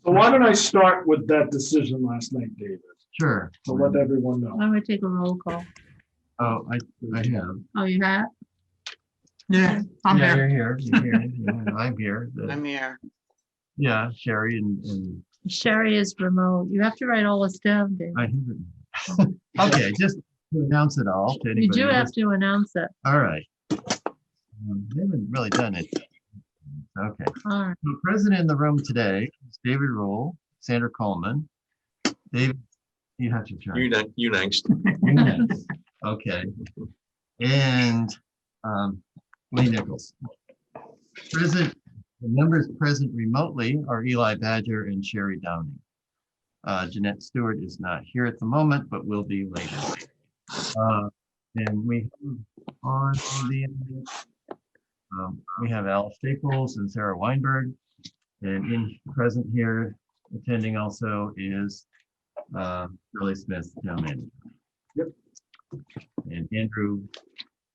So why don't I start with that decision last night, David, Sure. to let everyone know. I'm gonna take a roll call. Oh, I have. Oh, you have? Yeah, I'm Yeah, here. you're here. You're here. Yeah, I'm here. I'm here. Yeah, Sherry and Sherry is remote. You have to write all this down, Dave. I haven't. Okay, just to announce it all to You anybody. do have to announce it. All right. They haven't really done it. Okay. All right. So present in the room today is David Rule, Sandra Coleman. David, you have to turn. You next. You're next. Okay. And Lee Nichols. Present, the members present remotely are Eli Badger and Sherry Downing. Jeanette Stewart is not here at the moment, but will be later. And we have on the we have Al Staples and Sarah Weinberg, and in present here attending also is Shirley Smith, town manager. Yep. And Andrew,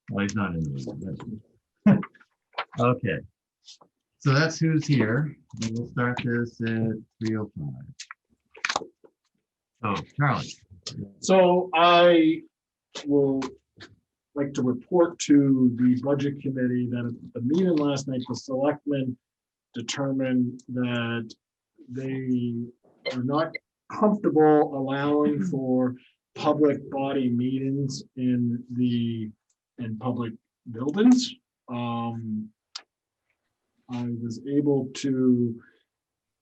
well, he's not in the room. Okay, so that's who's here. And we'll start this at 3:05. So Charlie. So I will like to report to the budget committee that at the meeting last night, the selectmen determined that they are not comfortable allowing for public body meetings in public buildings. I was able to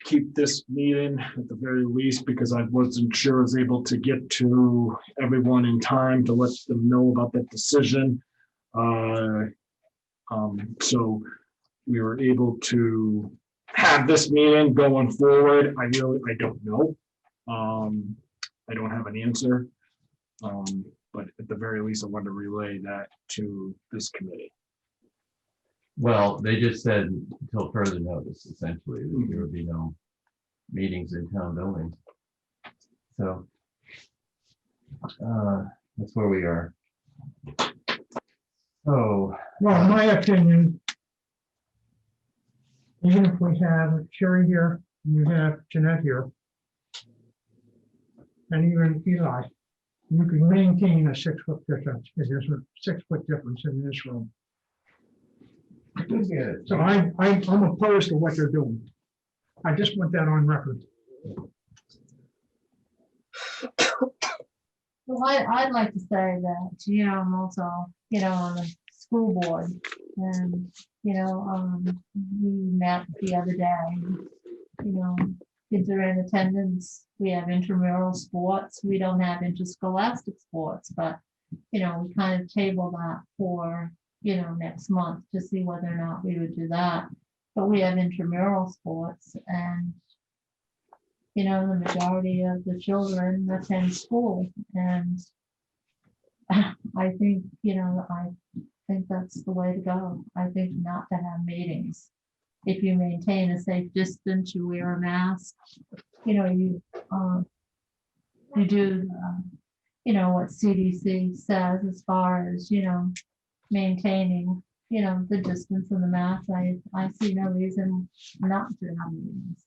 keep this meeting at the very least because I wasn't sure I was able to get to everyone in time to let them know about that decision. So we were able to have this meeting going forward. I don't know. I don't have an answer. But at the very least, I want to relay that to this committee. Well, they just said until further notice, essentially, that there would be no meetings in town buildings. So that's where we are. So, Well, in my opinion, even if we have Sherry here, and you have Jeanette here, and even Eli, you can maintain a 6-foot difference, because there's a 6-foot difference in this room. So I'm opposed to what they're doing. I just want that on record. Well, I'd like to say that, I'm also, on the school board and, we met the other day, kids are in attendance. We have intramural sports. We don't have interscholastic sports, but, we kind of table that for, next month to see whether or not we would do that. But we have intramural sports and, the majority of the children attend school. And I think, I think that's the way to go. I think not to have meetings. If you maintain a safe distance, you wear a mask, you do, what CDC says as far as, maintaining, the distance and the mask. I see no reason not to have meetings.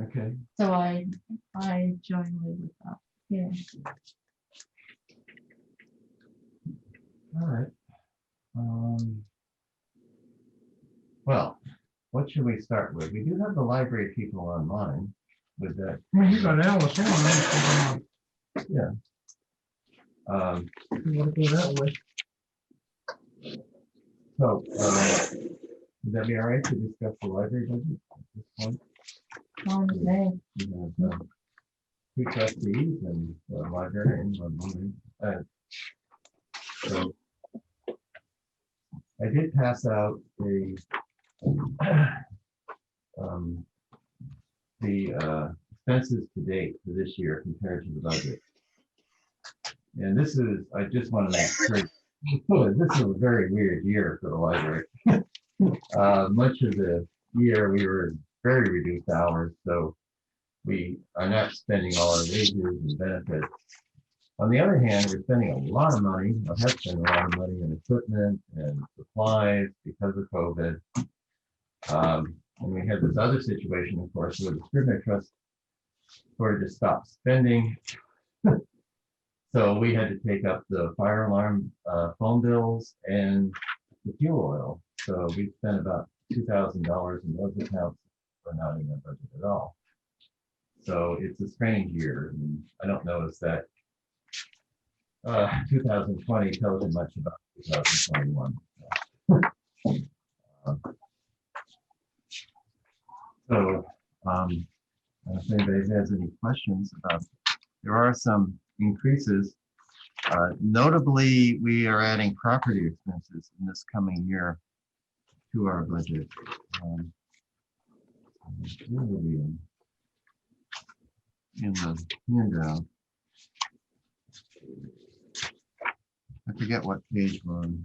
okay. So I join with that. Yeah. All right. Well, what should we start with? We do have the library people online with that. Well, you got Alice on. Yeah. You want to go that way? So, would that be all right to discuss the library budget at this point? On the day. We have 2 trustees and the librarian. So I did pass out the expenses to date for this year compared to the budget. And this is, I just want to make sure, this is a very weird year for the library. Much of the year we were very reduced hours, so we are not spending all our wages and benefits. On the other hand, we're spending a lot of money, or have spent a lot of money on equipment and supplies because of COVID. And we had this other situation, of course, where the Scrivener Trust started to stop spending. So we had to take up the fire alarm phone bills and the fuel oil. So we spent about $2,000 in those accounts for not in our budget at all. So it's a strange year. And I don't know if that 2020 tells you much about 2021. So if anybody has any questions about, there are some increases. Notably, we are adding property expenses in this coming year to our budget. Where were we in the handout? I forget what page we're on.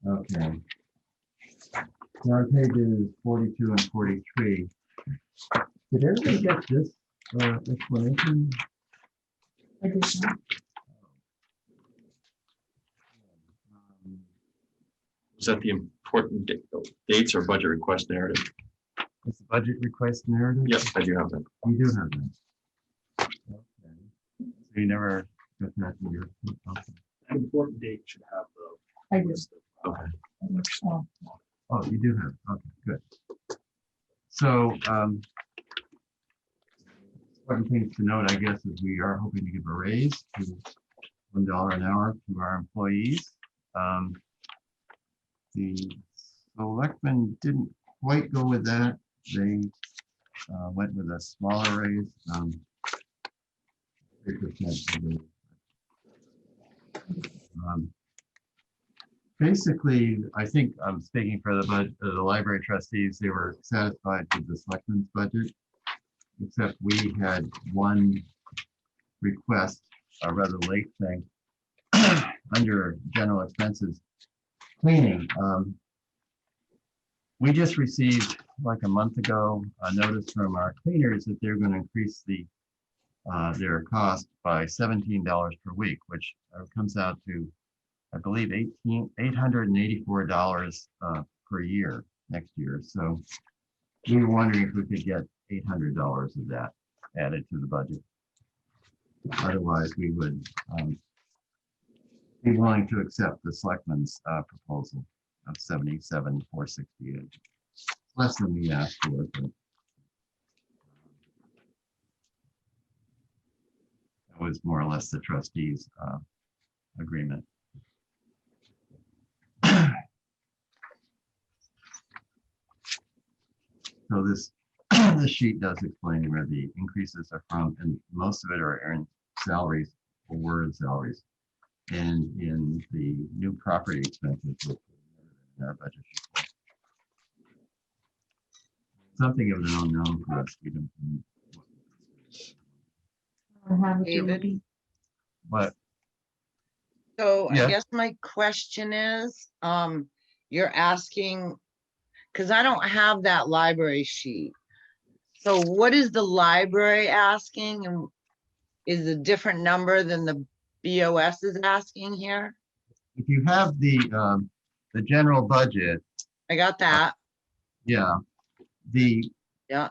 Okay. So our pages 42 and 43. Did everybody get this explanation? I did not. Was that the important dates or budget request narrative? It's the budget request narrative? Yep, I do have that. You do have that. Okay. So you never got that in your. Okay. An important date should have the. I do. list of- Okay. Oh, Oh, you do have, okay, good. So, important things to note, I guess, is we are hoping to give a raise to $1 an hour to our employees. The selectmen didn't quite go with that. They went with a smaller raise. 3%. Basically, I think I'm speaking for the library trustees, they were satisfied with the selectmen's budget, except we had one request, a rather late thing, under general expenses, cleaning. We just received like a month ago, a notice from our cleaners that they're going to increase their cost by $17 per week, which comes out to, I believe, $884 per year next year. So we were wondering if we could get $800 of that added to the budget. Otherwise, we would be willing to accept the selectmen's proposal of $77,468. Less than we asked for, but that was more or less the trustees' agreement. So this sheet does explain where the increases are from, and most of it are in salaries or word salaries, and in the new property expenses which in our budget. Something of an unknown for us. We don't know I have it to David? read. what. So Yeah. I guess my question is, you're asking, because I don't have that library sheet. So what is the library asking, and is a different number than the BOS is asking here? If you have the general budget, I got that. yeah, the Yeah.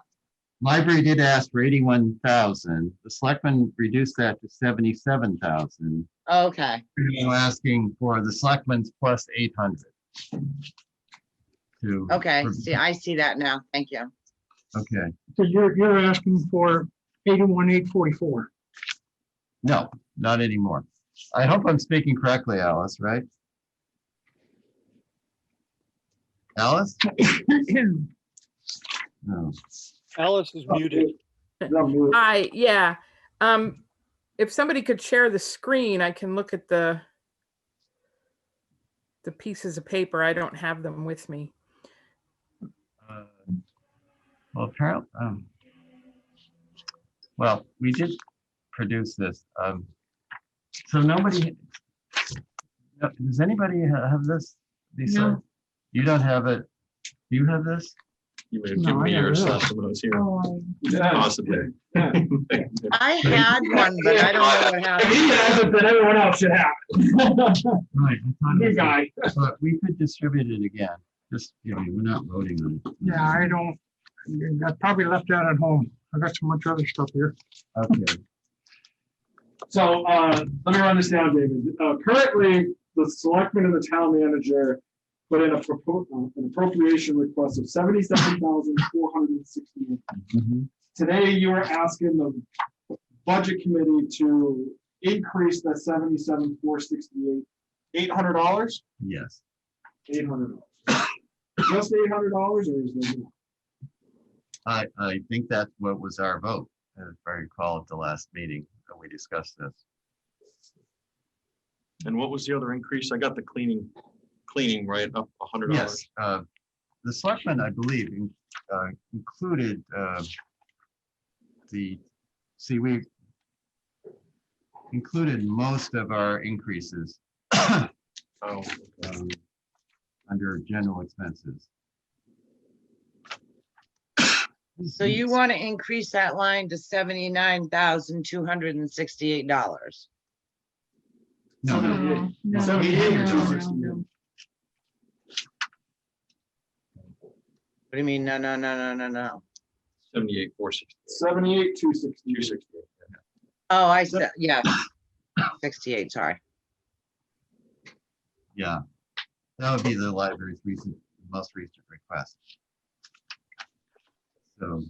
library did ask for 81,000. The selectmen reduced that to 77,000. Okay, You're asking for the selectmen's plus 800. okay. See, I see that now. Thank you. Okay, So you're asking for 81,844. no, not anymore. I hope I'm speaking correctly, Alice, right? Alice? No. Alice is muted. Hi, yeah. If somebody could share the screen, I can look at the pieces of paper. I don't have them with me. Well, apparently, well, we did produce this. So nobody, does anybody have this? Lisa? No. You don't have it. Do you have this? You may have No, given I me never yours will. when I was here. Oh, Possibly. I had one, but I don't know what happened. He has it, then everyone else should have it. Right. I thought it New was- guy. But we could distribute it again. Just, we're not voting on it. Yeah, I don't, I probably left that at home. I got so much other stuff here. Okay. So, let me run this down, David. Currently, the selectman and the town manager put in an appropriation request of $77,468. Mhm. Today, you are asking the budget committee to increase that $77,468, $800? Yes. $800. Just $800, or is there more? I think that's what was our vote, if I recall at the last meeting that we discussed this. And what was the other increase? I got the cleaning right up $100. Yes, the selectmen, I believe, included we included most of our increases Oh, under general expenses. So you want to increase that line to $79,268? No, no, no, no, 78 or no, 268? no. What do you mean? No. 78,460. 78,268. 268. Oh, I said, yeah. 68, sorry. yeah, that would be the library's most recent request. So.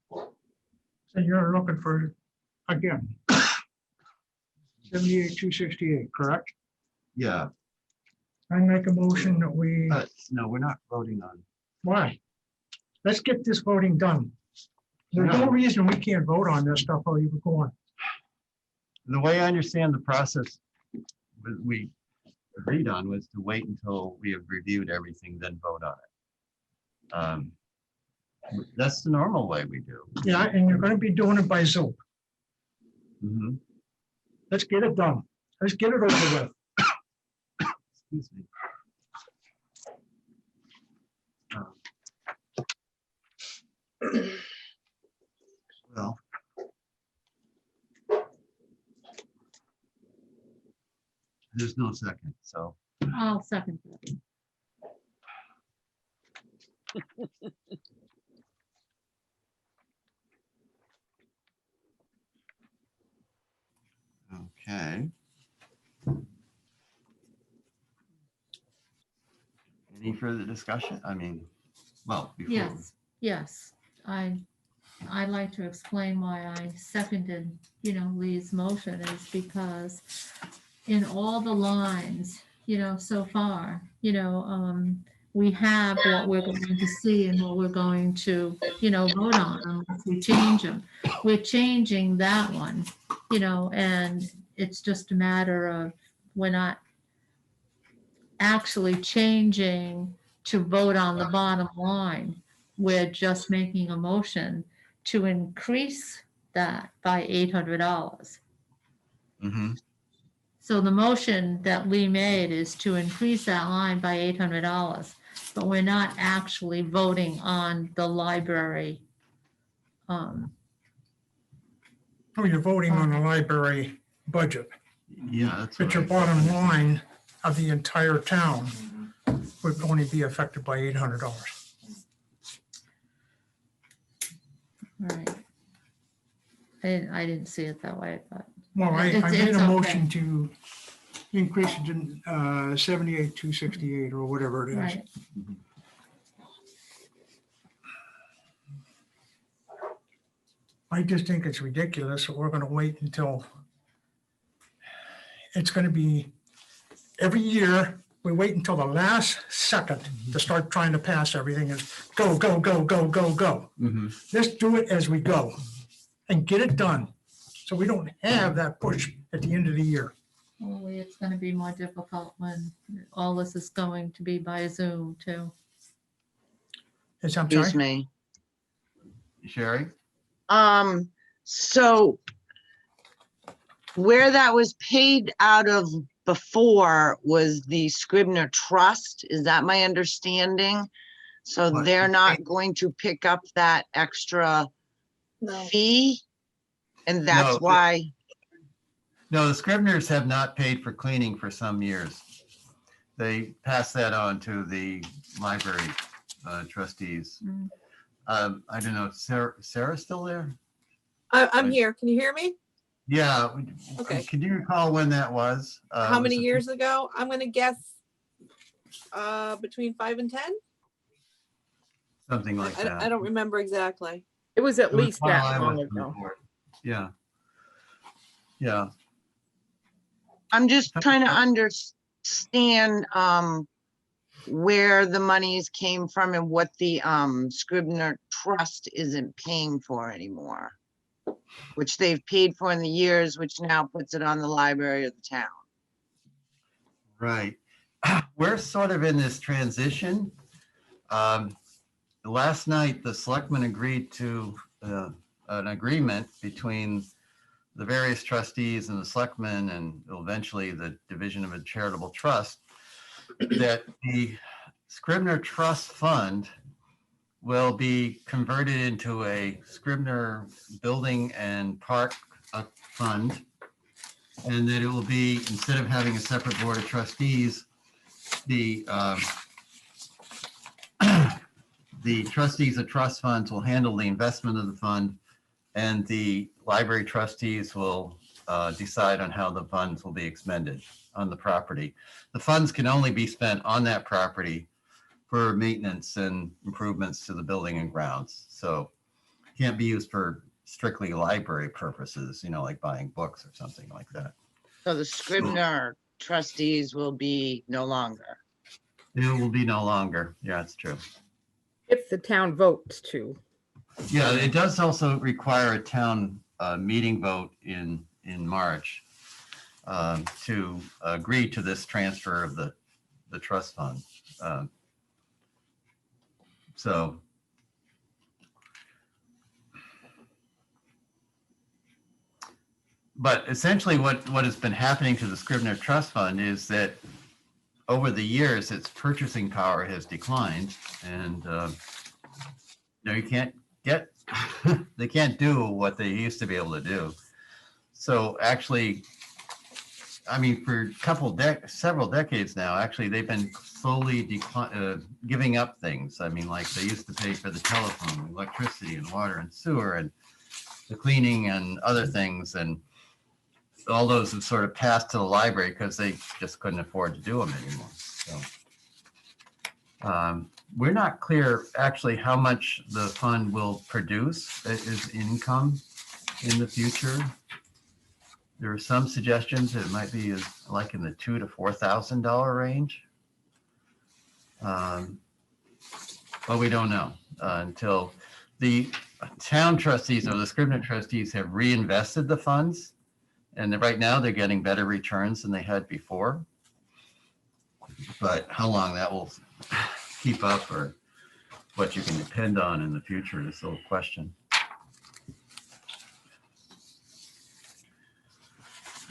So you're looking for, again, 78,268, correct? Yeah, I make a motion that we, but no, we're not voting on. why? Let's get this voting done. There's no reason we can't vote on this stuff while you were going. The way I understand the process we agreed on was to wait until we have reviewed everything, then vote on it. That's the normal way we do. Yeah, and you're gonna be doing it by Zoom. Mhm. Let's get it done. Let's get it over with. Excuse me. Well. There's no second, so. I'll second that. Okay. Any further discussion? I mean, well, before. Yes, I'd like to explain why I seconded, Lee's motion is because in all the lines, so far, we have what we're going to see and what we're going to, vote on unless we change them. We're changing that one, and it's just a matter of, we're not actually changing to vote on the bottom line. We're just making a motion to increase that by $800. Mhm. So the motion that Lee made is to increase that line by $800, but we're not actually voting on the library. Oh, you're voting on the library budget. Yeah, that's. But what your I- bottom line of the entire town would only be affected by $800. Right. I didn't see it that way, but Well, I It's- made it's a okay. motion to increase it to 78,268 or whatever it is. right. I just think it's ridiculous that we're gonna wait until it's gonna be every year, we wait until the last second to start trying to pass everything and go, go, go, go, go, go. Mhm. Let's do it as we go and get it done. So we don't have that push at the end of the year. Only it's gonna be more difficult when all this is going to be by Zoom too. Yes, I'm Excuse sorry. me. Sherry? So where that was paid out of before was the Scribner Trust. Is that my understanding? So What? they're not going to pick up that extra fee? And that's No. why, No, the Scribners have not paid for cleaning for some years. They pass that on to the library trustees. Mm. I don't know, Sarah's still there? I'm Right. here. Can you hear me? Yeah. Okay. Can you recall when that was? How Was many it years ago? I'm gonna guess between 5 and 10. Something like I that. don't remember exactly. It was at It was least while that I long was on the ago. board. Yeah. Yeah. I'm just trying to understand where the monies came from and what the Scribner Trust isn't paying for anymore. Which they've paid for in the years, which now puts it on the library of the town. Right. We're sort of in this transition. Last night, the selectmen agreed to an agreement between the various trustees and the selectmen and eventually the Division of a Charitable Trust that the Scribner Trust Fund will be converted into a Scribner Building and Park Fund. And that it will be, instead of having a separate board of trustees, the the trustees of trust funds will handle the investment of the fund, and the library trustees will decide on how the funds will be expended on the property. The funds can only be spent on that property for maintenance and improvements to the building and grounds. So can't be used for strictly library purposes, like buying books or something like that. So the Scribner trustees will be no longer. It will be no longer. Yeah, it's true. If the town votes to. Yeah, it does also require a town meeting vote in March to agree to this transfer of the trust fund. So but essentially what has been happening to the Scribner Trust Fund is that over the years, its purchasing power has declined, and you can't get, they can't do what they used to be able to do. So actually, I mean, for several decades now, actually, they've been slowly giving up things. I mean, like they used to pay for the telephone, electricity, and water and sewer, and the cleaning and other things, and all those have sort of passed to the library because they just couldn't afford to do them anymore. So we're not clear actually how much the fund will produce as income in the future. There are some suggestions that it might be like in the $2,000 to $4,000 range. But we don't know until the town trustees or the Scribner trustees have reinvested the funds. And right now they're getting better returns than they had before. But how long that will keep up or what you can depend on in the future is a question.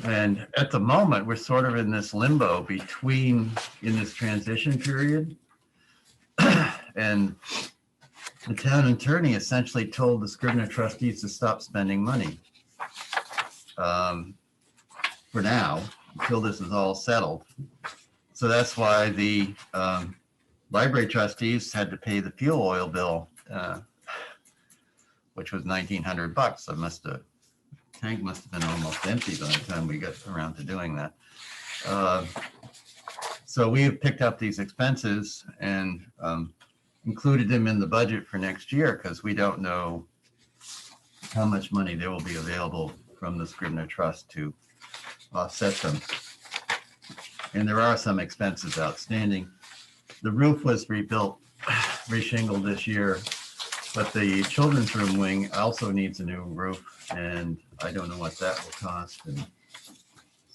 And at the moment, we're sort of in this limbo in this transition period. And the town attorney essentially told the Scribner trustees to stop spending money. For now, until this is all settled. So that's why the library trustees had to pay the fuel oil bill, which was $1,900. So tank must have been almost empty by the time we got around to doing that. So we have picked up these expenses and included them in the budget for next year because we don't know how much money there will be available from the Scribner Trust to offset them. And there are some expenses outstanding. The roof was rebuilt, reshingled this year, but the children's room wing also needs a new roof, and I don't know what that will cost. And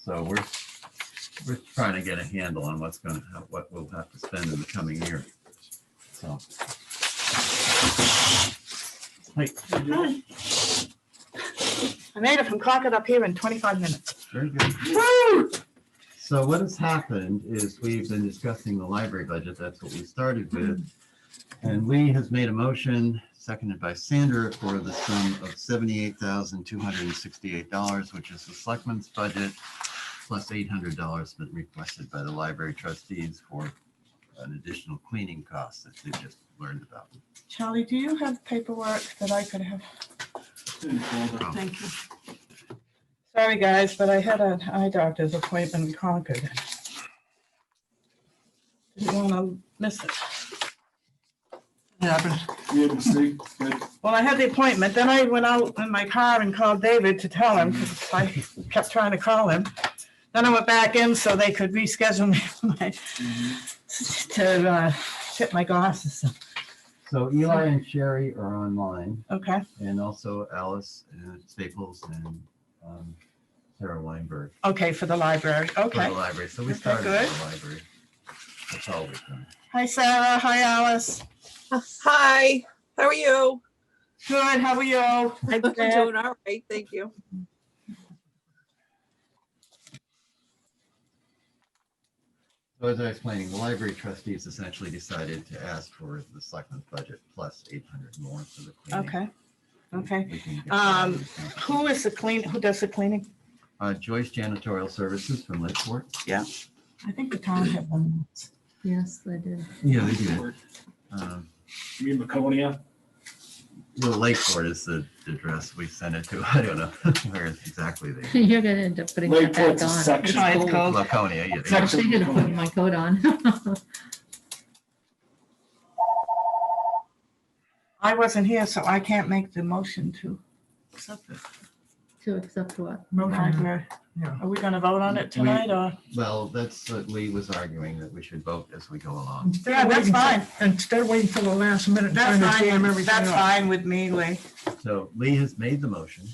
So we're trying to get a handle on what we'll have to spend in the coming year. So. Hey, I made it from Concord up here in 25 minutes. very good. Woo! So what has happened is we've been discussing the library budget. That's what we started with. And Lee has made a motion, seconded by Sandra, for the sum of $78,268, which is the selectmen's budget, plus $800 been requested by the library trustees for an additional cleaning cost that they just learned about. Charlie, do you have paperwork that I could have? Oh, Thank you. Sorry, guys, but I had an eye doctor's appointment in Concord. Didn't want to miss it. Happened. You able to see? Good. Well, I had the appointment, then I went out in my car and called David to tell him, because I kept trying to call him. Then I went back in so they could reschedule me for to fit my glasses. So Eli and Sherry are online, Okay, and also Alice Staples and Sarah Weinberg okay, for the library, for okay. the library. So we Okay, started good. with the library. That's all we've done. Hi, Sarah, hi, Alice. Hi, how are you? Good, how are you? I'm doing all right, thank you. So as I was explaining, the library trustees essentially decided to ask for the selectmen's budget plus 800 more for the cleaning. Okay, okay. We can get that. Who is the who does the cleaning? Joyce Janitorial Services from Lakeport. I think the town had one. Yes, they do. Yeah, they do. You mean Laconia? Well, Lakeport is the address we sent it to. I don't know where exactly they. You're gonna end up putting that back Lakeport's a on. section. It's Oh, it's cold. cold. Laconia, yeah. I'm actually gonna put my coat on. I wasn't here, so I can't make the motion to accept it. To accept what? Library. Yeah. Are we gonna vote on it tonight, or? Well, that's what Lee was arguing, that we should vote as we go along. Yeah, that's fine. Instead of waiting till the last minute, That's trying to jam fine, everything that's up. fine with me, Lee. So Lee has made the motion.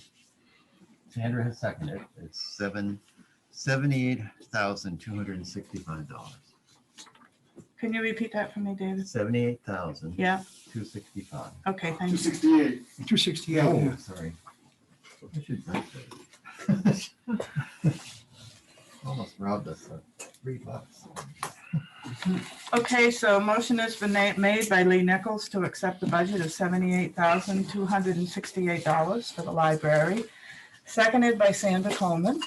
Sandra has seconded. It's $78,265. Can you repeat that for me, David? $78,265. Yeah, okay, thank you. 268. 268. Oh, Yeah. sorry. I should write that. Almost robbed us of $3. Okay, so a motion has been made by Lee Nichols to accept the budget of $78,268 for the library, seconded by Sandra Coleman.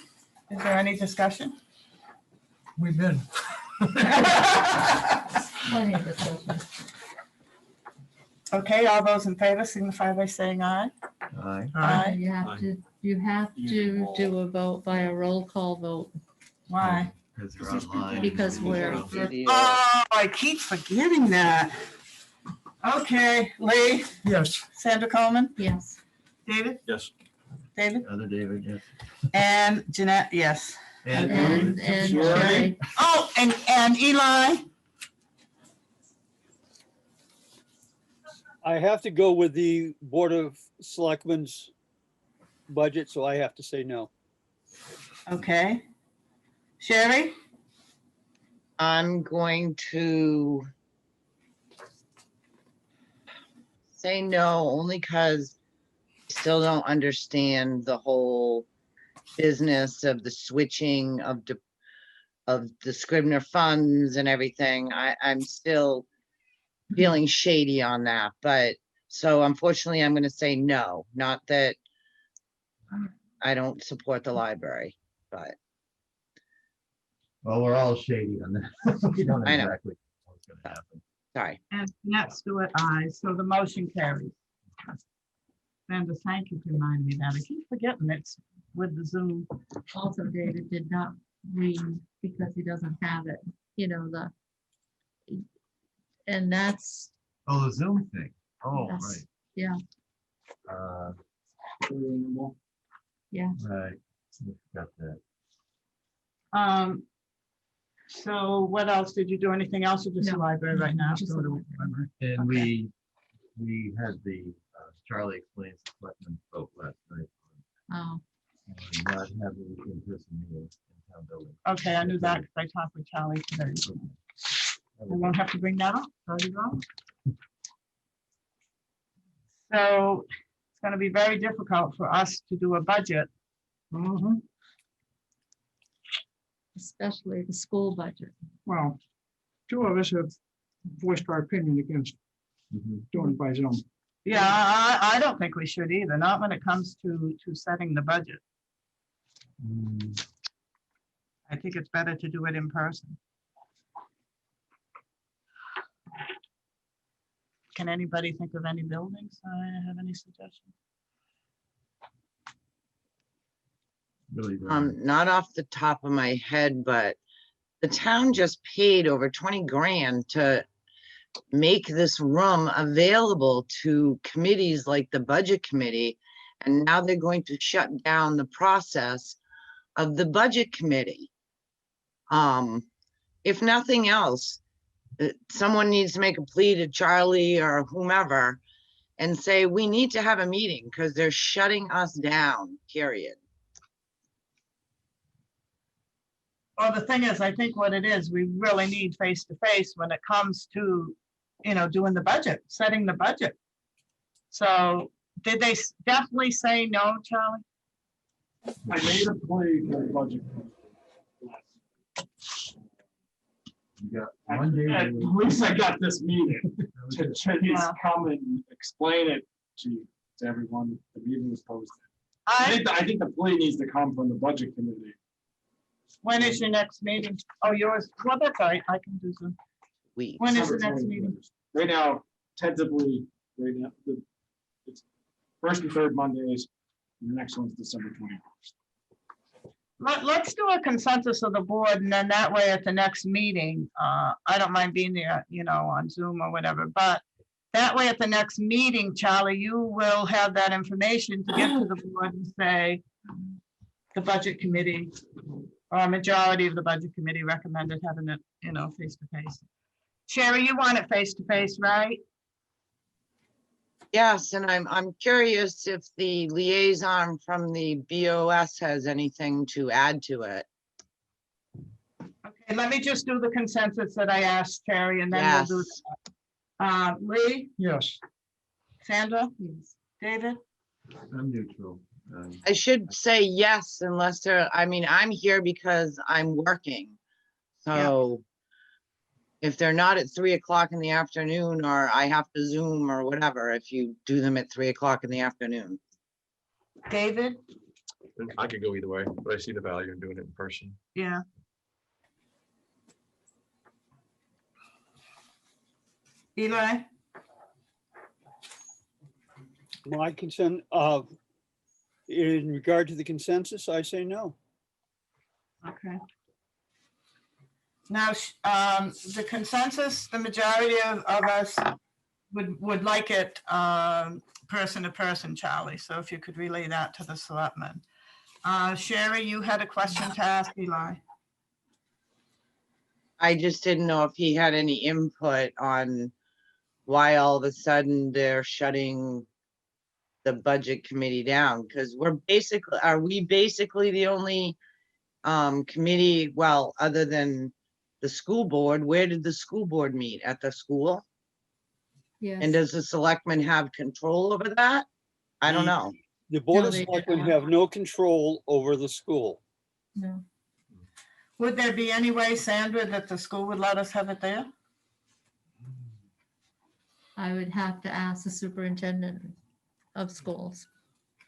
Is there any discussion? We've been. Plenty of discussion. Okay, all those in favor signify by saying aye. Aye. Aye. You have to do a vote by a roll call vote Why? Because you're online. because we're, Oh, I keep forgetting that. Okay, Lee, Yes. Sandra Coleman, yes. David, Yes. David, Other David, yes. and Jeanette, yes. And Sherry. Sherry, Oh, and Eli. I have to go with the Board of Selectmen's budget, so I have to say no. Okay. Sherry? I'm going to say no, only because I still don't understand the whole business of the switching of the Scribner funds and everything. I'm still feeling shady on that, but so unfortunately, I'm going to say no. Not that I don't support the library, but Well, we're all shady on that. We don't know I know. exactly what's going to happen. sorry. And Jeanette Stewart, aye. So the motion carries. Sandra, thank you for reminding me that. I keep forgetting it's with the Zoom. also David did not read because he doesn't have it, and that's, Oh, the Zoom thing. Oh, Yes. right. yeah, yeah. Right. Got that. So what else? Did you do anything else or just the No. library right now? Just the library. And Okay. we had the, Charlie explains the selectmen's vote last night Oh, on not having in-person meetings in town building. Okay, I knew that because I talked with Charlie today. I won't have to bring that up. There you go. So it's going to be very difficult for us to do a budget. Mhm. Especially the school budget. Well, two of us have voiced our opinion against doing it by Zoom. Yeah, I don't think we should either, not when it comes to setting the budget. I think it's better to do it in person. Can anybody think of any buildings? Have any suggestions? Really, really. Not off the top of my head, but the town just paid over 20 grand to make this room available to committees like the budget committee. And now they're going to shut down the process of the budget committee. If nothing else, someone needs to make a plea to Charlie or whomever and say, we need to have a meeting because they're shutting us down, period. Well, the thing is, I think what it is, we really need face-to-face when it comes to, doing the budget, setting the budget. So did they definitely say no, Charlie? I made a plea for the budget. You got At one day. at least I got this meeting to just Yeah. come and explain it to everyone. The meeting was posted. I, I think the plea needs to come from the budget committee. when is your next meeting? Oh, yours, well, that's all right, I can do Zoom. Weeks. When is the December next meeting? 21st. Right now, tentatively, right now, it's first and third Mondays, and the next one's December 21st. Let's do a consensus of the board, and then that way at the next meeting, I don't mind being there, on Zoom or whatever, but that way at the next meeting, Charlie, you will have that information to get to the board and say, the budget committee, or a majority of the budget committee recommended having it, face to face. Sherry, you want it face to face, right? Yes, and I'm curious if the liaison from the BOS has anything to add to it. Okay, let me just do the consensus that I asked Terry, and then we'll do. Yes. Lee, Yes, Sandra, Yes. David? I'm neutral. I should say yes, unless I'm here because I'm working. So if they're not at 3 o'clock in the afternoon, or I have to Zoom or whatever, if you do them at 3 o'clock in the afternoon. David? I could go either way, but I see the value in doing it in person. Yeah. Eli? My consent, in regard to the consensus, I say no. Okay. Now, the consensus, the majority of us would like it person to person, Charlie. So if you could relay that to the selectmen. Sherry, you had a question to ask Eli. I just didn't know if he had any input on why all of a sudden they're shutting the budget committee down, because are we basically the only committee, well, other than the school board? Where did the school board meet? At the school? Yes. And does the selectman have control over that? I don't know. The Board No, of they do Selectmen not. have no control over the school. No. Would there be any way, Sandra, that the school would let us have it there? I would have to ask the superintendent of schools.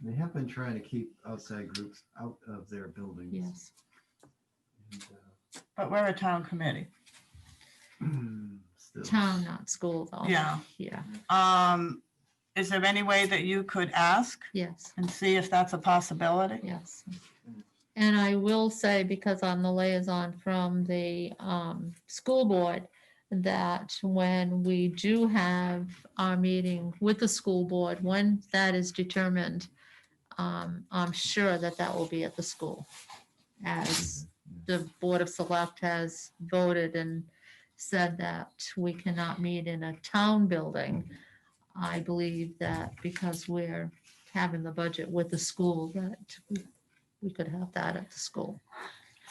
They have been trying to keep outside groups out of their buildings. Yes. And, But we're a town committee. still. Town, not school though. Yeah. Yeah. Is there any way that you could ask Yes. and see if that's a possibility? Yes. And I will say, because I'm the liaison from the school board, that when we do have our meeting with the school board, when that is determined, I'm sure that that will be at the school, as the Board of Select has voted and said that we cannot meet in a town building. I believe that because we're having the budget with the school, that we could have that at the school.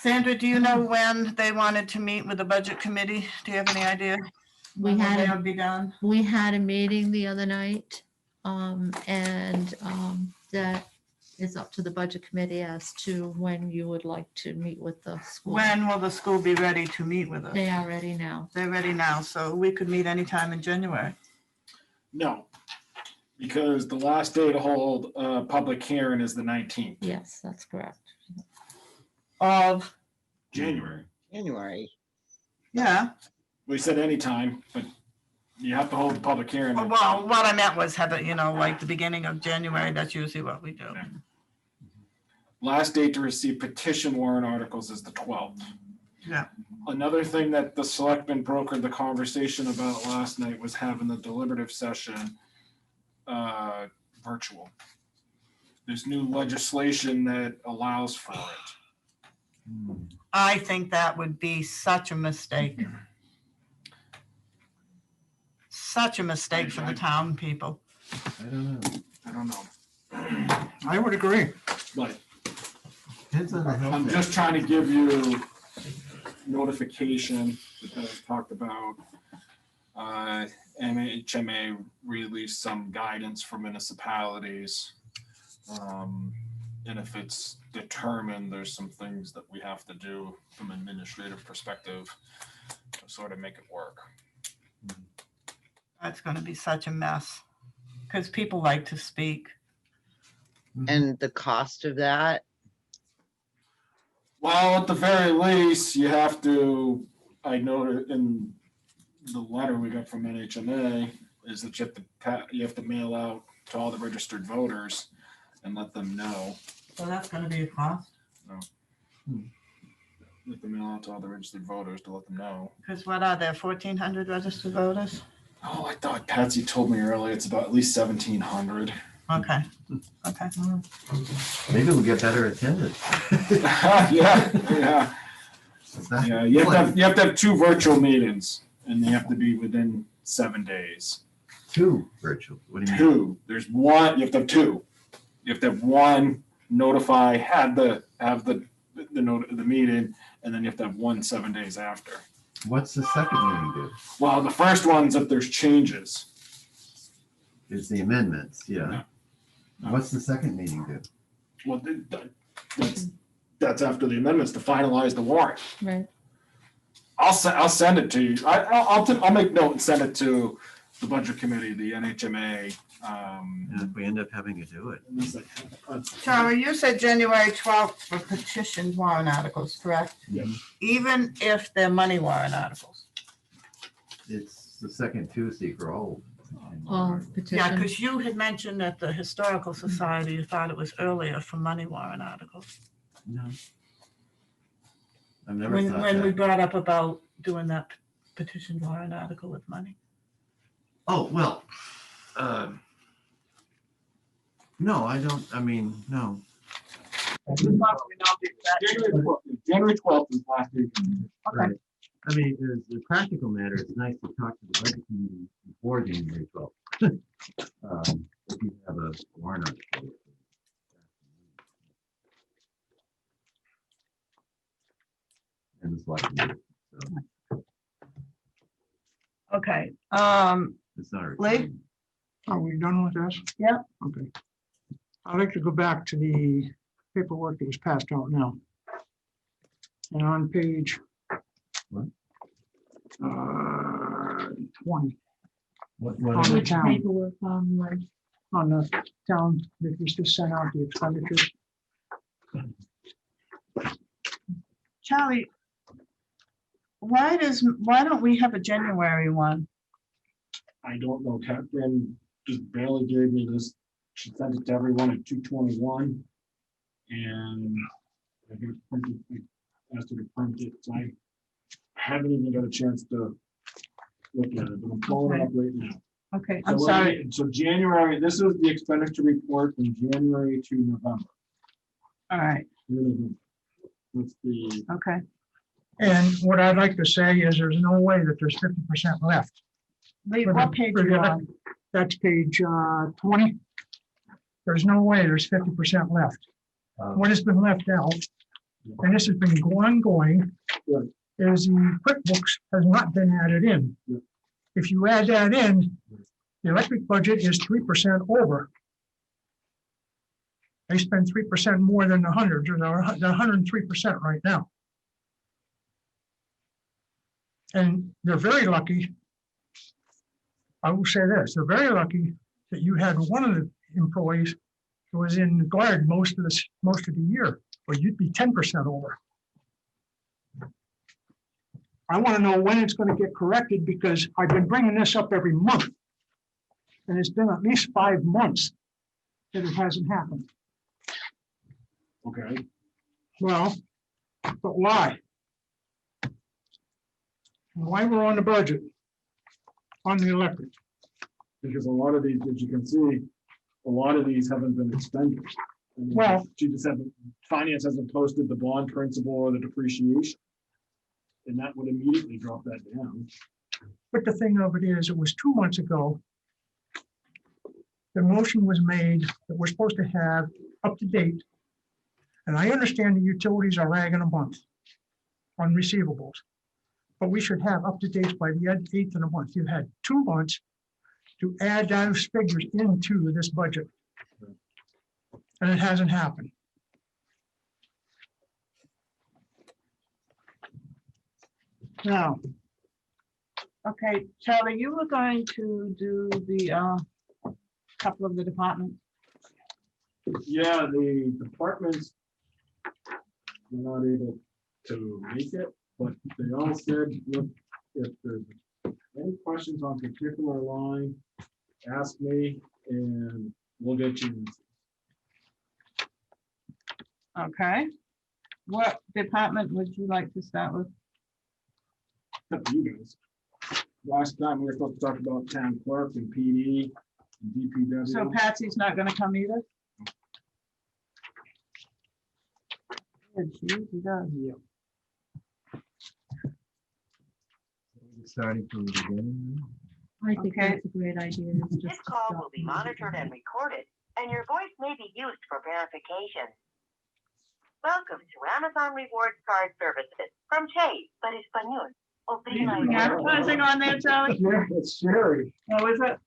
Sandra, do you know when they wanted to meet with the budget committee? Do you have any idea? We When had they a would be done? We had a meeting the other night, that is up to the budget committee as to when you would like to meet with the school. When will the school be ready to meet with us? They are ready now. They're ready now, so we could meet anytime in January. No, because the last day to hold a public hearing is the 19th. Yes, that's correct. Of, January. January. yeah, We said anytime, but you have to hold the public hearing. well, what I meant was have it, like the beginning of January, that's usually what we do. Last date to receive petition warrant articles is the 12th. Yeah. Another thing that the selectmen brokered the conversation about last night was having the deliberative session virtual. There's new legislation that allows for it. I think that would be such a mistake. Such a mistake for the town people. I don't know. I don't know, I would agree. but Depends on the health. I'm just trying to give you notification that was talked about. MHMA released some guidance for municipalities. And if it's determined, there's some things that we have to do from an administrative perspective to sort of make it work. That's gonna be such a mess, because people like to speak. And the cost of that, Well, at the very least, you have to, I noted in the letter we got from NHMA, is that you have to mail out to all the registered voters and let them know. So that's gonna be a cost, Let them mail out to all the registered voters to let them know. because what are there, 1,400 registered voters? Oh, I thought Patsy told me earlier it's about at least 1,700. Okay, okay. Maybe we'll get better attendance. Yeah. Yeah, you have to have 2 virtual meetings and they have to be within 7 days. 2 virtual. What do you mean? 2. There's one, you have to have 2. You have to have one notify, have the note of the meeting, and then you have to have 1 7 days after. What's the second meeting do? Well, the first one's if there's changes. Is the amendments, yeah. No. What's the second meeting do? Well, that's after the amendments to finalize the warrant. Right. I'll send it to you. I'll make note and send it to the budget committee, the NHMA. And if we end up having to do it. Charlie, you said January 12th for petition warrant articles, correct? Yes. Even if they're money warrant articles? It's the second Tuesday for all. All Yeah, petition. because you had mentioned that the Historical Society, you thought it was earlier for money warrant articles. No. I've never When thought when we that. brought up about doing that petition warrant article with money. Oh, well. No, I don't, I mean, no. January 12th is last week. Right. I mean, as a practical matter, it's nice to talk to the budget committee before January 12th. If you have a warrant article. And it's like, so Okay, it's not. a Lee? requirement. Are we done with this? Yeah. Okay. I'd like to go back to the paperwork that was passed out now. And on page What? 20, What, on what, the Which town, paperwork, like, on the town that was just sent out, the expenditures. Charlie, why don't we have a January one? I don't know, Catherine just barely gave me this, she sent it to everyone at 2:21. And I got printed, I asked her to print it, so I haven't even got a chance to look at it, but I'm pulling it up right now. Okay, So I'm sorry. So January, this is the expenditure report from January to November. All right, That's the, okay. And what I'd like to say is there's no way that there's 50% left. Lee, what page are you on? That's page 20. There's no way there's 50% left. What has been left out and this has been ongoing, Right. is the QuickBooks has not been added in. Yeah. If you add that in, the electric budget is 3% over. They spend 3% more than the 100, or they're 103% right now. And they're very lucky. I will say this, they're very lucky that you had one of the employees who was in the guard most of the year, or you'd be 10% over. I want to know when it's going to get corrected, because I've been bringing this up every month. And it's been at least 5 months that it hasn't happened. Okay, Well, but why? Why we're on the budget, on the electric? because a lot of these, as you can see, a lot of these haven't been expended. I mean, Well- She just haven't, finance hasn't posted the bond principal or the depreciation. And that would immediately drop that down. But the thing of it is, it was 2 months ago. The motion was made that we're supposed to have up to date. And I understand the utilities are lagging a month on receivables. But we should have up to date by the 8th of the month. You've had 2 months to add those figures into this budget. And it hasn't happened. Now, Okay, Charlie, you were going to do the couple of the departments. Yeah, the departments were not able to make it, but they all said, look, if there's any questions on particular line, ask me and we'll get you. Okay. What department would you like to start with? Up to you guys. Last time we were supposed to talk about town clerk and PD and So DPW. Patsy's not gonna come either? Good, she usually does. Starting from the beginning. I think Okay. that's a great idea. It's just This to call stop will be them. monitored and recorded, and your voice may be used for verification. Welcome to Amazon Rewards Card Services from Chase, para español. Are you Oprima doing el advertising on there, Charlie? Yeah, it's Sherry. Oh, is it?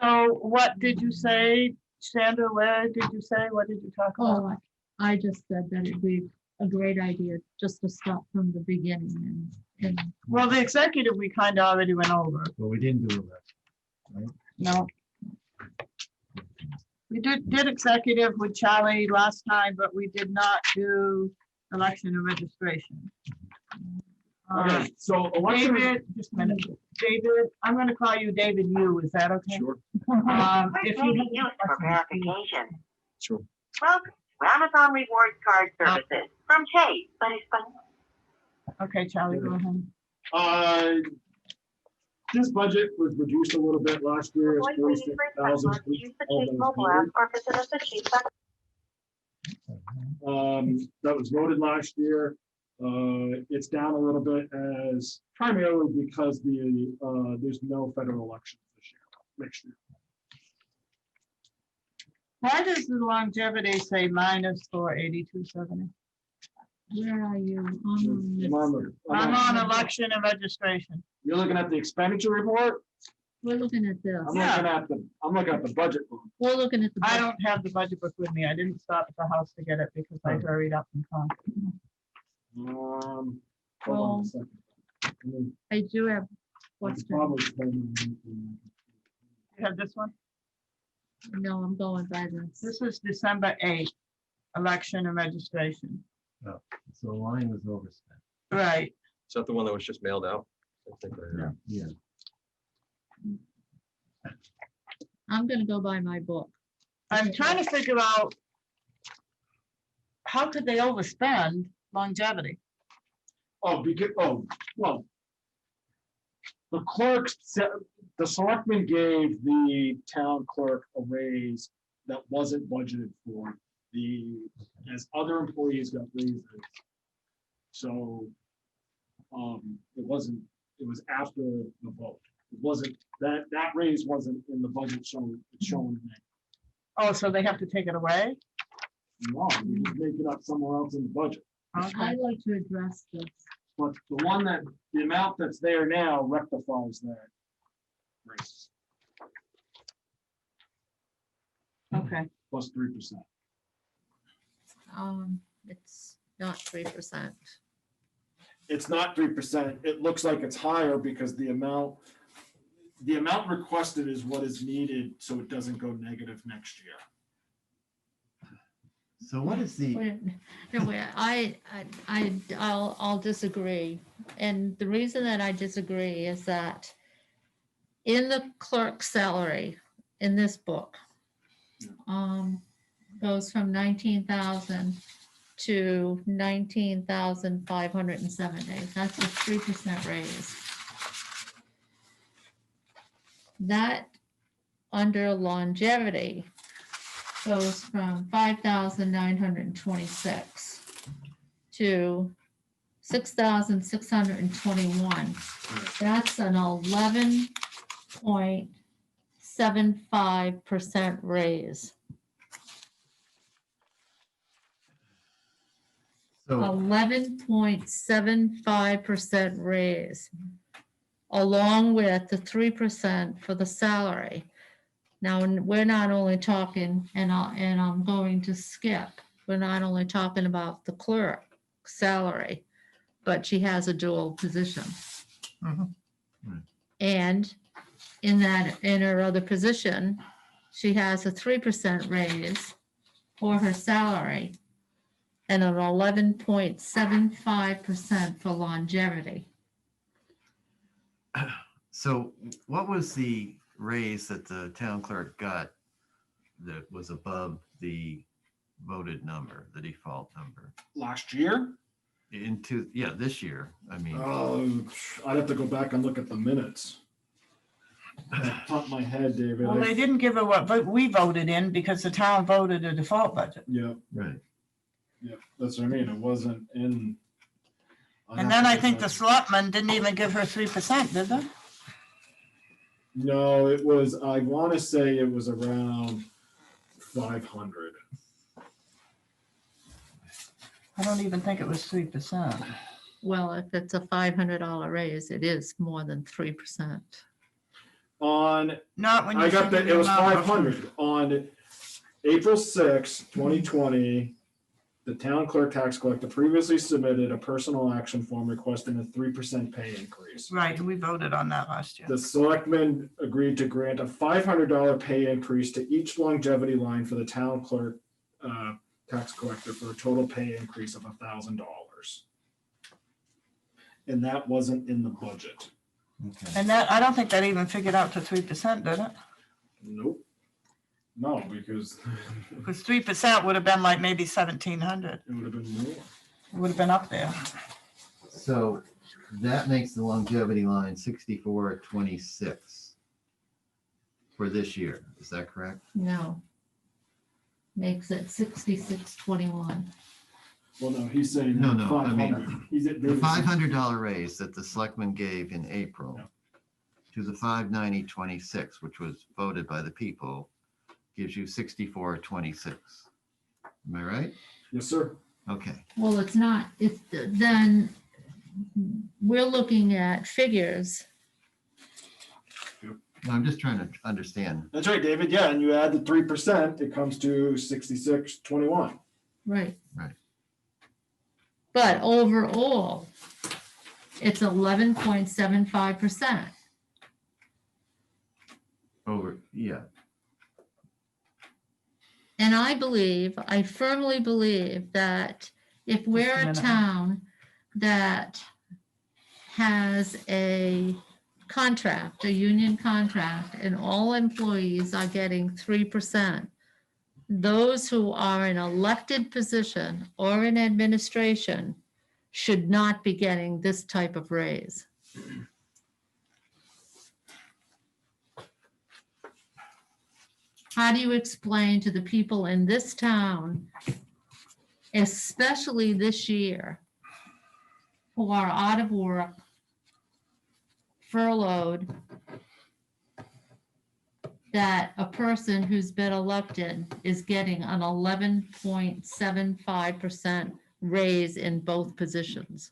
So what did you say, Sandra? Where did you say? What did you talk about? Oh, I just said that it'd be a great idea just to start from the beginning and Well, the executive, we kind of already went over. Well, we didn't do that. No. We did executive with Charlie last time, but we did not do election and registration. Okay, so election. David, just a minute. David, I'm going to call you David Yu. Is that okay? Sure, Voice If may you be have used for questions, verification. sure. Welcome to Amazon Rewards Card Services from Chase, para español. Okay, Charlie, go ahead. This budget was reduced a little bit last year. It's Voice may be first 46,000. time, use the Chase mobile app or visit the Chase. That was voted last year. It's down a little bit as primarily because there's no federal elections this year, next year. Why does the longevity say minus 48270? where are you? I'm on I'm on election and registration. You're looking at the expenditure report? We're looking at this. I'm looking at the budget book. We're looking at the. I don't have the budget book with me. I didn't stop at the house to get it because I hurried up and come. Hold on Well, a second. I mean, I do have it's questions. probably- You have this one? No, I'm going by this. This is December 8th, election and registration. So the line was overspent. Right. Is that the one that was just mailed out? I think I- Yeah. I'm gonna go by my book. I'm trying to figure out how could they overspend longevity? Well. The clerks, the selectmen gave the town clerk a raise that wasn't budgeted for as other employees got raises. So, it was after the vote. It wasn't, that raise wasn't in the budget, so it's shown in there. Oh, so they have to take it away? No, we just make it up somewhere else in the budget. Okay. I'd like to address this. But the amount that's there now rectifies that. raise, Okay. Plus 3%. It's not 3%. It's not 3%. It looks like it's higher because the amount requested is what is needed, so it doesn't go negative next year. So what is the, Wait, I'll disagree. And the reason that I disagree is that in the clerk's salary in this book, goes from 19,000 to 19,570. That's a 3% raise. That under longevity goes from 5,926 to 6,621. That's an 11.75% raise. so 11.75% raise, along with the 3% for the salary. Now, we're not only talking, and I'm going to skip, we're not only talking about the clerk salary, but she has a dual position. Mhm. And in her other position, she has a 3% raise for her salary and an 11.75% for longevity. So what was the raise that the town clerk got that was above the voted number, the default number? Last year? This year, I mean. I'd have to go back and look at the minutes. Off the top of my head, David. Well, they didn't give her what we voted in because the town voted a default budget. Yeah, Right. yeah, that's what I mean. It wasn't in. And then I think the selectmen didn't even give her 3%, did they? No, it was, I want to say it was around 500. I don't even think it was 3%. Well, if it's a $500 raise, it is more than 3%. Not when you. I got think that, it was of the amount of- 500. On April 6, 2020, the town clerk tax collector previously submitted a personal action form requesting a 3% pay increase. Right, we voted on that last year. The selectmen agreed to grant a $500 pay increase to each longevity line for the town clerk tax collector for a total pay increase of $1,000. And that wasn't in the budget. Okay. And that, I don't think that even figured out to 3%, did it? Nope. No, because Because 3% would have been like maybe 1,700. it would have been more. It would have been up there. So that makes the longevity line 6426 for this year. Is that correct? No. Makes it 6621. Well, no, he's saying No, I mean, 500. He's at The $500 raise that the selectmen gave in April Yeah. to the 59026, which was voted by the people, gives you 6426. Am I right? Yes, sir. Okay. Well, it's not, it's, then we're looking at figures. No, I'm just trying to understand. That's right, David. Yeah, and you add the 3%, it comes to 6621. Right. Right. But overall, it's 11.75%. Yeah. And I firmly believe that if we're a minute. town that has a contract, a union contract, and all employees are getting 3%, those who are in elected position or in administration should not be getting this type of raise. How do you explain to the people in this town, especially this year, who are out of work, furloughed, that a person who's been elected is getting an 11.75% raise in both positions.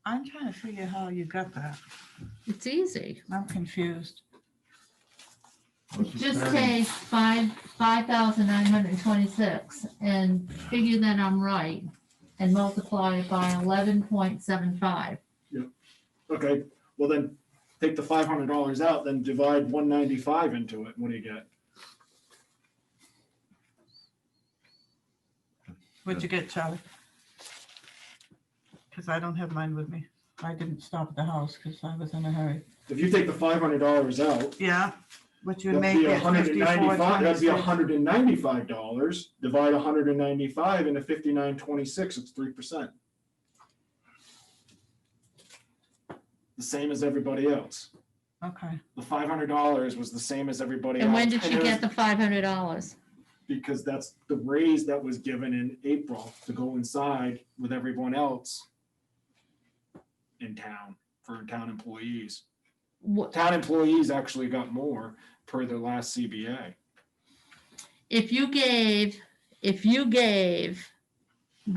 I'm trying to figure how you got that. It's easy. I'm confused. Just take 5,926 and figure that I'm right and multiply it by 11.75. Okay, well then, take the $500 out, then divide 195 into it. What do you get? What'd you get, Charlie? Because I don't have mine with me. I didn't stop at the house because I was in a hurry. If you take the $500 out, Yeah, what you would that'd make be it 195, that'd be 54.26. $195. Divide 195 into 59.26, it's 3%. The same as everybody else. Okay, The $500 was the same as everybody else. And when did you it get was- the $500? Because that's the raise that was given in April to go inside with everyone else in town for town employees. What, Town employees actually got more per their last CBA. if you gave I mean,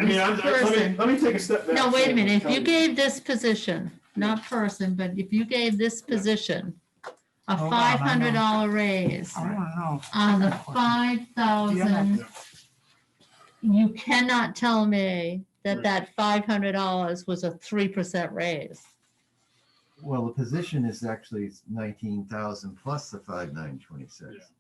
this person, let me take a step back. no, wait a minute, if Tell you gave this position, not person, but if you gave this position a Hold on, I know. $500 raise I want to know. on the Yeah. 5,000, you cannot tell me that that $500 was a 3% raise. Well, the position is actually 19,000 plus the 5,926.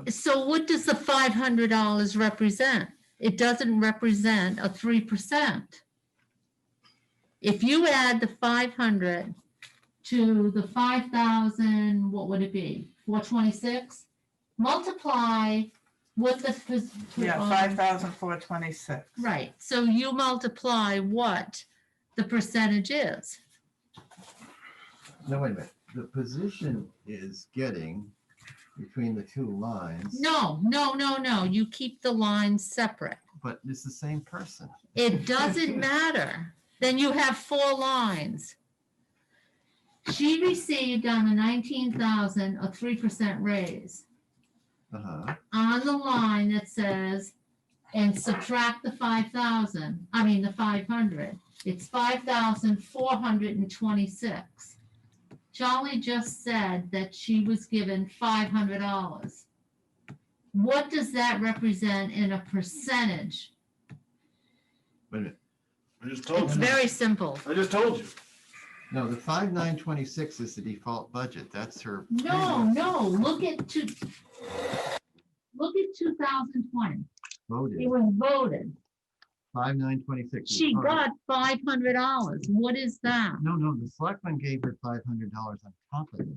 So what does the $500 represent? It doesn't represent a 3%. If you add the 500 to the 5,000, what would it be? 426? Multiply what the. Yeah, 5,426. Right, so you multiply what the percentage is. No, wait a minute. The position is getting between the two lines. No, you keep the lines separate. But it's the same person. It doesn't matter. Then you have 4 lines. She received on the 19,000 a 3% raise. Uh-huh. On the line that says, and subtract the 5,000, I mean the 500, it's 5,426. Charlie just said that she was given $500. What does that represent in a percentage? Wait a minute. I just told It's you. very simple. I just told you. No, the 5,926 is the default budget. That's her. No, look at 2020. Voted. It was voted. 5,926. is She hers. got $500. What is that? No, the selectman gave her $500 on top of it.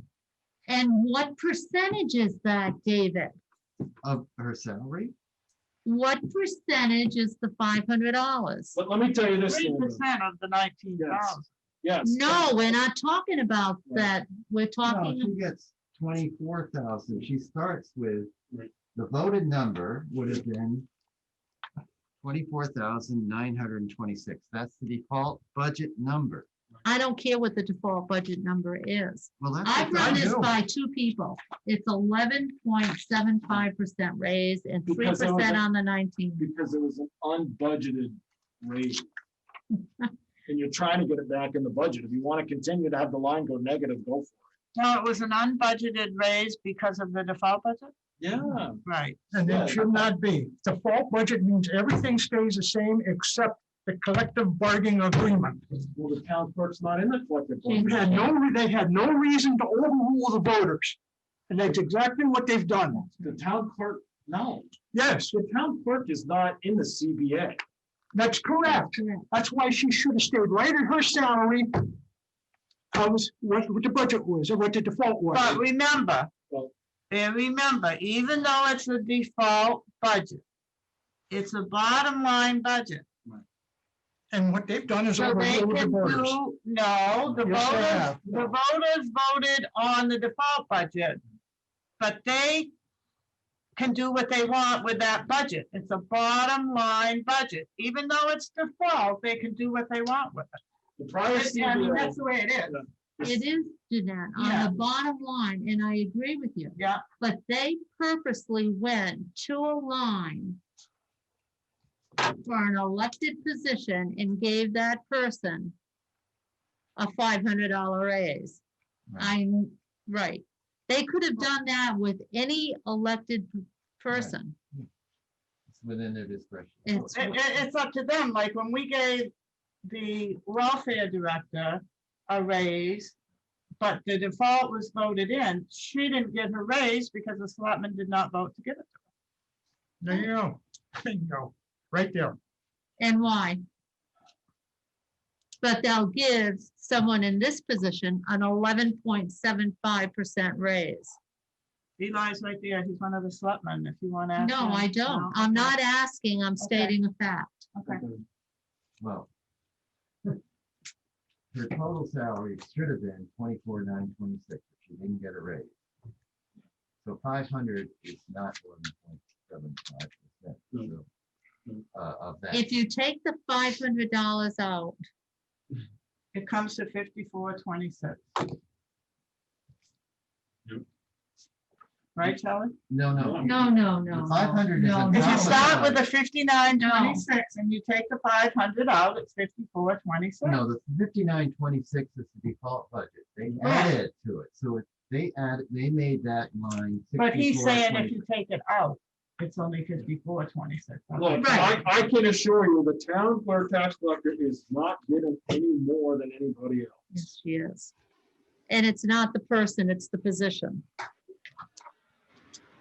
And what percentage is that, David? Of her salary? What percentage is the $500? But let me tell you this. 3% of the 19,000. Yes. No, we're not talking about that. We're No, talking, she gets 24,000. She starts with, Right. the voted number would have been 24,926. That's the default budget number. I don't care what the default budget number is. Well, that's. I've what run they this do. by 2 people. It's 11.75% raise and Because it was 3% a- on the 19. Because it was an unbudgeted raise. And you're trying to get it back in the budget. If you want to continue to have the line go negative, go for No, it was an unbudgeted raise because of the default budget? it. Yeah. Right. And it should not be. Default budget means everything stays the same except the collective bargaining agreement. Well, the town clerk's not in the collective She's bargaining. They had no reason to overrule the voters. And that's exactly what they've done. The town clerk, no. Yes, The town clerk is not in the CBA. that's correct. That's why she should have stayed right at her salary. Was what the budget was, or what the default was. But remember, Well- even though it's a default budget, it's a bottom line budget. And what they've done is So they overruled the can voters. do, no, the Yes, they have. voters voted on the default budget. But they can do what they want with that budget. It's a bottom line budget. Even though it's default, they can do what they want with it. The prior I mean, that's CBA, the way it is. It is, Jeanette, on Yeah. the bottom line, and I agree with you. Yeah, But they purposely went to a line for an elected position and gave that person a $500 raise. I'm right. They could have done that with any elected person. It's within their discretion. It's, it's up to them. Like when we gave the welfare director a raise, but the default was voted in, she didn't get her raise because the selectmen did not vote to give it. There you go. There you go. Right there. and why? But they'll give someone in this position an 11.75% raise. Eli's right there. He's one of the selectmen, if you want to ask. No, him. I don't. No? I'm Okay. not asking, I'm stating a fact. Okay. Well, her total salary should have been 24,926, but she didn't get a raise. So 500 is not 11.75% of that. If you take the $500 out, It comes to 54.26. Yep. Right, Charlie? No. no. 500 is no, a If you no. start with the 59.26 and you take the 500 out, it's 54.26. No, the 5926 is the default budget. They Right. added to it. So they made that line. But he's saying if 64.26. you take it out, it's only 54.26. look, Right. I can assure you, the town clerk tax collector is not getting any more than anybody else. Yes, she is. And it's not the person, it's the position.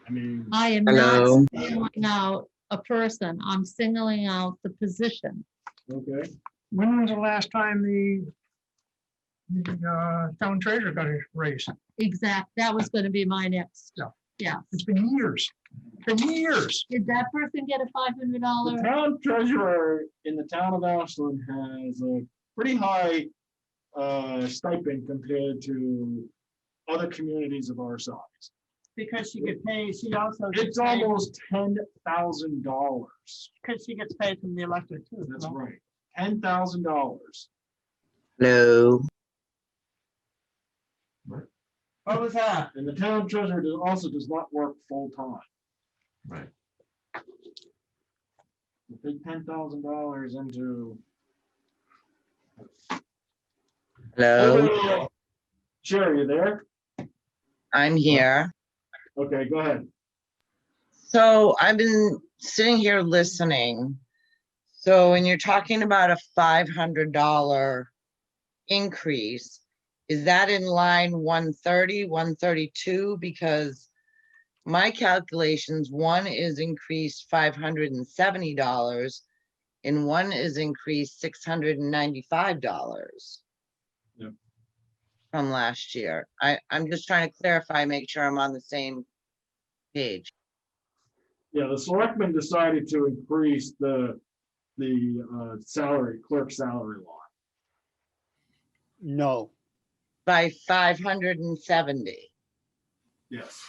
I mean, I am not singling out a person, I'm singling out the position. okay, When was the last time the town treasurer got a raise? Exact, that was gonna be my next. Yeah. Yeah. It's been years. Been years. Did that person get a the $500? town treasurer in the town of Ashland has a pretty high stipend compared to other communities of our size. Because she gets paid, she also. It's almost $10,000. Because she gets paid from the electorate too. That's no? right, $10,000. Hello. What was that? And the town treasurer also does not work full-time. Right. You take $10,000 into. Hello. Sherry, you there? I'm here. Okay, go ahead. So I've been sitting here listening. So when you're talking about a $500 increase, is that in line 130, 132? Because my calculations, one is increased $570 and one is increased $695 Yep. from last year. I'm just trying to clarify, make sure I'm on the same page. Yeah, the selectmen decided to increase the salary, clerk salary line. No, By 570. Yes.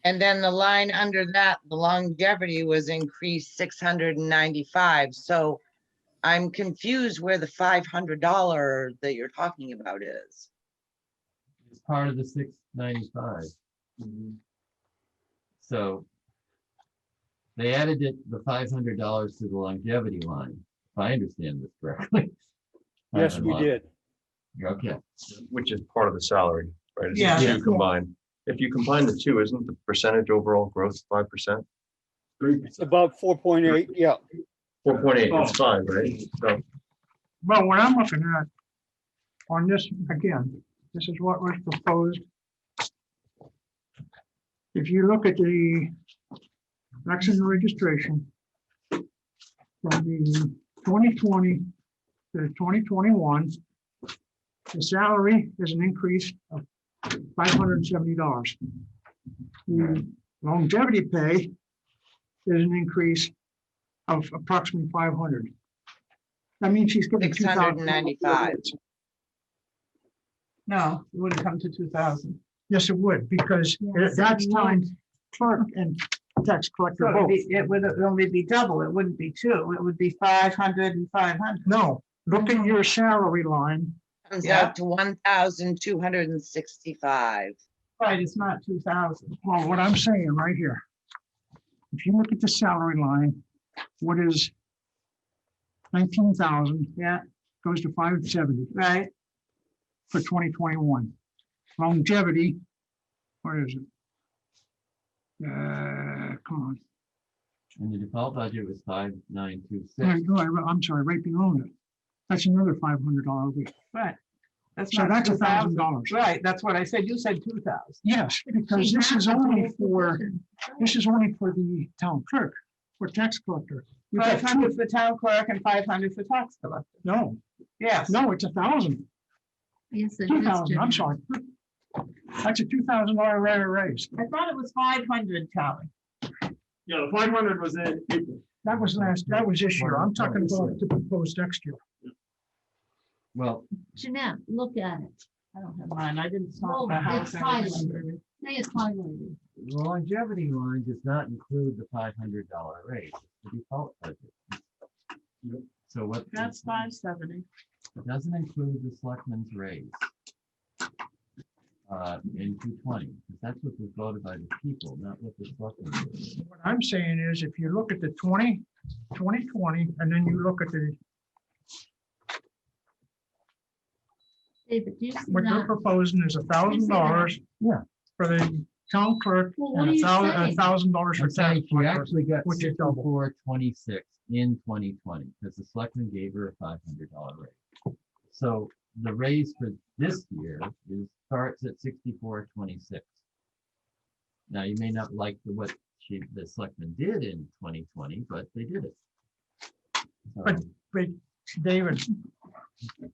And then the line under that, the longevity was increased 695. So I'm confused where the $500 that you're talking about is. It's part of the 695. So they added the $500 to the longevity line, if I understand this correctly. yes, we did. Okay. Which is part of the salary, right? It's the Yeah. two combined. If you combine the two, isn't the percentage overall growth 5%? It's about 4.8, yeah. 4.8, it's 5, right? So Well, what I'm looking at on this, again, this is what was proposed. If you look at the election registration from the 2020 to 2021, the salary is an increase of $570. The longevity pay is an increase of approximately 500. That means she's getting 695. No, it wouldn't come to 2,000. Yes, it would, because Yes, it that's would. time clerk and tax collector So both. it would only be double. It wouldn't be two. It would be 500 and 500. No, look at your salary line. Comes Yeah. out to 1,265. Right, it's not 2,000. Well, what I'm saying right here. If you look at the salary line, what is 19,000 Yeah, goes to 570 right. for 2021. Longevity, where is it? Come on. And the default budget was 5,926. I'm sorry, right below it. That's another $500 a week. Right. So not that's 2,000. $1,000. Right, that's what I said. You said 2,000. Yes, because this is only for the town clerk, for tax collector. You got 500 two. for town clerk and 500 for tax collector. No, Yes. no, it's 1,000. Yes, it is, 2,000, I'm Jeanette. sorry. That's a $2,000 raise. I thought it was 500, Charlie. Yeah, the 500 was in April. That was this year. I'm talking about the proposed next year. Well, Jeanette, look at it. I don't have mine. I didn't Oh, stop the house. it's highlighted. Say it's highlighted. the longevity line does not include the $500 raise, it's the default budget. So what? That's 570. It doesn't include the selectmen's raise in 220, because that's what was voted by the people, not what the selectmen did. What I'm saying is, if you look at the 2020, and then you look at David, do you see what they're that? proposing is $1,000. Yeah. For the town clerk Well, what and are you saying? $1,000 for I'm saying tax she collector. actually got which is double. 6426 in 2020, because the selectmen gave her a $500 raise. So the raise for this year starts at 6426. Now, you may not like what the selectmen did in 2020, but they did it. But- So, But David,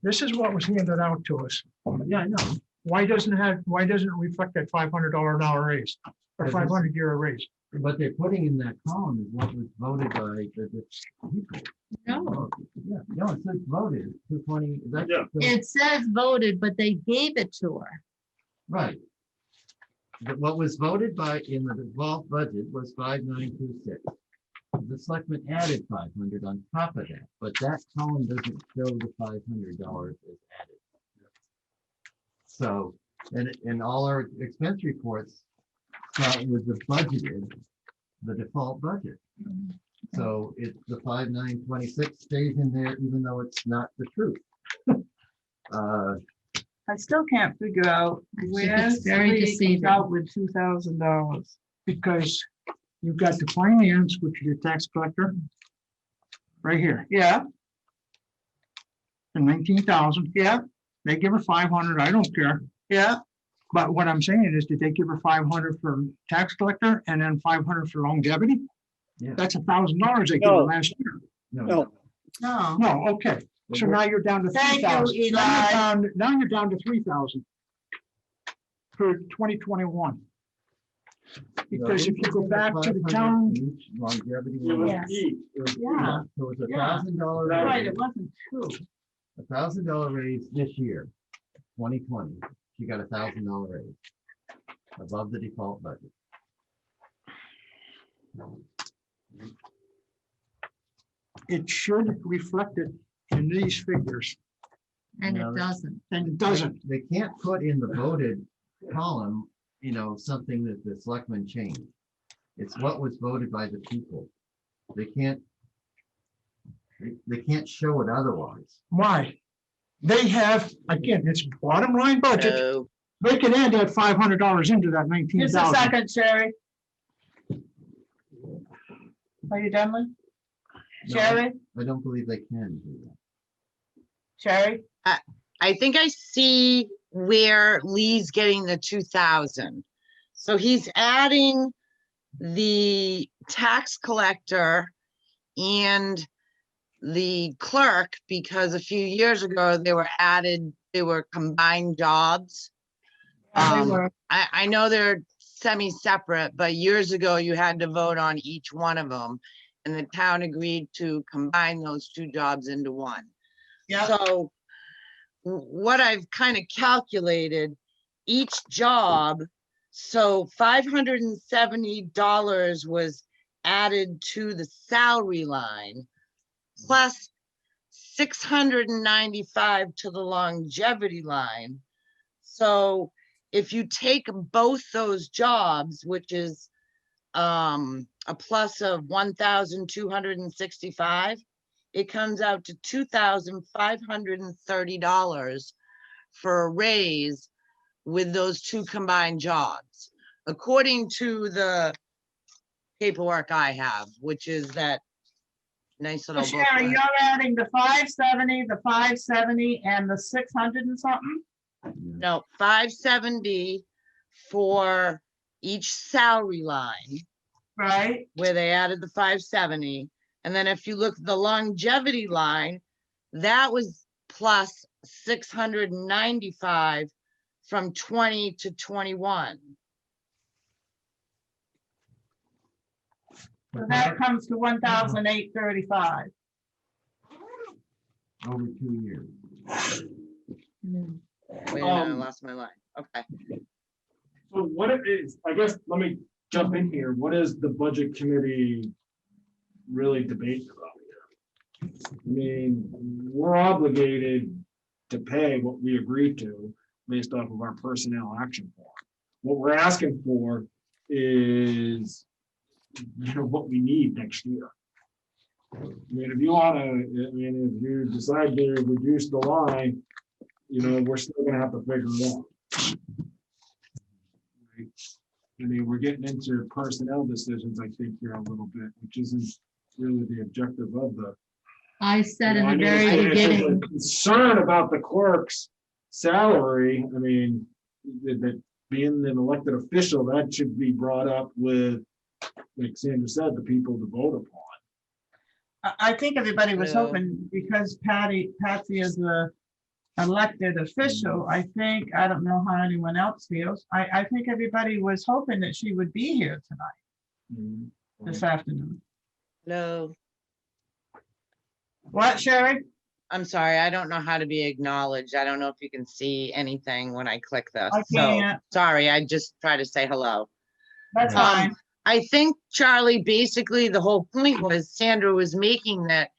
this is what was handed out to us. yeah, I know. Why doesn't it reflect that $500 an hour raise or Because 500 year raise? What they're putting in that column is what was voted by the people. No, Yeah, no, it says voted, 220, that's. Yeah. it says voted, but they gave it to her. Right. But what was voted by in the default budget was 5,926. The selectmen added 500 on top of that, but that column doesn't show the $500 is added. So, and in all our expense reports, start with the budgeted, the default budget. So the 5,926 stays in there even though it's not the truth. I still can't figure out where it's very Lee deceiving. comes out with $2,000. Because you've got the finance, which is your tax collector, right here, Yeah, and 19,000. yeah, They give her 500. I don't care. yeah. But what I'm saying is, did they give her 500 for tax collector and then 500 for longevity? Yeah. That's $1,000 they gave her No. last year. No, No. No, okay. So now you're down to Thank you, 3,000. Eli. Now you're down to 3,000 for 2021. Because if you go back to the town, Longevity. It was Yes. E. Yeah. So it's Yeah. $1,000. Right, raise. it wasn't two. $1,000 raise this year, 2020, she got $1,000 raise above the default budget. it should reflect it in these figures, And No, it doesn't. and it doesn't. They can't put in the voted column, something that the selectmen changed. It's what was voted by the people. They can't show it otherwise. Why? They have, again, it's bottom line budget. So They can add that $500 into that Just a 19,000. second, Sherry. Are you done, Lee? No. Sherry? I don't believe they can do that. Sherry? I think I see where Lee's getting the 2,000. So he's adding the tax collector and the clerk because a few years ago they were combined jobs. Yeah, they were. I know they're semi-separate, but years ago you had to vote on each one of them. And the town agreed to combine those two jobs into one. Yeah. So what I've kind of calculated, each job So $570 was added to the salary line, plus 695 to the longevity line. So if you take both those jobs, which is a plus of 1,265, it comes out to $2,530 for a raise with those two combined jobs, according to the paperwork I have, which is that nice So little Sherry, booklet. you're adding the 570, and the 600 and something? No, 570 for each salary line, Right? where they added the 570. And then if you look at the longevity line, that was plus 695 from 20 to 21. So that comes to 1,835. Over 2 years. Wait a minute, I lost my line. Okay. So what it is, I guess, let me jump in here. What is the budget committee really debating about here? I mean, we're obligated to pay what we agreed to based off of our personnel action form. What we're asking for is, what we need next year. I mean, if you want to, if you decide to reduce the line, we're still gonna have to figure it out. Right? I mean, we're getting into personnel decisions, I think, here a little bit, which isn't really the objective of the. I said in I the mean, very if there's a beginning, concern about the clerk's salary, I mean, that being an elected official, that should be brought up with, like Sandra said, the people to vote upon. I think everybody was Yeah. hoping, because Patsy is a elected official, I don't know how anyone else feels. I think everybody was hoping that she would be here tonight, this afternoon. No, What, Sherry? I'm sorry, I don't know how to be acknowledged. I don't know if you can see anything when I click this. I So, can't. sorry, I just try to say hello. That's Yeah. fine. I think, Charlie, basically the whole point was Sandra was making that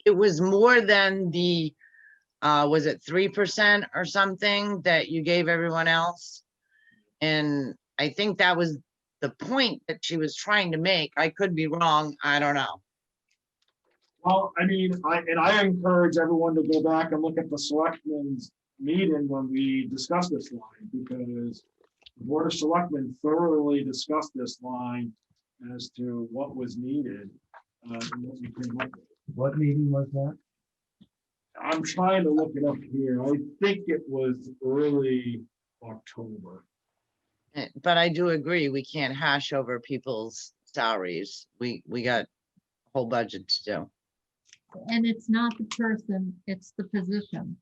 it was more than the, was it 3% or something that you gave everyone else? And I think that was the point that she was trying to make. I could be wrong. I don't know. Well, I mean, I encourage everyone to go back and look at the selectmen's meeting when we discussed this line, because the Board of Selectmen thoroughly discussed this line as to what was needed. And what we came up with. What meeting was that? I'm trying to look it up here. I think it was early October. But I do agree, we can't hash over people's salaries. We got a whole budget to do. and it's not the person, it's the position.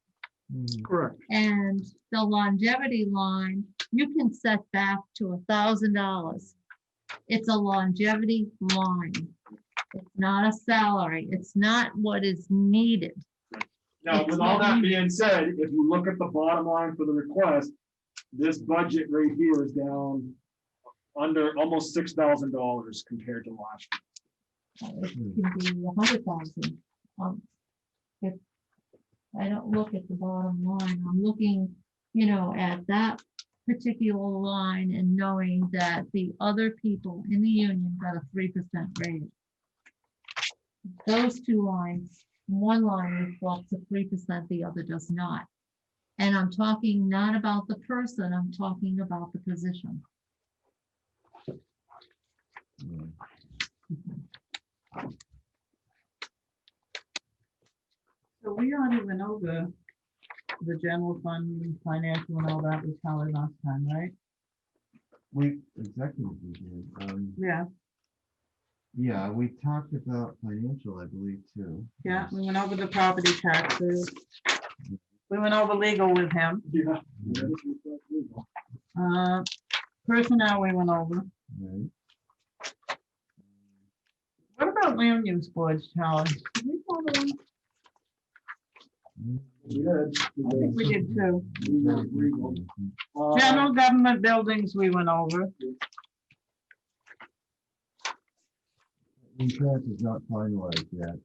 Correct. And the longevity line, you can set back to $1,000. It's a longevity line. It's not a salary. It's not what is needed. Now, with all that being said, if you look at the bottom line for the request, this budget right here is down under almost $6,000 compared to last year. It can be 100,000. If I don't look at the bottom line, I'm looking, at that particular line and knowing that the other people in the union got a 3% raise. Those two lines, one line reflects a 3%, the other does not. And I'm talking not about the person, I'm talking about the position. So we already went over the general fund, financial and all that with Kelly last time, right? We executively did. Yeah, Yeah, we talked about financial, I believe, too. yeah, we went over the property taxes. We went over legal with him. Yeah. Personnel we went over. Right. What about land use boards, Charlie? Did we go over them? We did. I think we did too. Uh, General government buildings, we went over. Insurance is not finalized yet.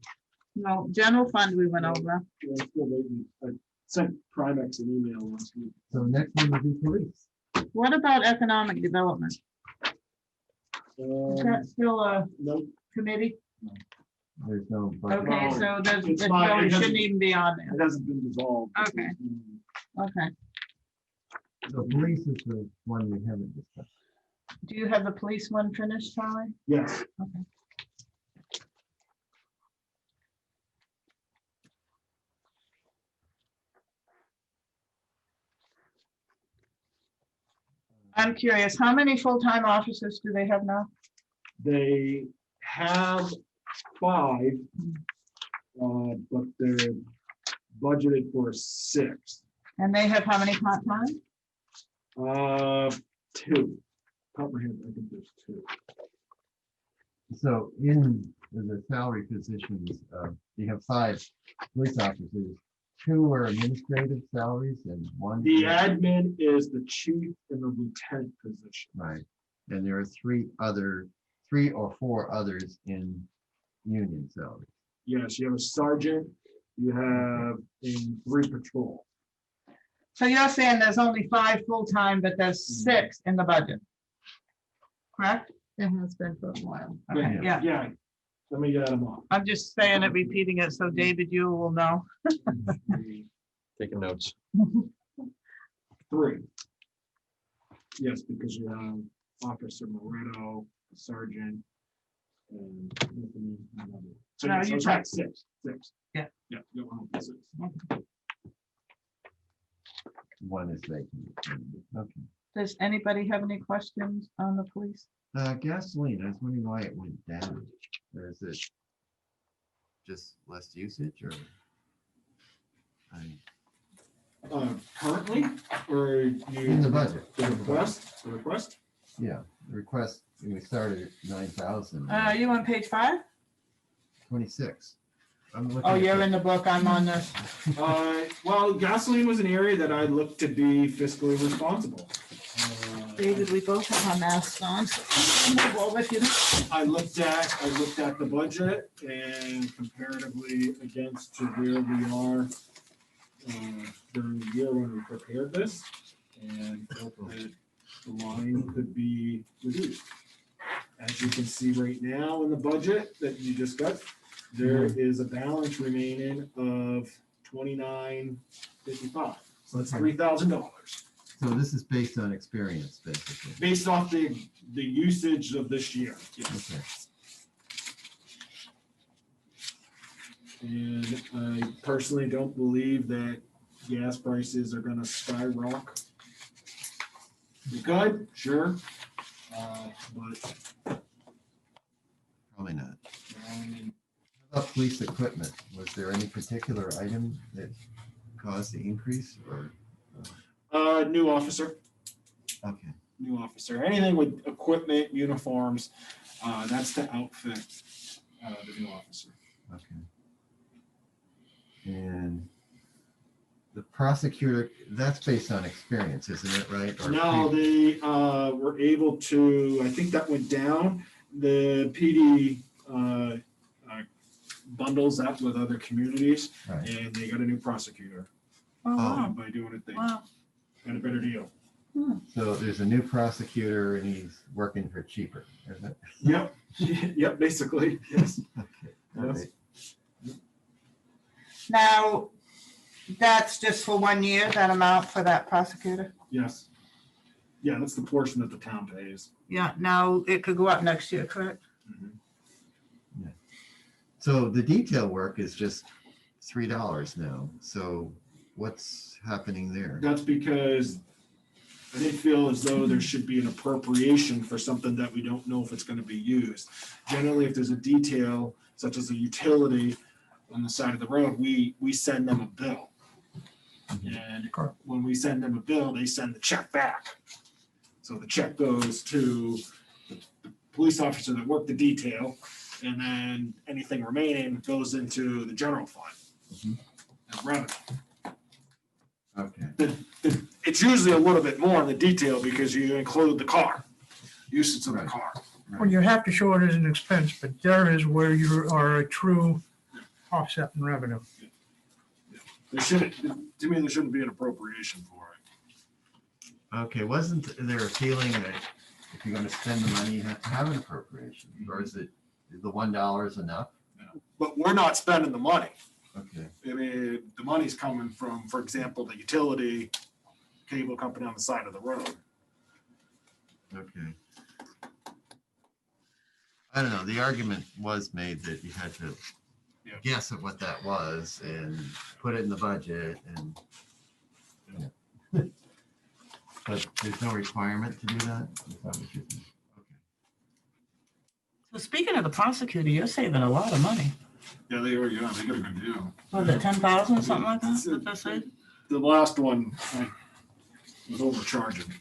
No, general fund, we went over. yeah, still waiting. I sent Primex an email last week. So next one will be police. What about economic development? Is that still a Nope. committee? There's no. budget. Okay, so there's, It's it not- it really shouldn't doesn't- even be on It there. hasn't been dissolved. Okay. Okay. So police is the one we haven't discussed. Do you have the police one finished, Charlie? Yes. Okay. I'm curious, how many full-time officers do they have now? They have 5, but they're budgeted for 6. And they have how many part-time? 2. Comprehend, I think there's 2. So in the salary positions, you have 5 police officers. 2 are administrative salaries and 1. The admin is the chief and the lieutenant position. Right. And there are 3 or 4 others in union salaries. Yes, you have a sergeant, you have 3 patrol. So you're saying there's only 5 full-time, but there's 6 in the budget? Correct? It has been for a while. Okay, yeah. Yeah, let me add them up. I'm just saying it, repeating it, so David, you will know. Taking notes. 3. Yes, because you have Officer Moretto, Sergeant, and another. So No, yeah, so you're it's right. like 6. Yeah. Yeah, you got 1 6. 1 is vacant. Okay. Does anybody have any questions on the police? Gasoline, I was wondering why it went down. Or is it just less usage or? Currently, or you? In the budget. The request? Yeah, the request, we started at 9,000. You on page 5? 26. I'm looking Oh, at you're the- in the book, I'm on this. Well, gasoline was an area that I looked to be fiscally responsible. David, we both have our masks on, so I'll move over if you don't. I looked at the budget and comparatively against to where we are during the year when we prepared this, and felt that the line could be reduced. As you can see right now in the budget that you just got, there is a balance remaining of $29.55. So that's $3,000 So this is based on experience, basically. based off the usage of this year. Yes. Okay. And I personally don't believe that gas prices are gonna skyrocket. We could, sure, but Probably not. um, How about police equipment? Was there any particular item that caused the increase or? new officer, Okay. anything with equipment, uniforms, that's to outfit the new officer. Okay. And the prosecutor, that's based on experience, isn't it, right? Or No, they were able to, I think that went down. The PD bundles that with other communities, Right. and they got a new prosecutor Oh, wow. by doing it. They Wow. got a better deal. So there's a new prosecutor and he's working for cheaper, is it? Yep, yep, basically, yes. Okay. Yes. All right. Now, that's just for 1 year, that amount for that prosecutor? Yes. Yeah, that's the portion that the town pays. Yeah, now it could go up next year, correct? So the detail work is just $3 now. So what's happening there? That's because I didn't feel as though there should be an appropriation for something that we don't know if it's gonna be used. Generally, if there's a detail such as a utility on the side of the road, we send them a bill. And when we send them a bill, they send the check back. So the check goes to the police officer that worked the detail, and then anything remaining goes into the general fund. Mhm. And revenue. Okay. It's usually a little bit more in the detail because you include the car, usage of the Right. car. Well, you have to show it as an expense, but there is where you are a true offset in revenue. There shouldn't, to me, there shouldn't be an appropriation for it. Okay, wasn't there a feeling that if you're gonna spend the money, you have to have an appropriation? Or is it, the $1 is enough? But we're not spending the money. Okay, I mean, the money's coming from, for example, the utility cable company on the side of the road. okay. I don't know, the argument was made that you had to Yeah. guess at what that was and put it in the budget and. Yeah. But there's no requirement to do that? Is that what you're saying? Okay. So speaking of the prosecutor, you're saving a lot of money. Yeah, they got a good deal. Was it 10,000, something like that? What they say? The last one was overcharging.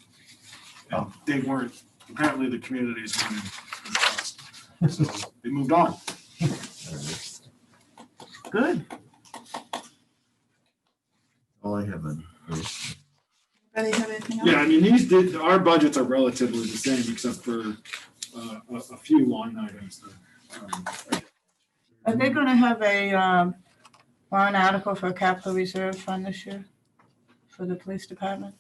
Oh. They weren't, apparently the communities weren't impressed. So they moved on. Good. All I have on. Anybody have anything else? Yeah, I mean, our budgets are relatively the same except for a few line items. Are they gonna have a warrant article for a capital reserve fund this year? For the police department?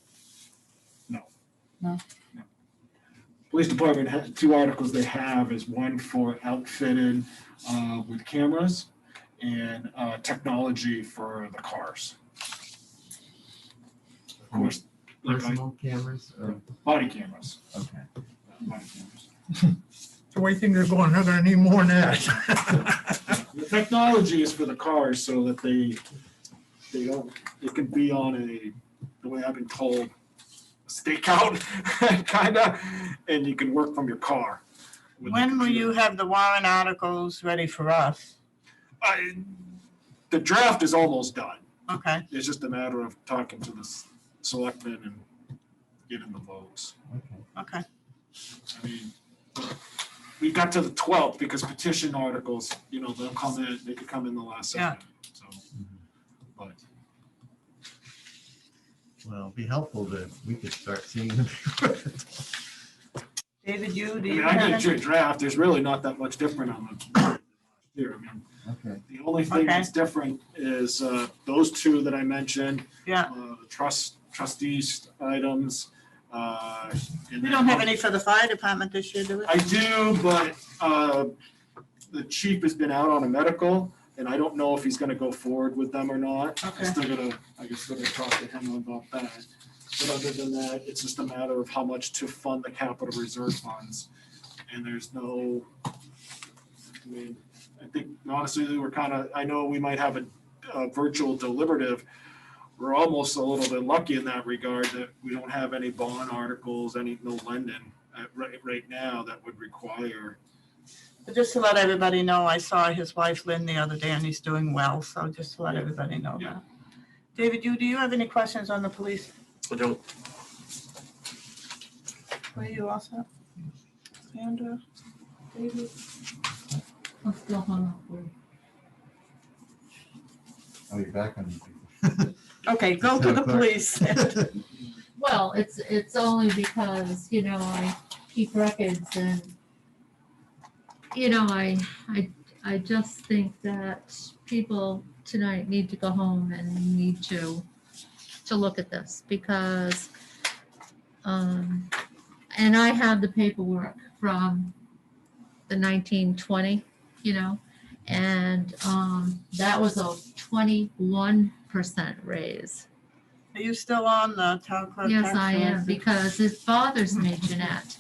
Police department has 2 articles they have is one for outfitted with cameras and technology for the cars. Of course, like Personal cameras? body cameras. Okay. Body cameras. The way things are going, they're gonna need more than that. The technology is for the cars so that they don't, it can be on the way I've been told, stakeout, kind of, and you can work from your car. with the When will you computer. have the warrant articles ready for us? The draft is almost done. Okay, It's just a matter of talking to the selectmen and getting the votes. okay. I mean, we got to the 12th because petition articles, they'll come in, they could come in the last second. So, but Well, it'd be helpful that we could start seeing them. David, do I you mean, I have get your any? draft. There's really not that much different on the here. I mean, Okay. the only thing Okay. that's different is those 2 that I mentioned. Yeah. The trustees items. We don't have any for the fire department this year, do we? I do, but the chief has been out on a medical, and I don't know if he's gonna go forward with them or not. Okay. I guess gotta talk to him about that. But other than that, it's just a matter of how much to fund the capital reserve funds. And there's no, I mean, I think honestly, I know we might have a virtual deliberative. We're almost a little bit lucky in that regard that we don't have any bond articles, no lending right now that would require. But just to let everybody know, I saw his wife Lynn the other day and he's doing well, so just to let everybody know Yeah. that. David, do you have any questions on the police? I don't, Were you all set? Sandra? David? I'm still hung up with. Oh, you're back on. Okay, go to the police. Well, it's only because, I keep records and, I just think that people tonight need to go home and need to look at this because, and I have the paperwork from the 1920, and that was a 21% raise. Are you still on the town clerk? Yes, tax I am, list? because it bothers me, Jeanette.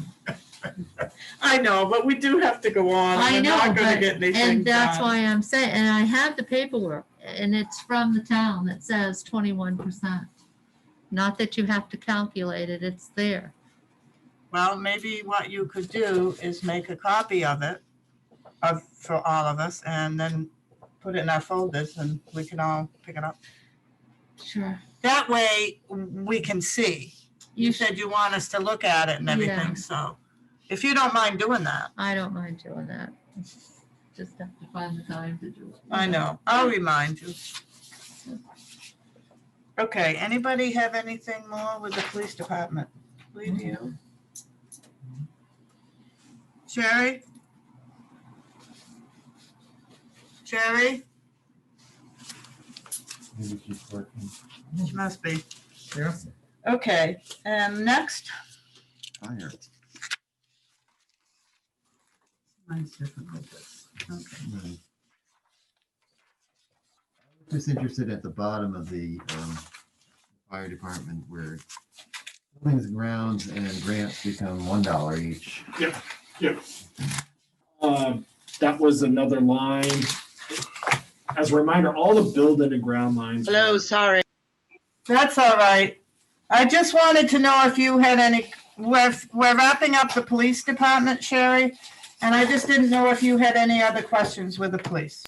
I know, but we do have to go on. I We're know, not gonna but, get anything and that's done. why I'm saying, and I have the paperwork, and it's from the town that says 21%. Not that you have to calculate it, it's there. Well, maybe what you could do is make a copy of it for all of us and then put it in our folders and we can all pick it up. Sure. That way we can see. You said you want us to look at it and Yeah. everything, so if you don't mind doing that. I don't mind doing that. Just have to find the time to do it. I know, I'll remind you. Okay, anybody have anything more with the police department? Leave you. Sherry? Sherry? Maybe she's working. She must be. Yeah. Okay, and next. Fire. Mine's different with this. Okay. Right. Just interested at the bottom of the fire department where buildings and grounds and grants become $1 each. Yep. That was another line. As a reminder, all the building and ground lines. Hello, were- sorry. That's all right. I just wanted to know if you had any, we're wrapping up the police department, Sherry, and I just didn't know if you had any other questions with the police.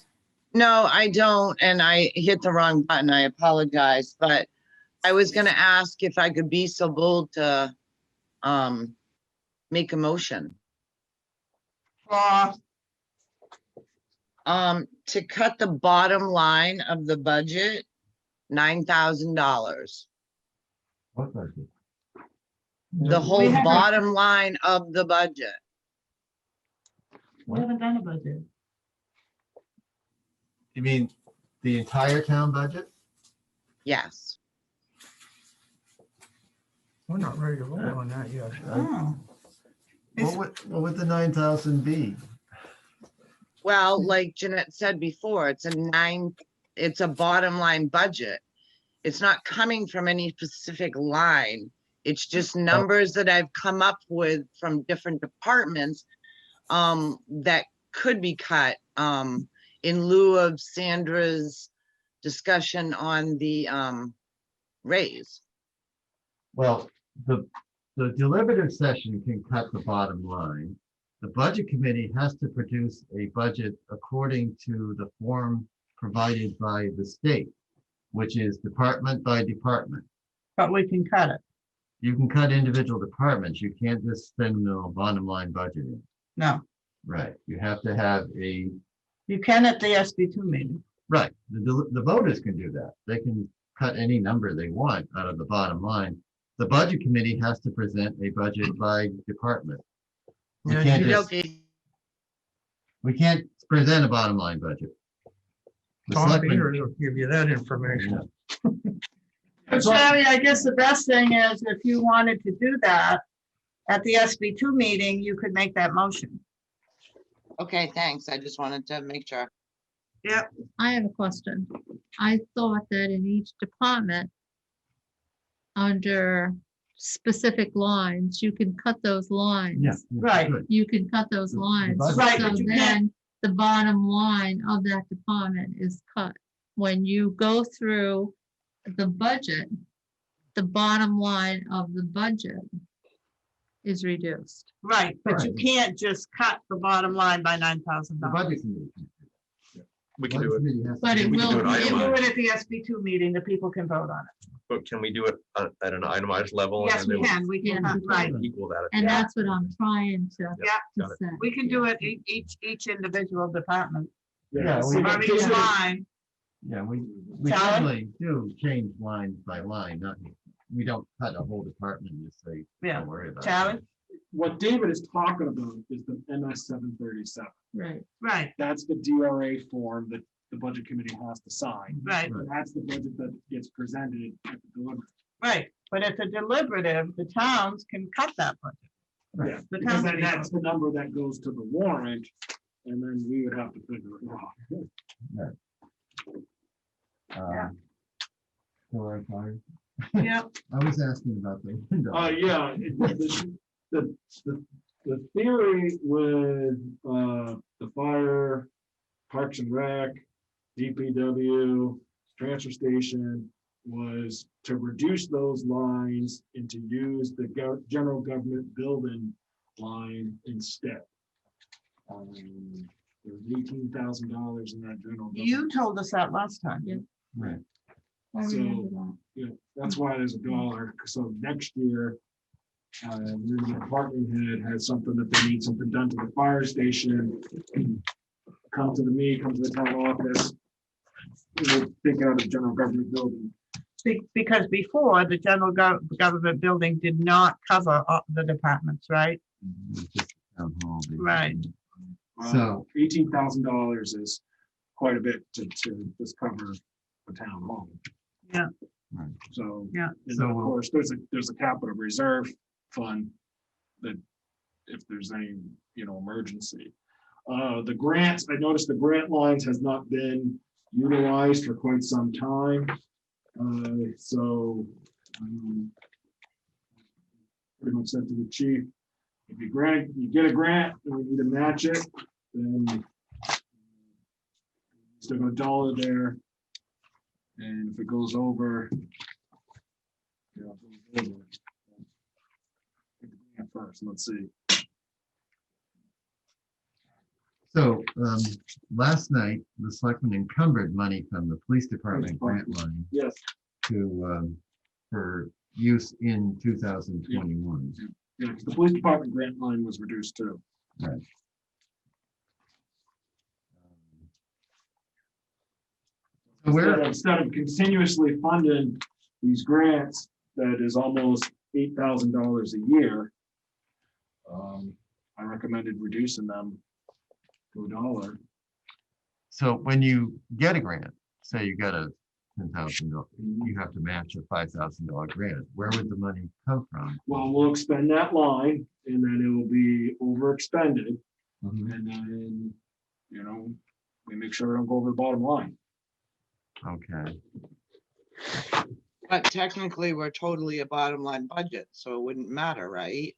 No, I don't, and I hit the wrong button. I apologize, but I was gonna ask if I could be so bold to make a motion. To cut the bottom line of the budget, $9,000. What budget? The whole haven't- bottom line of the budget. We haven't done a budget. You mean the entire town budget? Yes. We're not ready to vote on that yet. Oh. What would the 9,000 be? Well, like Jeanette said before, it's a bottom line budget. It's not coming from any specific line. It's just numbers that I've come up with from different departments that could be cut in lieu of Sandra's discussion on the raise. Well, the deliberative session can cut the bottom line. The budget committee has to produce a budget according to the form provided by the state, which is department by department. But we can cut it. You can cut individual departments. You can't just send them a bottom line budget in. No, Right. You have to have a, you can at the SB2 meeting. right. The voters can do that. They can cut any number they want out of the bottom line. The budget committee has to present a budget by department. We Yeah, can't you- just, Okay, we can't present a bottom line budget. The Tom selectmen- Peters will give you that information. Sherry, I guess the best thing is if you wanted to do that at the SB2 meeting, you could make that motion. okay, thanks. I just wanted to make sure. Yep. I have a question. I thought that in each department, under specific lines, you can cut those lines. Yeah. Right. good. You can cut those lines. budget- Right, So but you then the bottom line of that department is cut. When you go through the budget, the bottom line of the budget is reduced. Right, but you Right. can't just cut the bottom line by The $9,000. budget committee. We can do Budget it, committee has to But do it we can will, do an it item will- Do it at the SB2 meeting, the people can vote on it. but can we do it at an itemized level? Yes, and we then can, we can, Yeah. right. Equal that. and that's what I'm trying to Yeah, got it. say. we can do it each individual department. Yeah, so we- that I mean, gives it- line, Yeah, we Charlie? generally do change line by line, not, we don't cut a whole department and just say, yeah. don't worry about it. Charlie? What David is talking about is the MS 737. Right. Right, That's the DRA form that the budget committee has to sign. right, Right. That's the budget that gets presented at the deliberative. right. But at the deliberative, the towns can cut that budget. Right. Yeah, The because town then meeting. that's the number that goes to the warrant, and then we would have to figure it out. Yeah. Door fire. Yep, I was asking about the window. Yeah, the theory with the fire, Parks and Rec, DPW, transfer station was to reduce those lines and to use the general government building line instead. There's $18,000 in that general. you government. told us that last time. Yeah. Right. I So- remember that. Yeah, that's why there's $1. So next year, the department head has something that they need something done to the fire station. Come to the town office. We'll take out a general government building. Because before, the general government building did not cover the departments, right? Just the town hall, basically. Right. So, $18,000 is quite a bit to just cover the town hall. Yeah. right. So, Yeah. and So then of we'll- course, there's a capital reserve fund that if there's any, emergency. The grants, I noticed the grant lines has not been utilized for quite some time. So pretty much said to the chief, if you get a grant and we need to match it, then still got $1 there. And if it goes over, it goes over. Take the grant first, let's see. So last night, the selectmen encumbered money from the police department grant line Yes. to, for use in 2021. Yeah, 'cause the police department grant line was reduced too. Right. So where, Instead of continuously funding these grants, that is almost $8,000 a year. I recommended reducing them to $1. so when you get a grant, say you got a $10,000, you have to match a $5,000 grant. Where would the money come from? Well, we'll expend that line and then it will be overexpended. Mhm. And then, we make sure we don't go over the bottom line. Okay. But technically, we're totally a bottom line budget, so it wouldn't matter, right?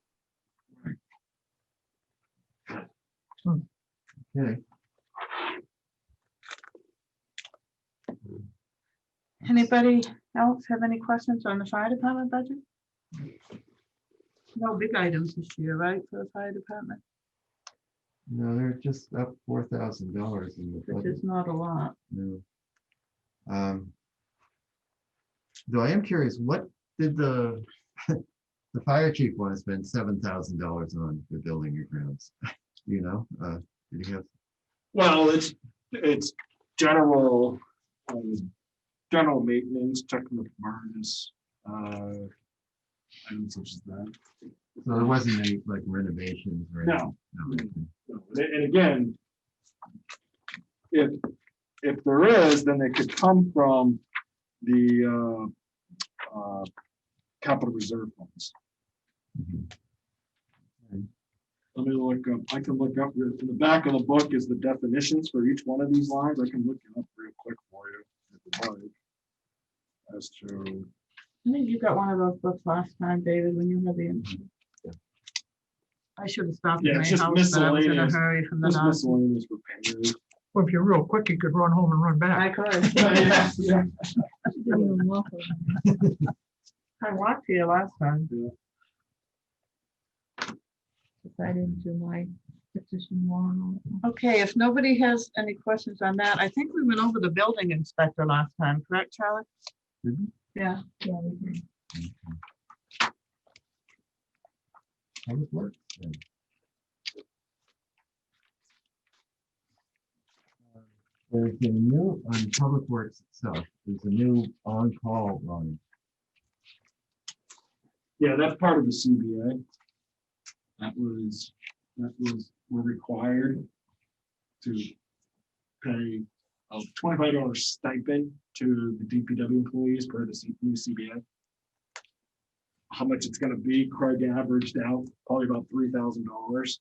Okay. Anybody else have any questions on the fire department budget? No big items this year, right, for the fire department, No, they're just up $4,000 in the which budget. is not a lot. No. Though I am curious, what did the the fire chief want to spend $7,000 on for building your grounds? Did he have? Well, it's general, general maintenance, technical burns, items such as that. So there wasn't any like renovations or anything? No. Okay. And again, if there is, then it could come from the capital reserve funds. Mhm. Let me look up, I can look up, in the back of the book is the definitions for each one of these lines. I can look it up real quick for you. If you'd like. As to, I think you got one of those books last time, David, when you had the. I should have stopped Yeah, at my it's just house, but I was in a miscellaneous. hurry from the this doctor. miscellaneous repairs. Well, if you're real quick, you could run home and run I back. could. Yeah, yeah. Didn't even walk over. I walked here last time. I didn't do my petition warrant. Okay, if nobody has any questions on that, I think we went over the building inspector last time, correct, Charlie? Did we? Yeah. Yeah, we did. How it works then. There's a new, on Public Works itself, there's a new on-call line. Yeah, that's part of the CBA. We're required to pay a $25 stipend to the DPW employees per the new CBA. How much it's gonna be, Craig averaged out probably about $3,000.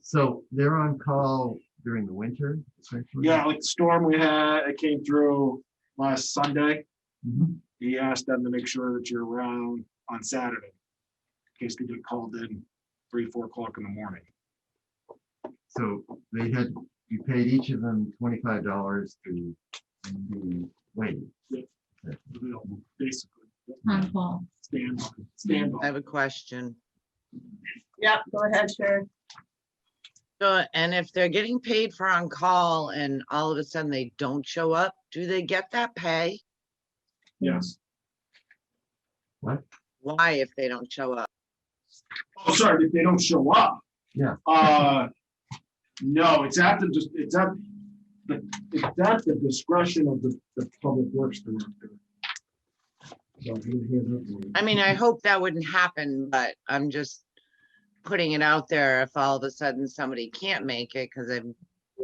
So they're on call during the winter, essentially? Yeah, like the storm we had, it came through last Sunday. Mhm. He asked them to make sure that you're around on Saturday, in case they get called in 3, 4 o'clock in the morning. So you paid each of them $25 to be waiting. Available, basically. On call. Stand I have a question. Yep, go ahead, Sherry. So, and if they're getting paid for on call and all of a sudden they don't show up, do they get that pay? Yes. What? Why if they don't show up? Oh, sorry, if they don't show up. Yeah. No, it's at the, it's at the discretion of the public works director. So I didn't hear that one. I mean, I hope that wouldn't happen, but I'm just putting it out there if all of a sudden somebody can't make it because they've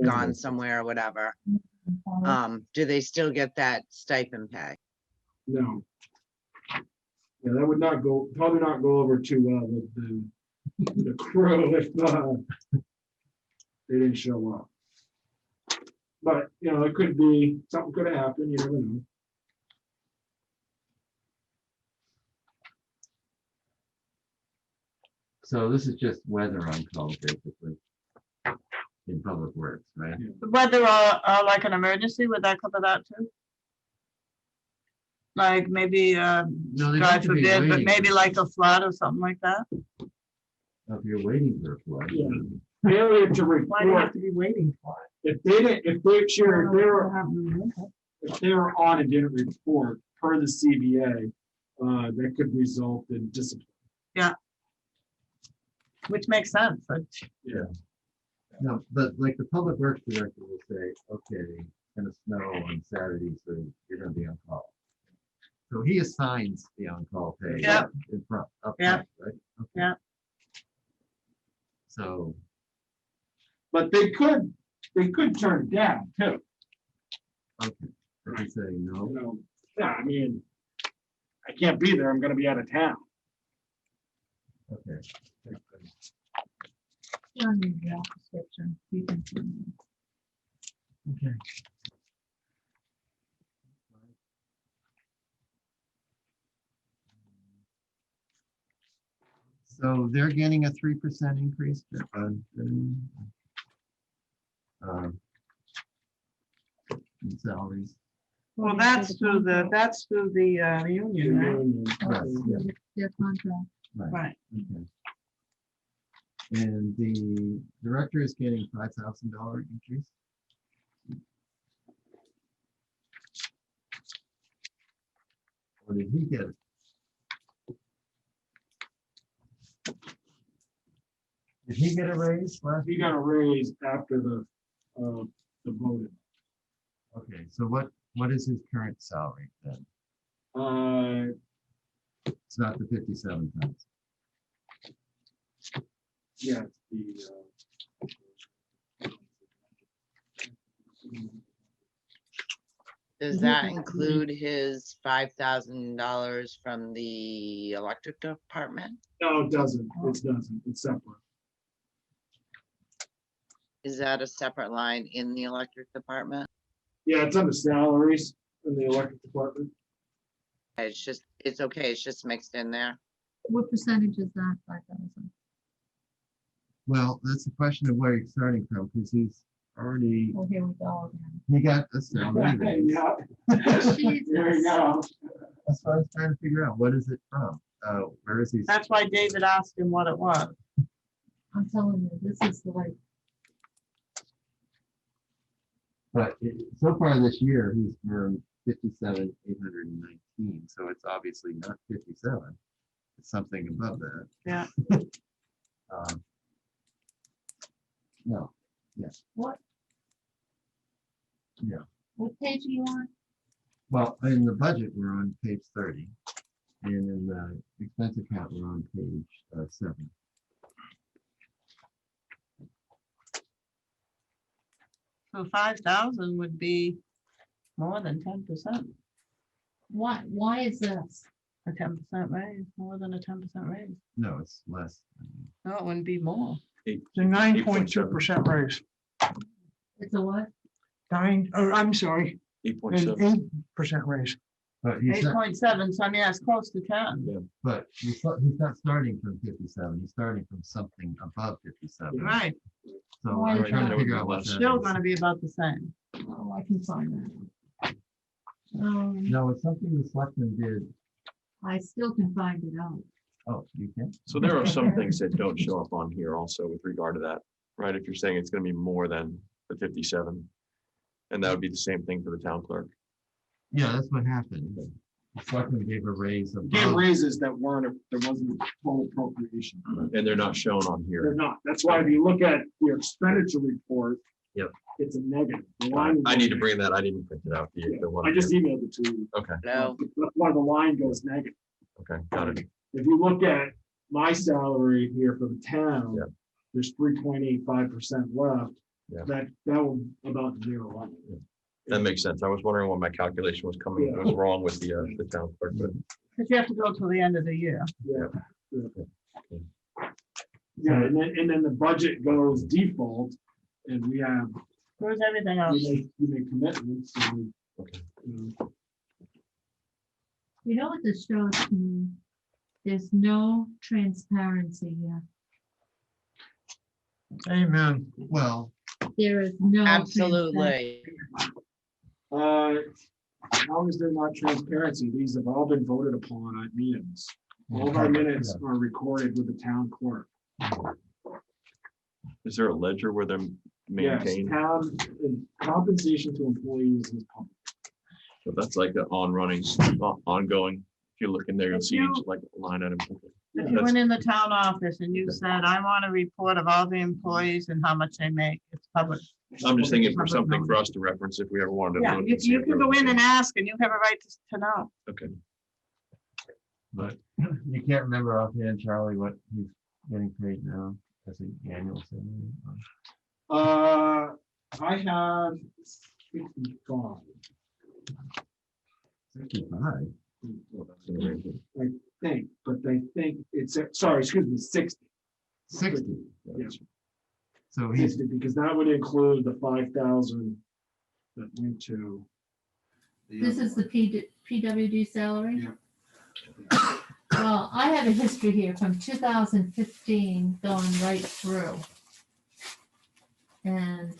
gone somewhere or whatever. Do they still get that stipend pay? No. Yeah, that would not go, probably not go over too well with the crew if they didn't show up. But, you know, it could be, something could have happened, you never know. So this is just weather on call, basically, in public works, right? Whether like an emergency, would that cover that too? Like maybe, No, they have God to be forbid, but waiting. maybe like a flood or something like that? If you're waiting for a flood. Yeah. Failure to Why do you have report, to be waiting for it? if they didn't, if they, sure, if they were on and didn't report per the CBA, that could result in discipline. Which makes sense, but No, but like the public works director will say, okay, it's gonna snow on Saturday, so you're gonna be on call. So he assigns the on-call pay. Yeah. In front, up Yeah. front, right? Okay. Yeah. So, But they could turn it down too. okay, if you say no, You know, yeah, I mean, I can't be there, I'm gonna be out of town. okay. On the job description, you can see it. Okay. So they're getting a 3% increase in salaries. well, that's through the union, right? Right, yeah, Their contract. Right. okay. And the director is getting $5,000 increase. Or did he get it? Did he get a raise last He year? got a raise after the voting. Okay, so what is his current salary then? It's not the 57,000. Yeah, it's Does that include his $5,000 from the electric department? no, it doesn't, it's separate. Is that a separate line in the electric department? Yeah, it's under salaries in the electric department. It's just, it's okay, it's just mixed in there. What percentage is that, 5,000? Well, that's the question of where he's starting from, because he's already, Well, here we go again. he got a salary raise. Yeah. There you go. That's what I was trying to figure out. What is it from? Where is he? That's why David asked him what it was. I'm telling you, this is like, But so far this year, he's earned 57,819. So it's obviously not 57. It's something above that. Yeah. No. Yes. what, Yeah. what page are you on? Well, in the budget, we're on page 30. And in the expense account, we're on page 7. So 5,000 would be more than 10%. Why is this? A 10% raise, more than a 10% raise. No, it's less. No, it wouldn't be more. It's a 9.2% raise. It's a what? I'm sorry, an 8.7. 8% raise. But he's not, 8.7, so I mean, that's close to 10. but he's not starting from 57. He's starting from something above 57. Right, So Why I'm is trying to that? figure out what that still is. gonna be about the same. Oh, I can find that. No, it's something the selectmen did. I still can find it out. Oh, you can? So there are some things that don't show up on here also with regard to that, right? If you're saying it's gonna be more than the 57. And that would be the same thing for the town clerk. Yeah, that's what happened. The selectmen gave a raise of. Gave raises that weren't, there wasn't a total appropriation. And they're not shown on They're here. not. That's why if you look at your expenditure report, Yep. It's a negative. The line I is need to negative. bring that. I didn't print it out. The one I just here. emailed it to you. Okay, No, That's why the line goes negative. okay, got it. If you look at my salary here for the town, Yeah. there's 3.85% left. Yeah. That will about zero out. That makes sense. I was wondering what my calculation was coming, was wrong with the town clerk, but Because you have to go till the end of the year. Yeah. Yeah, and then the budget goes default, and we have, Where's everything else? we make commitments, and, okay. you know, You know what this shows me? There's no transparency here. Amen. Well, There is no. absolutely. how is there not transparency? These have all been voted upon at meetings. All of our minutes are recorded with the town clerk. Is there a ledger where they're Yes, maintained? town compensation to employees is public. So that's like the ongoing. If you look in there, you'll If see you- each like line item. If you went in the town office and you said, I want a report of all the employees and how much they make, it's public. I'm just thinking for Public something for knowledge. us to reference if we ever wanted to. Yeah, look you and see if can there go was in a and change. ask and you have a right to know. Okay. but you can't remember offhand, Charlie, what he's getting paid now as an annual salary. I have 55. 65. I think, but I think it's, sorry, excuse me, 60. 60. Yeah. So he's, 60, because that would include the 5,000 that went to. This is the PWD salary? Yeah. Well, I have a history here from 2015 going right through. And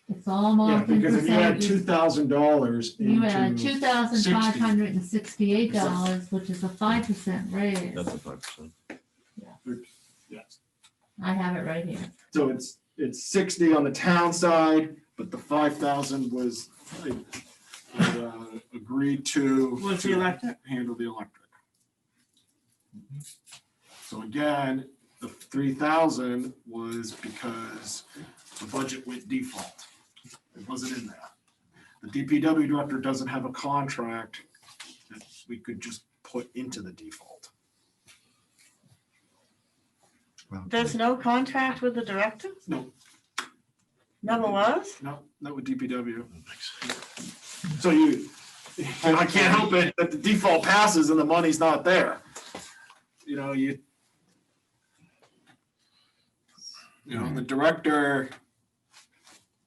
it's all Yeah, marked in because if you had percentages. $2,000 You had into, $2,568, which is a 5% raise. That's a 5%. yes. I have it right here. So it's 60 on the town side, but the 5,000 was agreed to. Was the to electric? Handle the electric. So again, the 3,000 was because the budget went default. It wasn't in there. The DPW director doesn't have a contract that we could just put into the default. There's no contract with the director? No. Never was? No, not with DPW. So I can't help it that the default passes and the money's not there. You know, the director,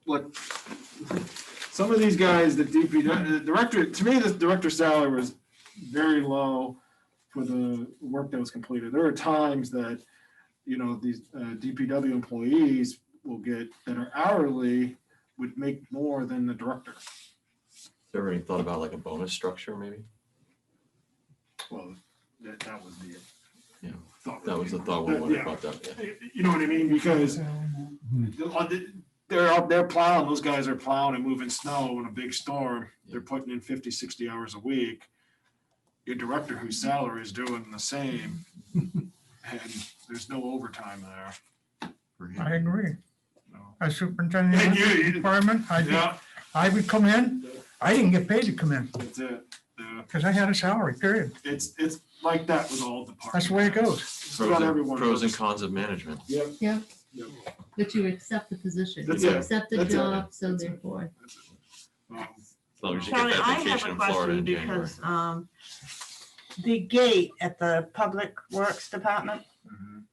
look, some of these guys, the director, to me, the director's salary was very low for the work that was completed. There are times that, these DPW employees will get, that are hourly, would make more than the director. Ever any thought about like a bonus structure maybe? Well, that was the. Yeah, thought. that was the thought when Yeah. I brought that, yeah. You know what I mean? Because they're out there plowing, those guys are plowing and moving snow in a big storm. They're putting in 50, 60 hours a week. Your director whose salary is doing the same, and there's no overtime there. I agree. No. As superintendent of the department, Yeah, I would come in, I didn't get paid to come in, that's it. Yeah. because I had a salary, period. It's like that with all departments. That's the way it goes. Just about everyone. Pros and cons of management. Yep. Yep. Yep. But you accept the position. That's You it. accept the That's it. job, so That's it. therefore. Um, As long as you get Charlie, I that have vacation a in Florida question in January. because the gate at the Public Works Department, mhm,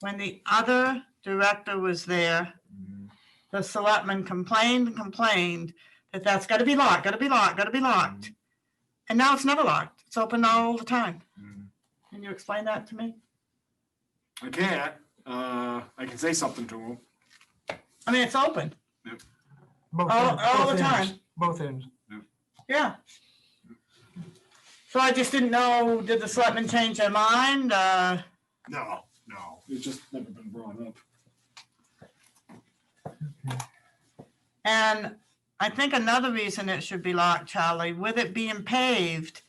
when the other director was there, mhm. the selectman complained that that's gotta be locked, gotta be locked, gotta be locked. And now it's never locked. It's open all the time. Mhm. Can you explain that to me? I can't. I can say something to him. I mean, it's open. Both All the ends, time. Both ends. Yeah. So I just didn't know, did the selectmen change their mind? No, it's just never been brought up. And I think another reason it should be locked, Charlie, with it being paved,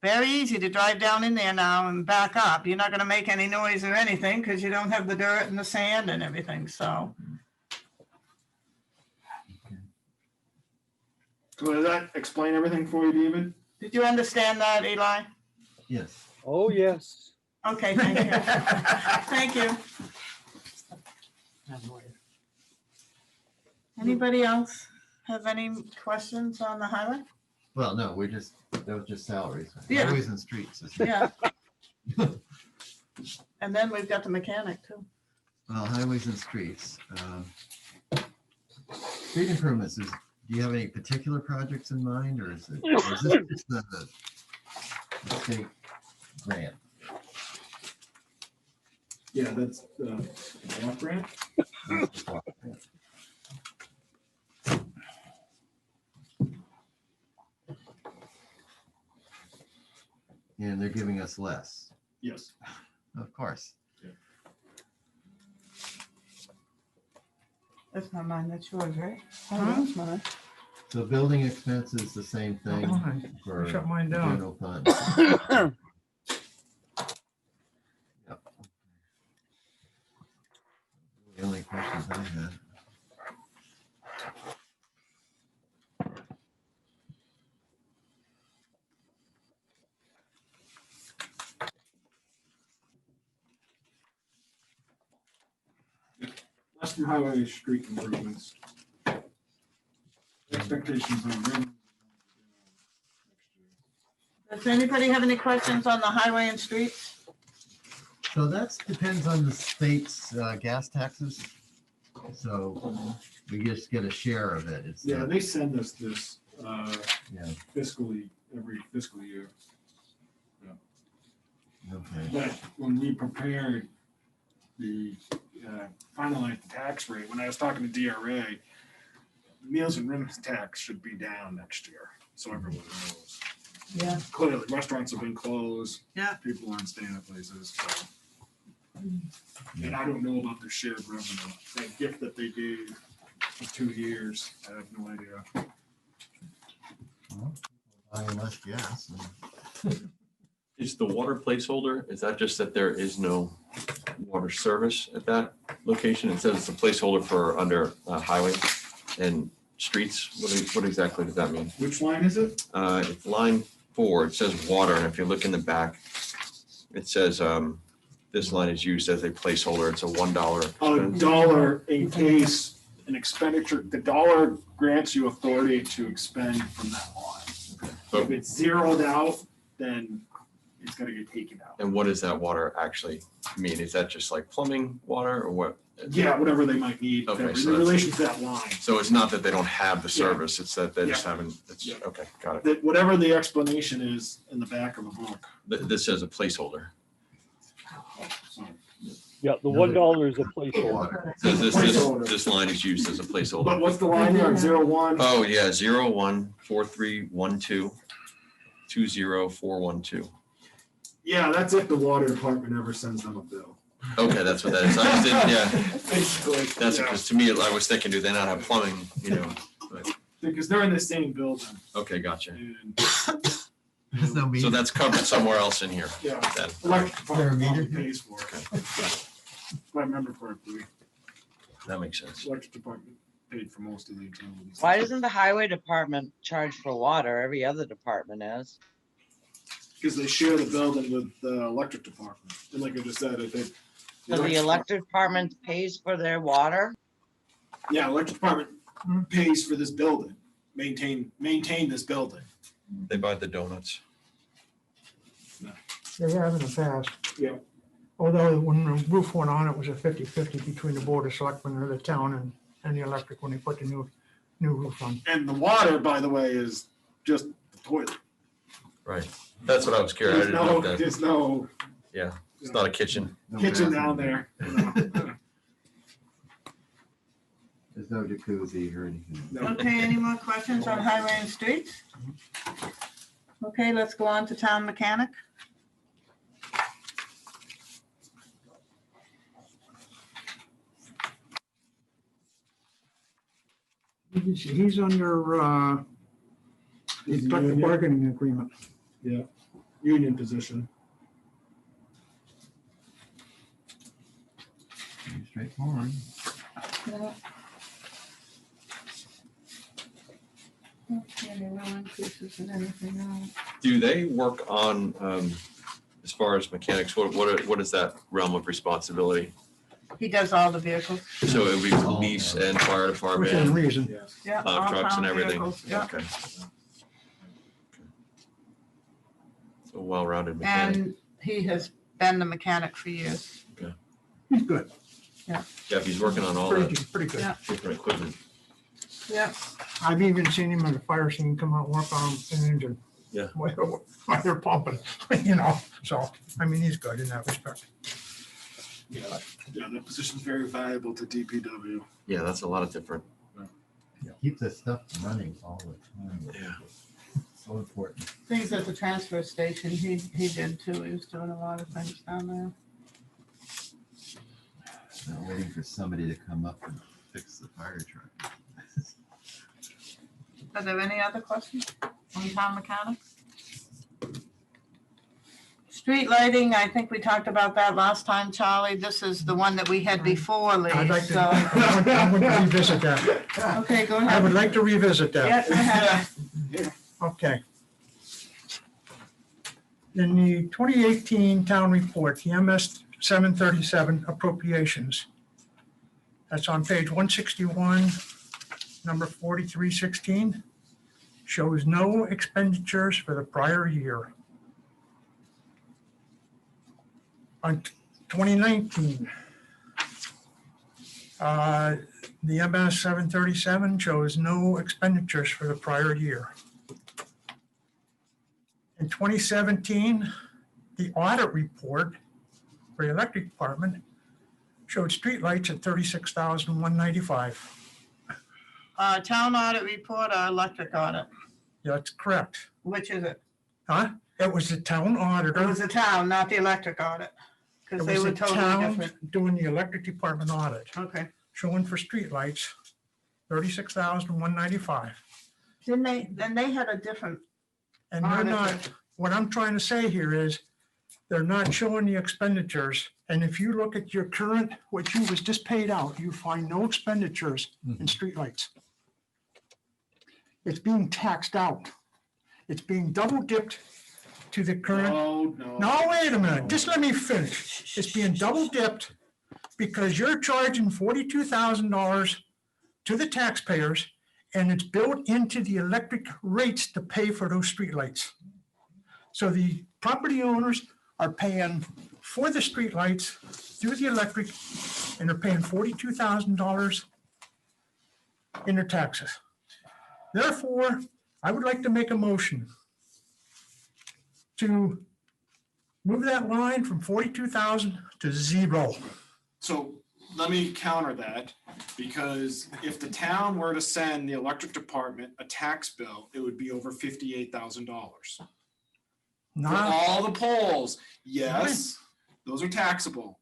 very easy to drive down in there now and back up. You're not gonna make any noise or anything because you don't have the dirt and the sand and everything, so. So does that explain everything for you, David? Did you understand that, Eli? Yes. Oh, yes. Okay, thank you. Thank you. Anybody else have any questions on the highway? Well, no, that was just salaries. Yeah. Highways and streets. Yeah. And then we've got the mechanic too. Well, highways and streets. Street improvements, do you have any particular projects in mind, or is this just the state grant? Yeah, that's the block grant. That's the block grant. And they're giving us less, Yes. of course. That's not mine, that's yours, right? Huh? Oh, that's mine. So building expense is the same thing Mine. for Shut mine down. general fund. Yep. The only questions I had. Western Highway street improvements. Expectations on revenue. Does anybody have any questions on the highway and streets? So that depends on the state's gas taxes. So we just get a share of it. It's Yeah, they send us this yeah, fiscally, every fiscal year. okay. But when we prepared the finalized tax rate, when I was talking to DRA, meals and rooms tax should be down next year. So everyone knows. Yeah. Clearly, restaurants have been closed. Yeah. People aren't staying at places. So. And I don't know about their shared revenue. That gift that they gave for 2 years, I have no idea. Well, buying less gas. Is the water placeholder, is that just that there is no water service at that location? It says it's a placeholder for under highway and streets. What exactly does that mean? Which line is it? It's line 4, it says water, and if you look in the back, it says this line is used as a placeholder. It's a $1 expense. $1 in case an expenditure, the dollar grants you authority to expend from that line. But- If it's zeroed out, then it's gonna get taken out. And what does that water actually mean? Is that just like plumbing water or what? Yeah, whatever they might need, Okay, in so that's- relation to that line. So it's not that they don't have the service, it's that they just Yeah. haven't, Yeah. okay, got it. That whatever the explanation is in the back of the book. This says a placeholder. So, Yeah, the $1 is a placeholder. So Placeholder. this line is used as a But placeholder. what's the line there, 01? Oh, yeah, 014312 20412. Yeah, that's if the water department ever sends them a bill. Okay, that's what that is. I just didn't, yeah, Basically. that's yeah. because to me, I was thinking, do they not have plumbing, you know? Because they're in the same building Okay, gotcha. and, There's no So meter. that's covered somewhere else in here yeah, then. electric Is there a department meter? pays for it. If I remember correctly, That makes sense. electric department paid for most of the utilities. Why doesn't the highway department charge for water? Every other department is. Because they share the building with the electric department. And like I just said, I think. So the electric department pays for their water? Yeah, electric department pays for this building, maintain this building. They buy the donuts. They have in the past. Yeah. Although when the roof went on, it was a 50-50 between the board of selectmen of the town and the electric when they put the new roof on. And the water, by the way, is just the toilet. Right. That's what I was curious. I didn't know that. There's no Yeah, it's not a kitchen. No kitchen bathroom. down there. you know. There's no jacuzzi or anything. No. Okay, any more questions on highway and streets? Okay, let's go on to town mechanic. He's under the collective bargaining agreement. Yeah. union position. Pretty straightforward. Yeah. Okay, no increases in anything else. Do they work on, as far as mechanics, what is that realm of responsibility? He does all the vehicles. So it would be police and fire Within department, reason. Yes. Yeah. all trucks and town everything? vehicles, Yeah. Okay. So well-rounded mechanic. And he has been the mechanic for years. He's good. Yeah, if he's working on all Pretty, that pretty good. Yeah. different equipment. Yeah. I've even seen him at the fire scene come out and work on an engine. Yeah. While they're pumping, you know, so, I mean, he's good in that respect. Yeah, that position's very valuable to DPW. Yeah, that's a lot of different, Keep this stuff running all the time. yeah. So important. Things at the transfer station, he did too. He was doing a lot of things down there. Not waiting for somebody to come up and fix the fire truck. Are there any other questions on town mechanics? Street lighting, I think we talked about that last time, Charlie. This is the one that we had before, Lee. I'd like to, So, I would revisit that. okay, go I ahead. would like to revisit that. Yeah, go ahead. Okay. In the 2018 town report, the MS 737 appropriations, that's on page 161, number 4316, shows no expenditures for the prior year. On 2019, the MS 737 shows no expenditures for the prior year. In 2017, the audit report for the electric department showed streetlights at $36,195. Town audit report or electric audit? That's correct. Which is it? Huh? It was the town It auditor. was the town, not the electric audit. It Because they was were the totally town different. doing the electric department audit, Okay. showing for streetlights, $36,195. Then they had a different, And they're Audit. not, what I'm trying to say here is, they're not showing the expenditures. And if you look at your current, what you was just paid out, you find no expenditures in streetlights. It's being taxed out. It's being double dipped to the current. No, wait a minute, just let me finish. It's being double dipped because you're charging $42,000 to the taxpayers and it's built into the electric rates to pay for those streetlights. So the property owners are paying for the streetlights through the electric and they're paying $42,000 in their taxes. Therefore, I would like to make a motion to move that line from 42,000 to 0. So let me counter that, because if the town were to send the electric department a tax bill, it would be over $58,000. For Not, all the polls, yes, those are taxable.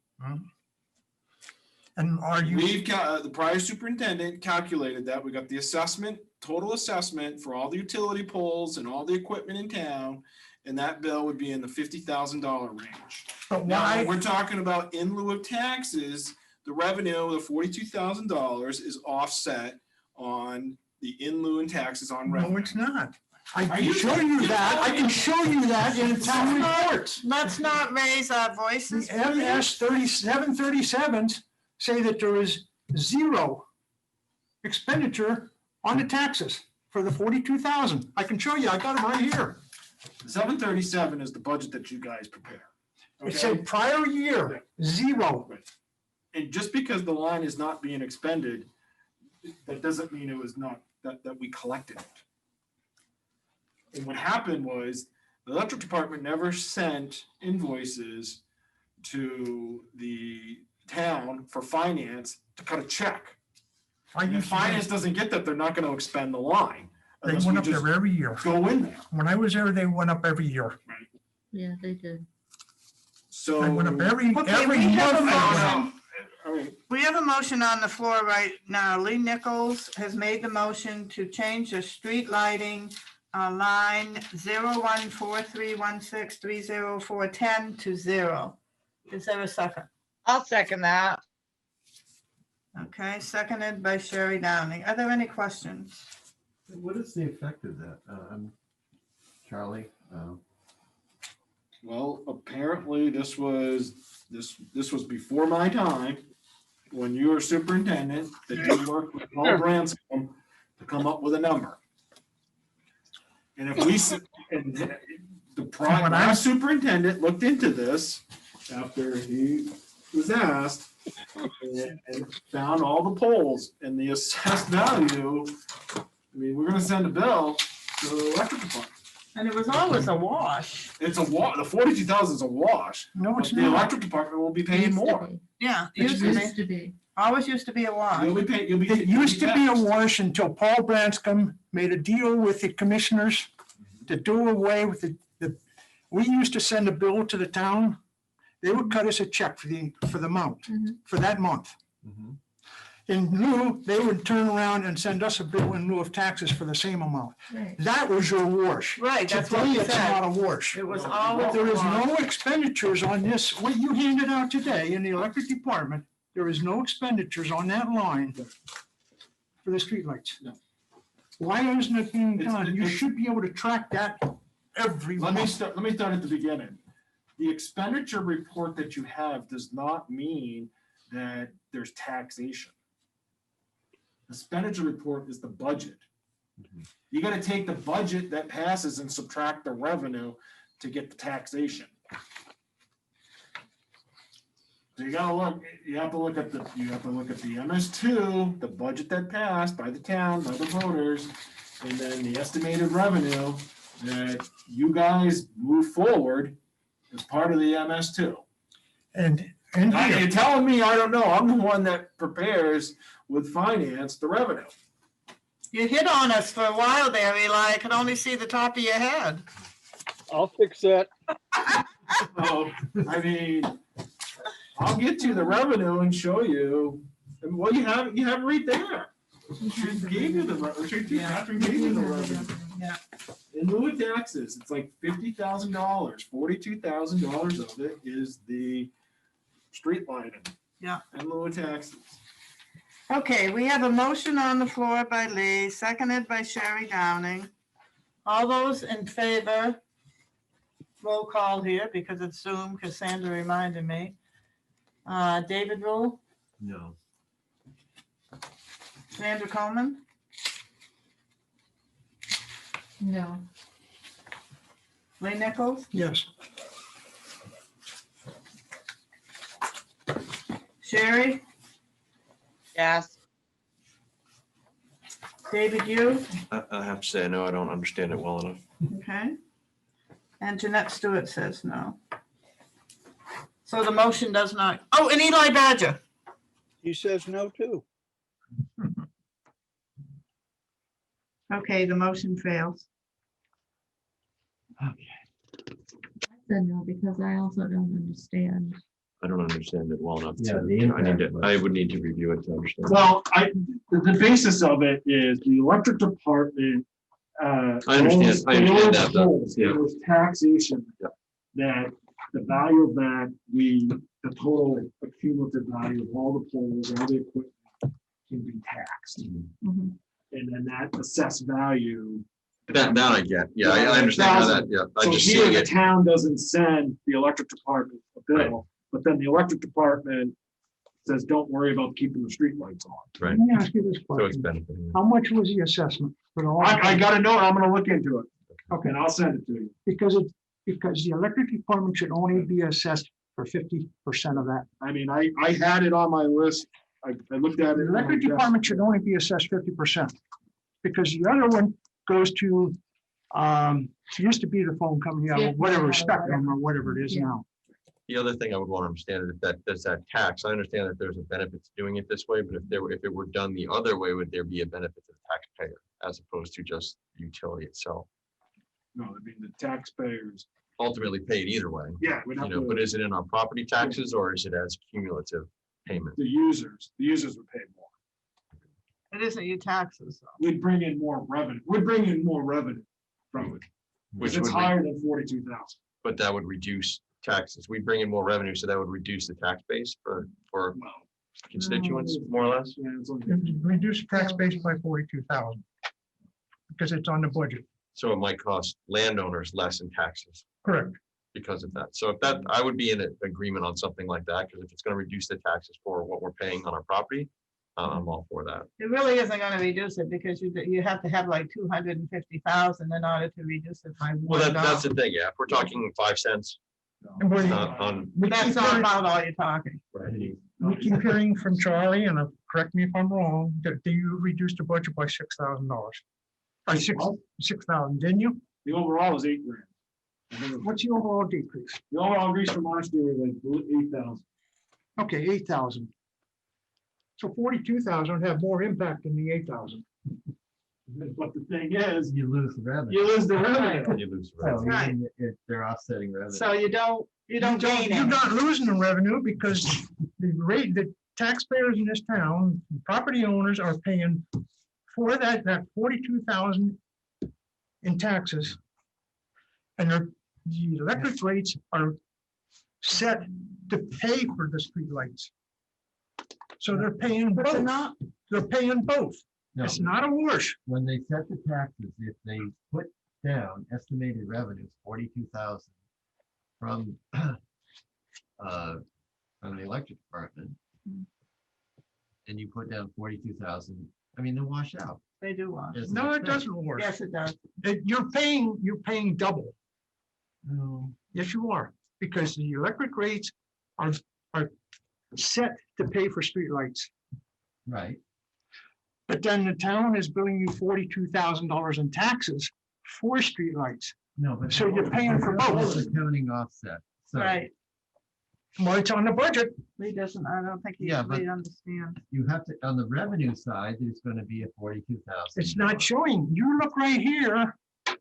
and are you, We've got, the prior superintendent calculated that, we got the assessment, total assessment for all the utility poles and all the equipment in town, and that bill would be in the $50,000 range. but Now, why, when we're talking about in lieu of taxes, the revenue, the $42,000 is offset on the in lieu and taxes on no, revenue. it's not. I Are can you- show you that, I can show you that in town reports. let's not raise our voices. The MS 737s say that there is 0 expenditure on the taxes for the 42,000. I can show you, I got it right here. 737 is the budget that you guys prepare. It Okay? said prior year, 0. And just because the line is not being expended, that doesn't mean it was not, that we collected it. And what happened was, the electric department never sent invoices to the town for finance to cut a check. And if finance doesn't get that, they're not gonna expend the line. They unless went we up just there every year. go in there. When I was there, they went up every year. Yeah, they did. So. I went up every Okay, month. we have a I went up. motion. All right, We have a motion on the floor right now. Lee Nichols has made the motion to change the street lighting line 014316304110 to 0. Is there a second? I'll second that. Okay, seconded by Sherry Downing. Are there any questions? What is the effect of that? Charlie? Well, apparently this was before my time, when you were superintendent, that you worked with Paul Branscombe to come up with a number. And if we, and the prior superintendent looked into this after he was asked and found all the polls and the assessed value. I mean, we're gonna send a bill to the electric department. And it was always a wash. It's a the 42,000 is a wash. No, But it's the not. electric department will be paying Used to more. be. Yeah, It used to Used be. to be. Always used to be a wash. You'll be paying, you'll be. It used to be a wash until Paul Branscombe made a deal with the commissioners to do away with we used to send a bill to the town. They would cut us a check for the month, for that month. In lieu, they would turn around and send us a bill in lieu of taxes for the same amount. Right. That was your wash. Right, that's what Today, we it's said. not a wash. It was always a There is wash. no expenditures on this, what you handed out today in the electric department, there is no expenditures on that line for the streetlights. No. Why isn't it being It's- done? You it's- should be able to track that every Let me month. start at the beginning. The expenditure report that you have does not mean that there's taxation. The expenditure report is the budget. You gotta take the budget that passes and subtract the revenue to get the taxation. So you have to look at the MS2, the budget that passed by the town, by the voters, and then the estimated revenue that you guys move forward as part of the MS2. And Now, here, you're telling me, I don't know, I'm the one that prepares with finance the revenue. You hit on us for a while there, Eli. I could only see the top of your head. I'll fix that. So, I mean, I'll get you the revenue and show you, and well, you have it right there. She gave you the revenue, Catherine gave you the revenue. Yeah. In lieu of taxes, it's like $50,000, $42,000 of it is the street lighting. Yeah. In lieu of taxes. Okay, we have a motion on the floor by Lee, seconded by Sherry Downing. All those in favor? Roll call here because it's Zoom, Cassandra reminded me. David Rule, No. Sandra Coleman, No. Lee Nichols, yes, Sherry, Yes. David, you, I have to say, I know I don't understand it well enough. okay? And Jeanette Stewart says no. So the motion does not, oh, and Eli Badger. He says no too. Okay, the motion fails. I said no because I also don't understand. I don't understand it well enough. Yeah, to- the impact I would need to review it to understand. Well, the basis of it is the electric department. I understand that, though. Yeah. It was taxation. Yeah. That the value of that, the total accumulative value of all the poles, all the equipment can be taxed. Mhm. And then that assessed value. That I get. Yeah, I understand how that, yeah. I So just here, see the it. town doesn't send the electric department a bill, but then the electric department says, don't worry about keeping the streetlights on. Right. let me ask you this So it's question. benefiting. How much was the assessment for the? I gotta know, I'm gonna look into it, Okay, and I'll send it to you. because the electric department should only be assessed for 50% of that. I mean, I had it on my list. I looked at The it. electric department should only be assessed 50%. Because the other one goes to, it used to be the phone company, Yeah, whatever, yeah, Spectrum or whatever it is Yeah. now. The other thing I would want to understand is that there's that tax. I understand that there's a benefit to doing it this way, but if it were done the other way, would there be a benefit to the taxpayer as opposed to just the utility itself? No, I mean, the taxpayers, Ultimately paid either way, yeah, we'd you have know, but to, is it in our property taxes or is it as cumulative payment? the users would pay more. It isn't your taxes, though. We'd bring in more revenue. We'd bring in more revenue. from it. Which It's would, higher than 42,000. but that would reduce taxes. We bring in more revenue, so that would reduce the tax base for Well, constituents, more or less. yeah, it's only- Reduce the tax base by 42,000. Because it's on the budget, So it might cost landowners less in taxes correct. because of that. So if that, I would be in agreement on something like that, because if it's gonna reduce the taxes for what we're paying on our property, I'm all for that. It really isn't gonna reduce it because you have to have like 250,000 in order to reduce it by Well, that's $1. the thing, yeah. If we're talking 5 cents And we on. That's keep not hearing- about all you're talking. we keep hearing from Charlie, and correct me if I'm wrong, that you reduced the budget by $6,000. By 6,000, didn't you? The overall is $8,000. I think it- What's the overall decrease? The overall increase from last year was like 8,000. Okay, 8,000. So 42,000 would have more impact than the 8,000. But the thing is, You lose the revenue. you lose the revenue. You lose So revenue. Right. even if they're offsetting revenue. So you don't gain You're it. not losing the revenue because the taxpayers in this town, property owners are paying for that 42,000 in taxes. And the electric rates are set to pay for the streetlights. So they're paying But they're both. not, They're paying both. No, It's not a wash. when they set the taxes, if they put down estimated revenues, 42,000 from from the electric department, and you put down 42,000, I mean, they wash out. they do want. It's No, the it same. doesn't wash. Yes, it does. You're paying double. No, Yes, you are, because the electric rates are set to pay for streetlights. right. But then the town is billing you $42,000 in taxes for streetlights. No, but. So you're paying for both. It's a counting offset. So Right. Well, it's on the budget. He doesn't, I don't think he Yeah, but- really understands. you have to, on the revenue side, there's gonna be a 42,000. It's not showing. You look right here.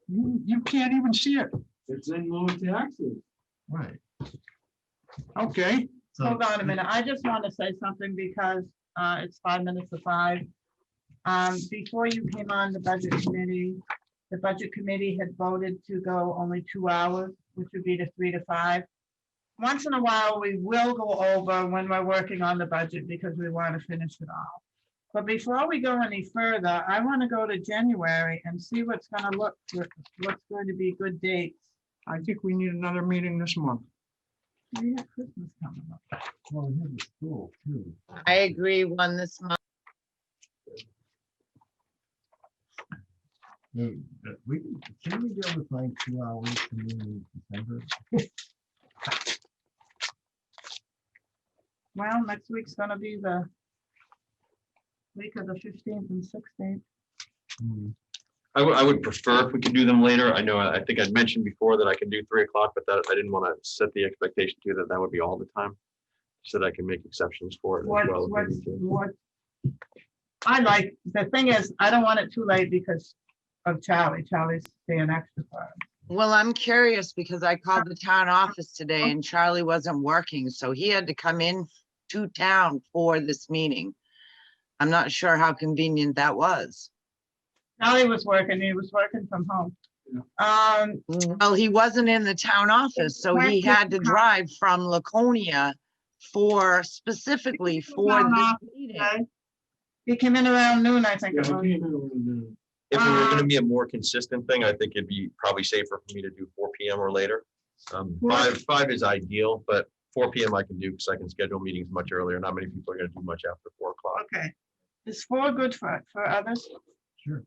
You can't even see it. It's in low taxes. Right. Okay. So Hold on a minute. I just want to say something because it's 5 minutes to 5. Before you came on the budget committee, the budget committee had voted to go only 2 hours, which would be the 3 to 5. Once in a while, we will go over when we're working on the budget because we want to finish it off. But before we go any further, I want to go to January and see what's going to what's going to be good dates. I think we need another meeting this month. We have Christmas coming up. Well, we have the school too. I agree, one this month. Can we be able to find 2 hours to meet in December? Well, next week's gonna be the week of the 15th and 16th. Hmm. I would prefer if we could do them later. I know, I think I'd mentioned before that I can do 3 o'clock, but that I didn't want to set the expectation too that that would be all the time. So that I can make exceptions for it as well. if we need to. What? I like, the thing is, I don't want it too late because of Charlie. Charlie's staying extra for us. Well, I'm curious because I called the town office today and Charlie wasn't working, so he had to come in to town for this meeting. I'm not sure how convenient that was. Charlie was working, he was working from home. Well, he wasn't in the town office, so he had to drive from Laconia specifically for Town this office, meeting. okay. He came in around noon, I think. Yeah, it we was. came in around noon. If it were gonna be a more consistent thing, I think it'd be probably safer for me to do 4 PM or later. Five is ideal, but 4 PM I can do because I can schedule meetings much earlier. Not many people are gonna do much after 4 o'clock. Okay. Is 4 good for others? Sure.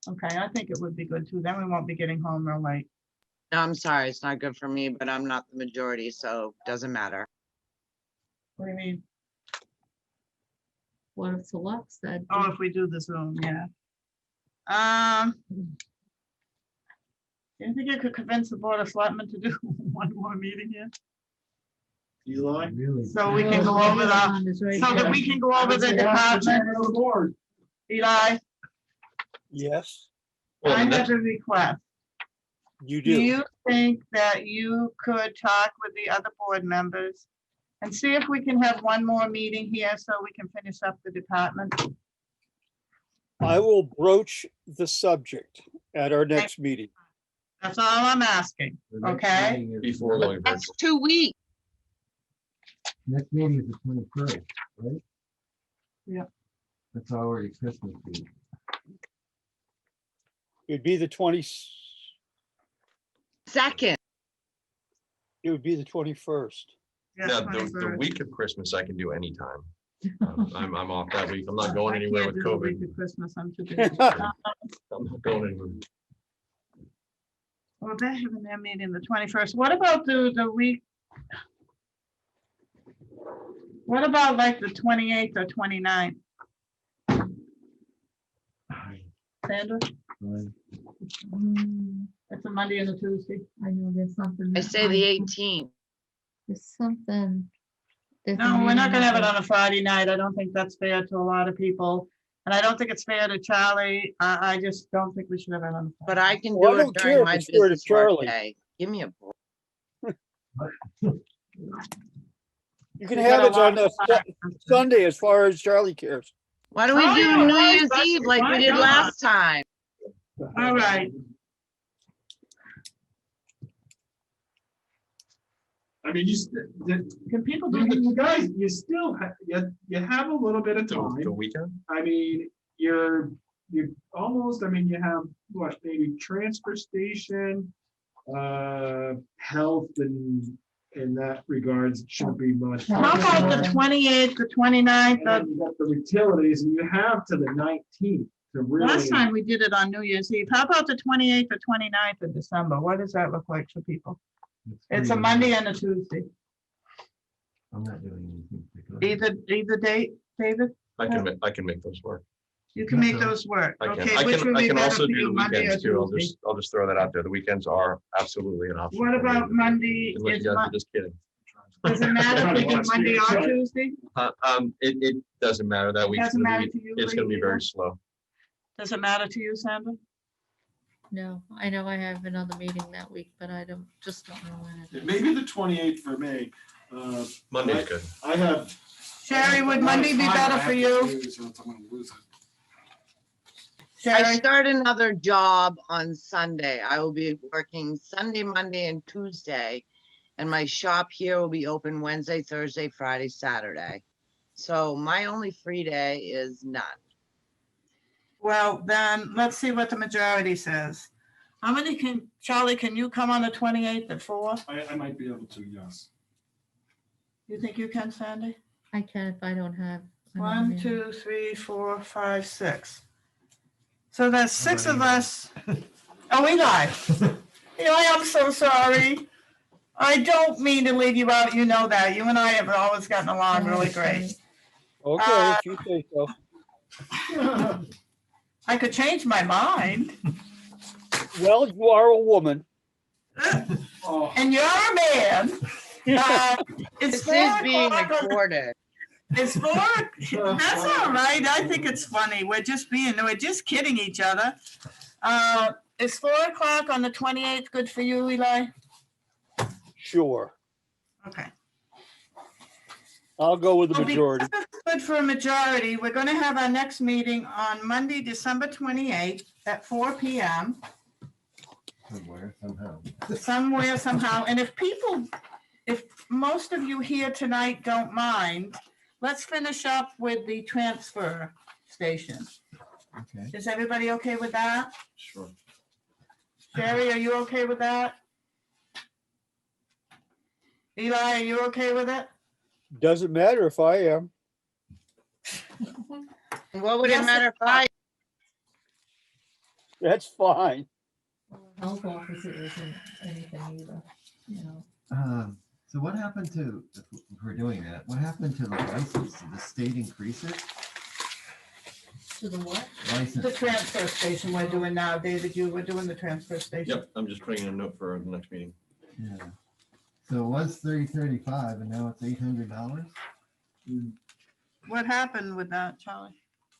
Okay, I think it would be good too. Then we won't be getting home real late. No, I'm sorry, it's not good for me, but I'm not the majority, so doesn't matter. What do you mean? What if Select said? Oh, if we do the Zoom, yeah. Do you think you could convince the Board of Selectmen to do one more meeting here? Eli? Really? So we can go over the, so that we can go over the department. Board. Eli, Yes, Well, I and have that- a request. you Do do. you think that you could talk with the other board members and see if we can have one more meeting here so we can finish up the department? I will broach the subject at our next meeting. That's all I'm asking. The next Okay. meeting is- Before going That's virtual. 2 weeks. Next meeting is the 21st, right? Yeah. That's already Christmas Eve. It'd be the 20, Second, it would be the 21st. Yeah, Now, the 21st. week of Christmas, I can do anytime. I'm off that week. I'm not going I anywhere can't with do the week COVID. of Christmas, I'm too busy. I'm not going anywhere. Well, they're having their meeting the 21st. What about the week? What about like the 28th or 29th? Sandra? Fine. It's a Monday and a Tuesday. I know there's something. I that say the 18th. There's something. there's a No, we're not meeting gonna have it that on a Friday night. I don't think that's fair to a lot of people. And I don't think it's fair to Charlie. I just don't think we should have it on. a But Friday. I can Well, I do it don't care during if my it's fair to business Charlie. workday. Give me a break. You can We have got a it on lot the of Sunday as far as Charlie cares. Why don't we Oh, do yeah, New why Year's not? Eve like Why we did not? last time? All right. I mean, Can people do you guys, you still have, you have a little bit of The time. weekend? I mean, you're almost, I mean, you have what, maybe transfer station, health and in that regards, it shouldn't be much. How about the 28th, the 29th? And then you got the utilities and you have to the 19th to really. Last time we did it on New Year's Eve. How about the 28th or 29th of December? What does that look like for people? It's a pretty Monday much- and a Tuesday. I'm not doing anything particular. Either date, David? I can make those work. You can make those work. I can. Okay, I which can, would I be can better also for do you, the Monday or weekends too. Tuesday? I'll just throw that out there. The weekends are absolutely an option. What for me. about Monday? Unless Is you guys Mon- are just kidding. Does it matter if we do Monday or Tuesday? It doesn't matter. That week's Doesn't gonna matter be, to you, it's gonna be Lee, very either? slow. Does it matter to you, Sandra? No, I know I have another meeting that week, but I just don't know when it is. Maybe the 28th for me. Monday's good. I have. Sherry, would Monday be better for you? I Sherry, start another job on Sunday. I will be working Sunday, Monday, and Tuesday. And my shop here will be open Wednesday, Thursday, Friday, Saturday. So my only free day is none. well, then, let's see what the majority says. How many Charlie, can you come on the 28th at 4? I might be able to, yes. You think you can, Sandy? I can if I don't have. another 1, meeting. 2, 3, 4, 5, 6. So there's 6 of us. Oh, Eli. Eli, I'm so sorry. I don't mean to leave you out. You know that. You and I have always gotten along really great. Okay, if you say so. I could change my mind. Well, you are a woman. Oh, And you're a man. It's This 4 is being o'clock on the- recorded. It's 4. That's all right. I think it's funny. We're just kidding each other. Is 4 o'clock on the 28th good for you, Eli? Sure. Okay. I'll go with the Well, majority. because it's good for a majority. We're going to have our next meeting on Monday, December 28th at 4 p.m. Somewhere, somehow. somewhere, somehow. And if most of you here tonight don't mind, let's finish up with the transfer station. Okay. Is everybody okay with that? Sure. Sherry, are you okay with that? Eli, are you okay with it? Doesn't matter if I am. What would Yes, it matter if it I, That's fine. Health officer isn't anything either, you know. So what happened to, if we're doing that, what happened to the license? Did the state increase it? To the what? The License. transfer station we're doing now, David, you were doing the transfer station. Yep, I'm just putting in a note for the next meeting. Yeah. So it was $335 and now it's $800? What happened with that, Charlie?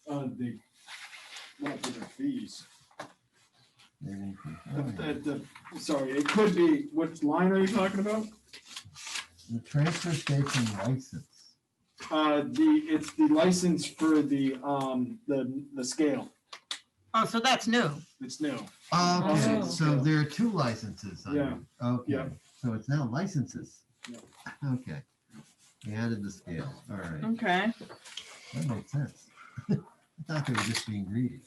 They went up with their fees. Sorry, it could be, which line are you talking about? The transfer station license. It's the license for the scale. Oh, so that's new. It's new. Okay, Oh. so there are two licenses. on Yeah. it. Okay, Yeah. so it's now licenses. Yeah. Okay. We added the scale. All right, Okay. that makes sense. I thought they were just being greedy.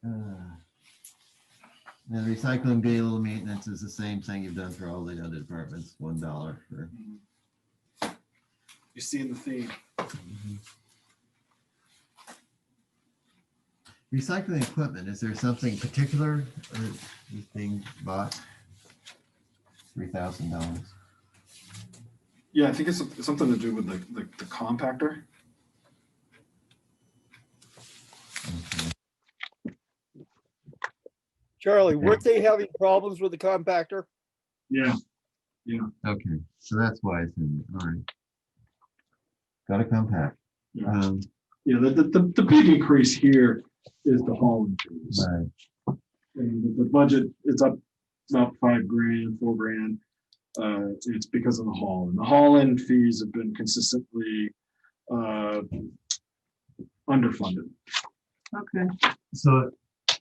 And recycling vehicle maintenance is the same thing you've done for all the other departments, $1 for. You're seeing the theme. Recycling equipment, is there something particular that is being bought? $3,000. Yeah, I think it's something to do with the compactor. Okay. Charlie, weren't they having problems with the compactor? Yeah, Okay, so that's why it's in, all right. Got a compact. Yeah. Yeah, the big increase here is the hauling fees. right. And the budget is up about $5,000, $4,000. It's because of the hauling. The hauling fees have been consistently underfunded. Okay. So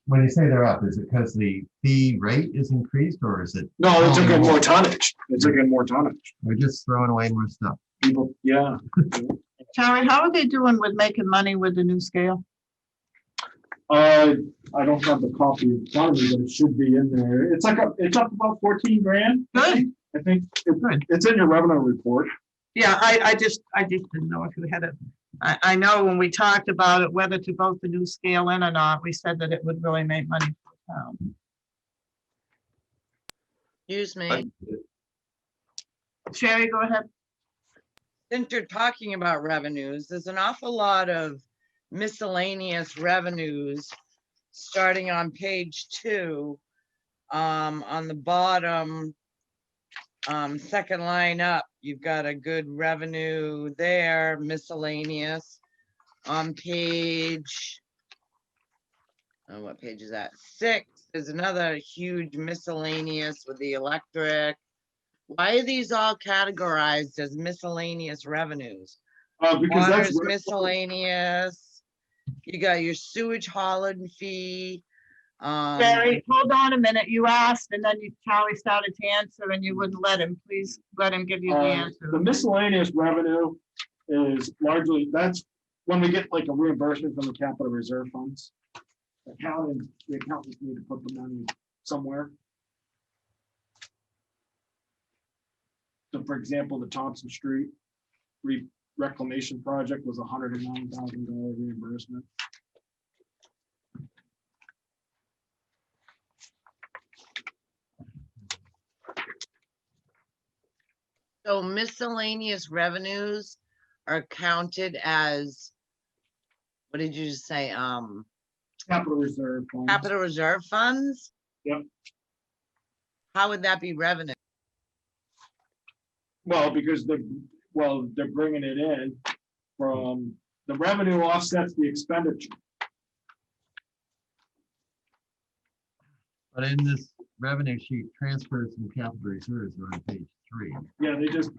when you say they're up, is it because the fee rate is increased or is it? No, they took in more tonnage. They took in more tonnage. We're just throwing away more stuff. People, yeah. Charlie, how are they doing with making money with the new scale? I don't have the copy in front of me, but it should be in there. It's up about $14,000. Good. I think it's in your revenue report. Yeah, I just didn't know if you had it. I know when we talked about it, whether to vote the new scale in or not, we said that it would really make money for the town. Excuse me, Sherry, go ahead. since you're talking about revenues, there's an awful lot of miscellaneous revenues starting on page 2. On the bottom, second line up, you've got a good revenue there, miscellaneous. On page, oh, what page is that? 6, there's another huge miscellaneous with the electric. Why are these all categorized as miscellaneous revenues? Because that's Water's miscellaneous. You got your sewage hauling fee. Sherry, hold on a minute. You asked and then Charlie started to answer and you wouldn't let him. Please let him give you the answer. The miscellaneous revenue is largely, that's when we get like a reimbursement from the capital reserve funds. The accountants need to put the money somewhere. So for example, the Thompson Street reclamation project was $109,000 reimbursement. So miscellaneous revenues are counted as, what did you just say? Capital reserve funds. Capital reserve funds? Yep. How would that be revenue? Well, because they're bringing it in from, the revenue offsets the expenditure. But in this revenue sheet, transfers from capital reserves are on page 3. Yeah, they just,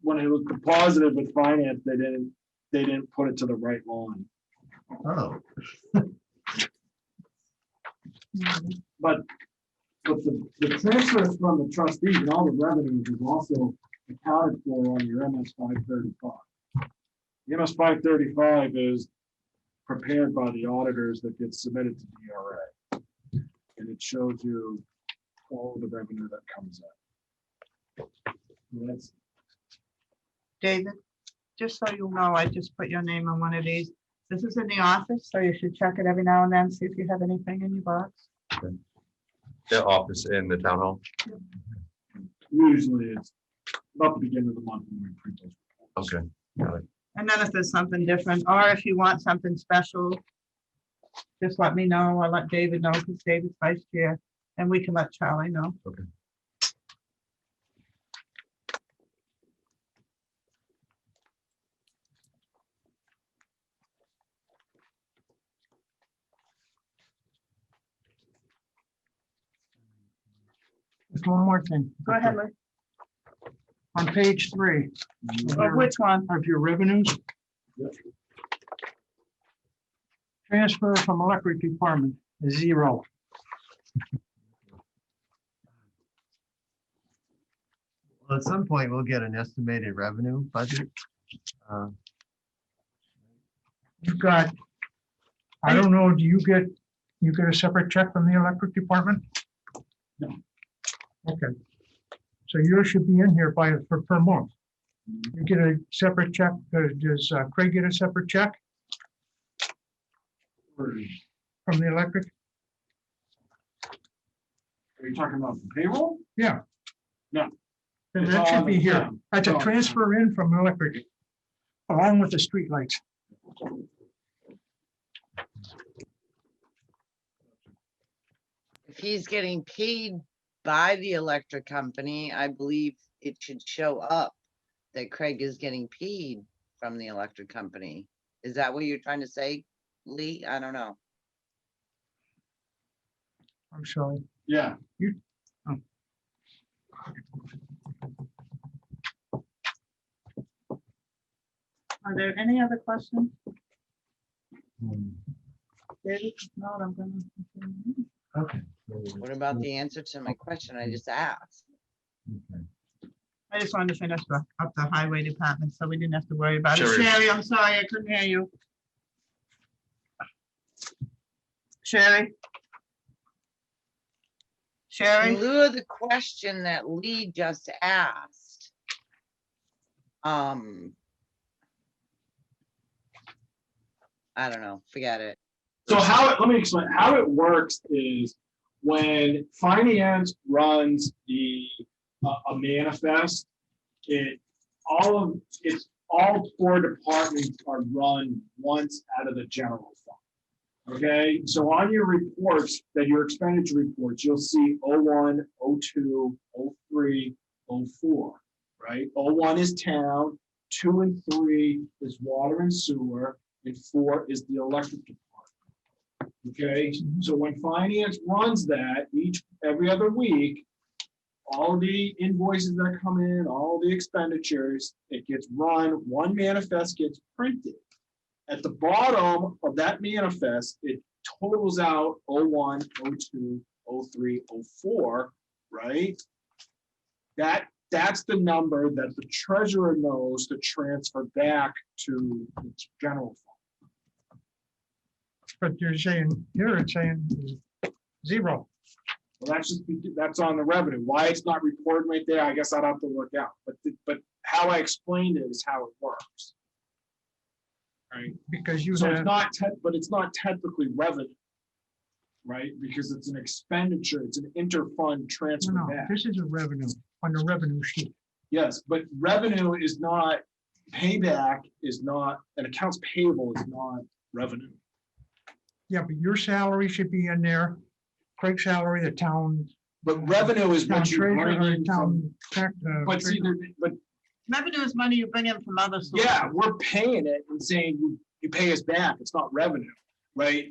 when it was deposited with finance, they didn't put it to the right line. Oh. But the transfers from the trustees and all the revenues is also accounted for on your MS 535. The MS 535 is prepared by the auditors that gets submitted to DRA. And it shows you all the revenue that comes in. That's, David, just so you know, I just put your name on one of these. This is in the office, so you should check it every now and then, see if you have anything in your box. The office in the town hall. usually it's about the beginning of the month when we print those reports. Okay, got it. And then if there's something different, or if you want something special, just let me know, or let David know, because David's vice chair, and we can let Charlie know. Okay. Just one more thing. Go ahead, Lee. On page 3 Which one? of your revenues, Transfer from electric department, 0. Well, at some point, we'll get an estimated revenue budget. You've got, I don't know, do you get a separate check from the electric department? No. Okay. So yours should be in here per month. You get a separate check. Does Craig get a separate check from the electric? Are you talking about the payroll? Yeah. No. Then It's that all should on be the- here. yeah. That's a No. transfer in from electric, along with the street lights. If he's getting paid by the electric company, I believe it should show up that Craig is getting paid from the electric company. Is that what you're trying to say, Lee? I don't know. I'm sorry. Yeah. Are there any other questions? Hmm, David? No, I'm gonna. Okay. What about the answer to my question I just asked? Okay. I just wanted to finish up the highway department, so we didn't have to worry about it. Sherry. Sherry, I'm sorry, I couldn't hear you. Sherry? In Sherry? lieu of the question that Lee just asked, I don't know, forget it. So let me explain, how it works is when finance runs a manifest, all 4 departments are run once out of the general fund. Okay, so on your reports, your expenditure reports, you'll see 01, 02, 03, 04, right? 01 is town, 2 and 3 is water and sewer, and 4 is the electric department. Okay, so when finance runs that every other week, all the invoices that come in, all the expenditures, it gets run, one manifest gets printed. At the bottom of that manifest, it totals out 01, 02, 03, 04, right? That's the number that the treasurer knows to transfer back to the general fund. But you're saying, here it's saying 0. Well, that's on the revenue. Why it's not reported right there, I guess I'd have to work out. But how I explained it is how it works. Right? Because you So have. it's not, but it's not technically revenue, right? Because it's an expenditure, it's an inter-fund transfer No, back. this is a revenue on the revenue sheet. Yes, but revenue is not, payback is not, an accounts payable is not revenue. Yeah, but your salary should be in there. Craig's salary, the town. But revenue is Town what you treasurer, bring in from, town tax. but see, but Revenue is money you bring in from other sources. yeah, we're paying it and saying you pay us back. It's not revenue, right?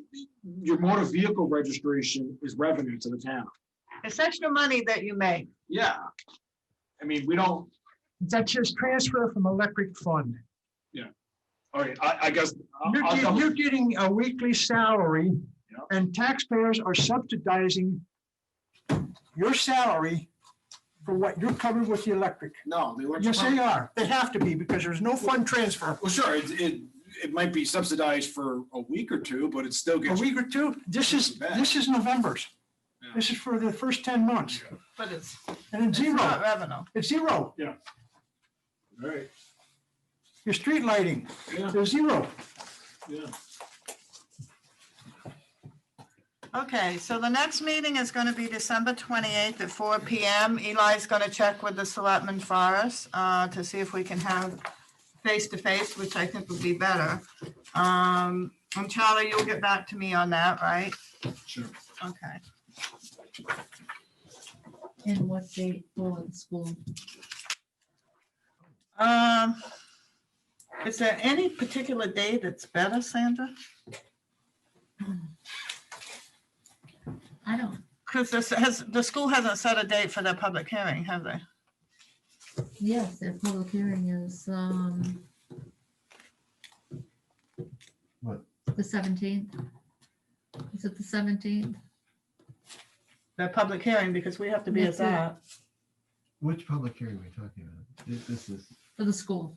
Your motor vehicle registration is revenue to the town. It's extra money that you make. Yeah. I mean, we don't, That's just transfer from electric fund. okay, I guess. You're getting a weekly salary Yeah. and taxpayers are subsidizing your salary for what you're covered with the electric. No, the electric. Yes, they are. They have to be because there's no fund transfer. Well, sure, it might be subsidized for a week or two, but it still A gets. week or two, this is November's. Yeah. This is for the first 10 months. But it's And it's not 0. revenue. It's 0. All right. Your street lighting, Yeah, there's 0. yeah. Okay, so the next meeting is going to be December 28th at 4 PM. Eli's going to check with the selectmen for us to see if we can have face-to-face, which I think would be better. And Charlie, you'll get back to me on that, right? Sure. Okay. And what date for the school? Is there any particular day that's better, Sandra? I don't, Because the school hasn't set a date for their public hearing, have they? yes, their public hearing is, What? The 17th? Is it the 17th? The public hearing, because we have to be at That's it. that. Which public hearing are we talking about? This is, For the school.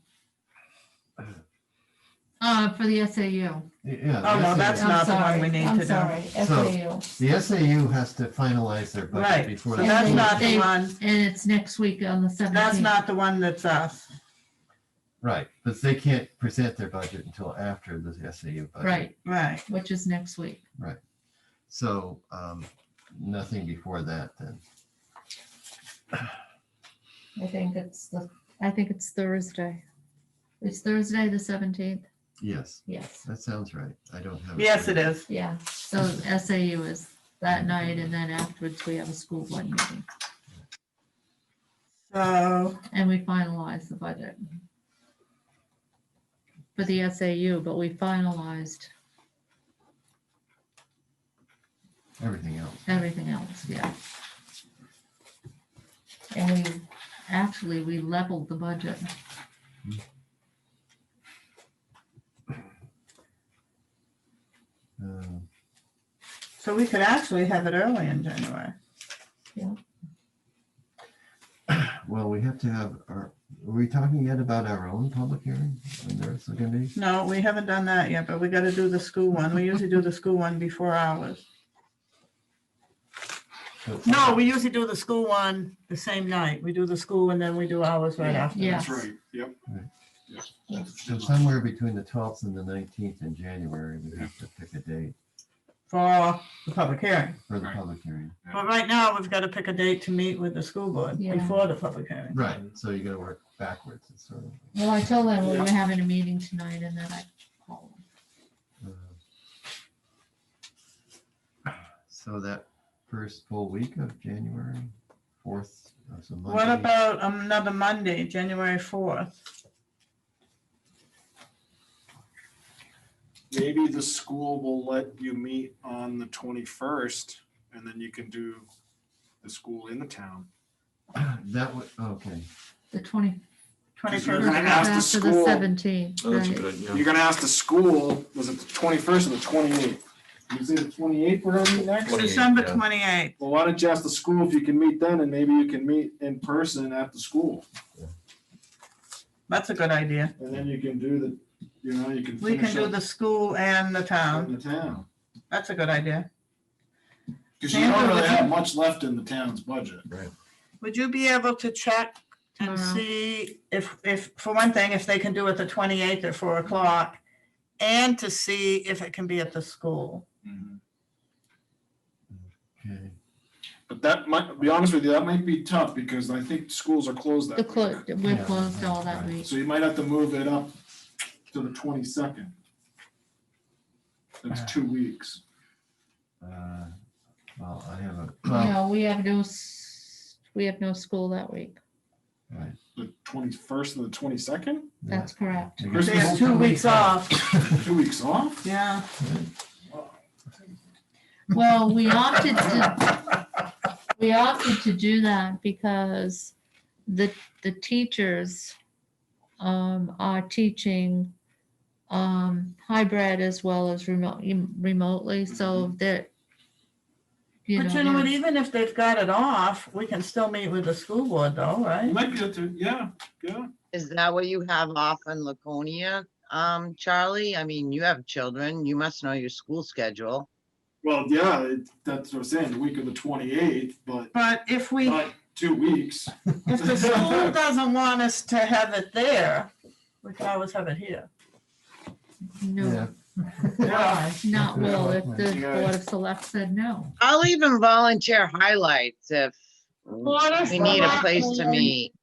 For the SAU. yeah. Oh, no, the that's SAU. not the one we need to do. I'm sorry, SAU. The SAU has to finalize their budget Right, before. so the that's And school- not the they- one, And it's next week on the 17th. that's not the one that's us. Right, but they can't present their budget until after the SAU budget. Right, Right. which is next week. So, nothing before that then. I think it's Thursday. It's Thursday, the 17th? Yes, Yes. that sounds right. I don't have. Yes, it is. Yeah, so SAU is that night, and then afterwards we have a school board meeting, So, and we finalize the budget for the SAU, but we finalized Everything else. everything else, yeah. And we leveled the budget. so we could actually have it early in January. Well, we have to have are we talking yet about our own public hearing? When there's gonna be? No, we haven't done that yet, but we gotta do the school one. We usually do the school one before ours. No, we usually do the school one the same night. We do the school and then we do ours right after. Yeah. That's right, yep. So somewhere between the 12th and the 19th in January, we have to pick a date For the public hearing. for the Right. public hearing. But right now, we've got to pick a date to meet with the school board Yeah. before the public hearing. Right, so you're gonna work backwards. It's sort of. Well, I told them we were having a meeting tonight, and then I called them. So that first full week of January, 4th, so Monday. What about another Monday, January 4th? Maybe the school will let you meet on the 21st, and then you can do the school in the town. That would, okay, The 20. 21st. You're gonna ask the After the school- 17th, Oh, that's a right? good idea. You're gonna ask the school, was it the 21st or the 28th? You say the 28th we're gonna meet next? 28th, December yeah. 28th. Well, why don't you ask the school if you can meet then, and maybe you can meet in person at the school, That's a good idea. and then you can do the, you can We can finish do up the school and the in town. the town. That's a good idea. Because you don't Sandra, really would have you- much left in the town's budget. Would you be able to check and Tomorrow. see if, for one thing, if they can do it the 28th at 4 o'clock, and to see if it can be at the school? okay. But that might, to be honest with you, that might be tough, because I think schools are closed that week. We're Yeah. closed all that Right. week. So you might have to move it up to the 22nd. That's 2 weeks. Well, I have a, well, No, we have no school that week. right. The 21st and the 22nd? That's correct. I They guess have we'll 2 come weeks in- off. 2 weeks off? Yeah. Well, we opted to do that because the teachers are teaching hybrid as well as remotely, so that But you know what, they're- even if they've got it off, we can still meet with the school board though, You right? might be able to, yeah. Is that what you have off in Laconia, Charlie? I mean, you have children, you must know your school schedule. Well, yeah, that's what I'm saying, the week of the 28th, but But if we, not 2 weeks. if the school doesn't want us to have it there, we can always have it here. no, Yeah. Why? not will if the Yeah. Board of Select said no. I'll even volunteer highlights if Board of we need a place to Selectmen meet.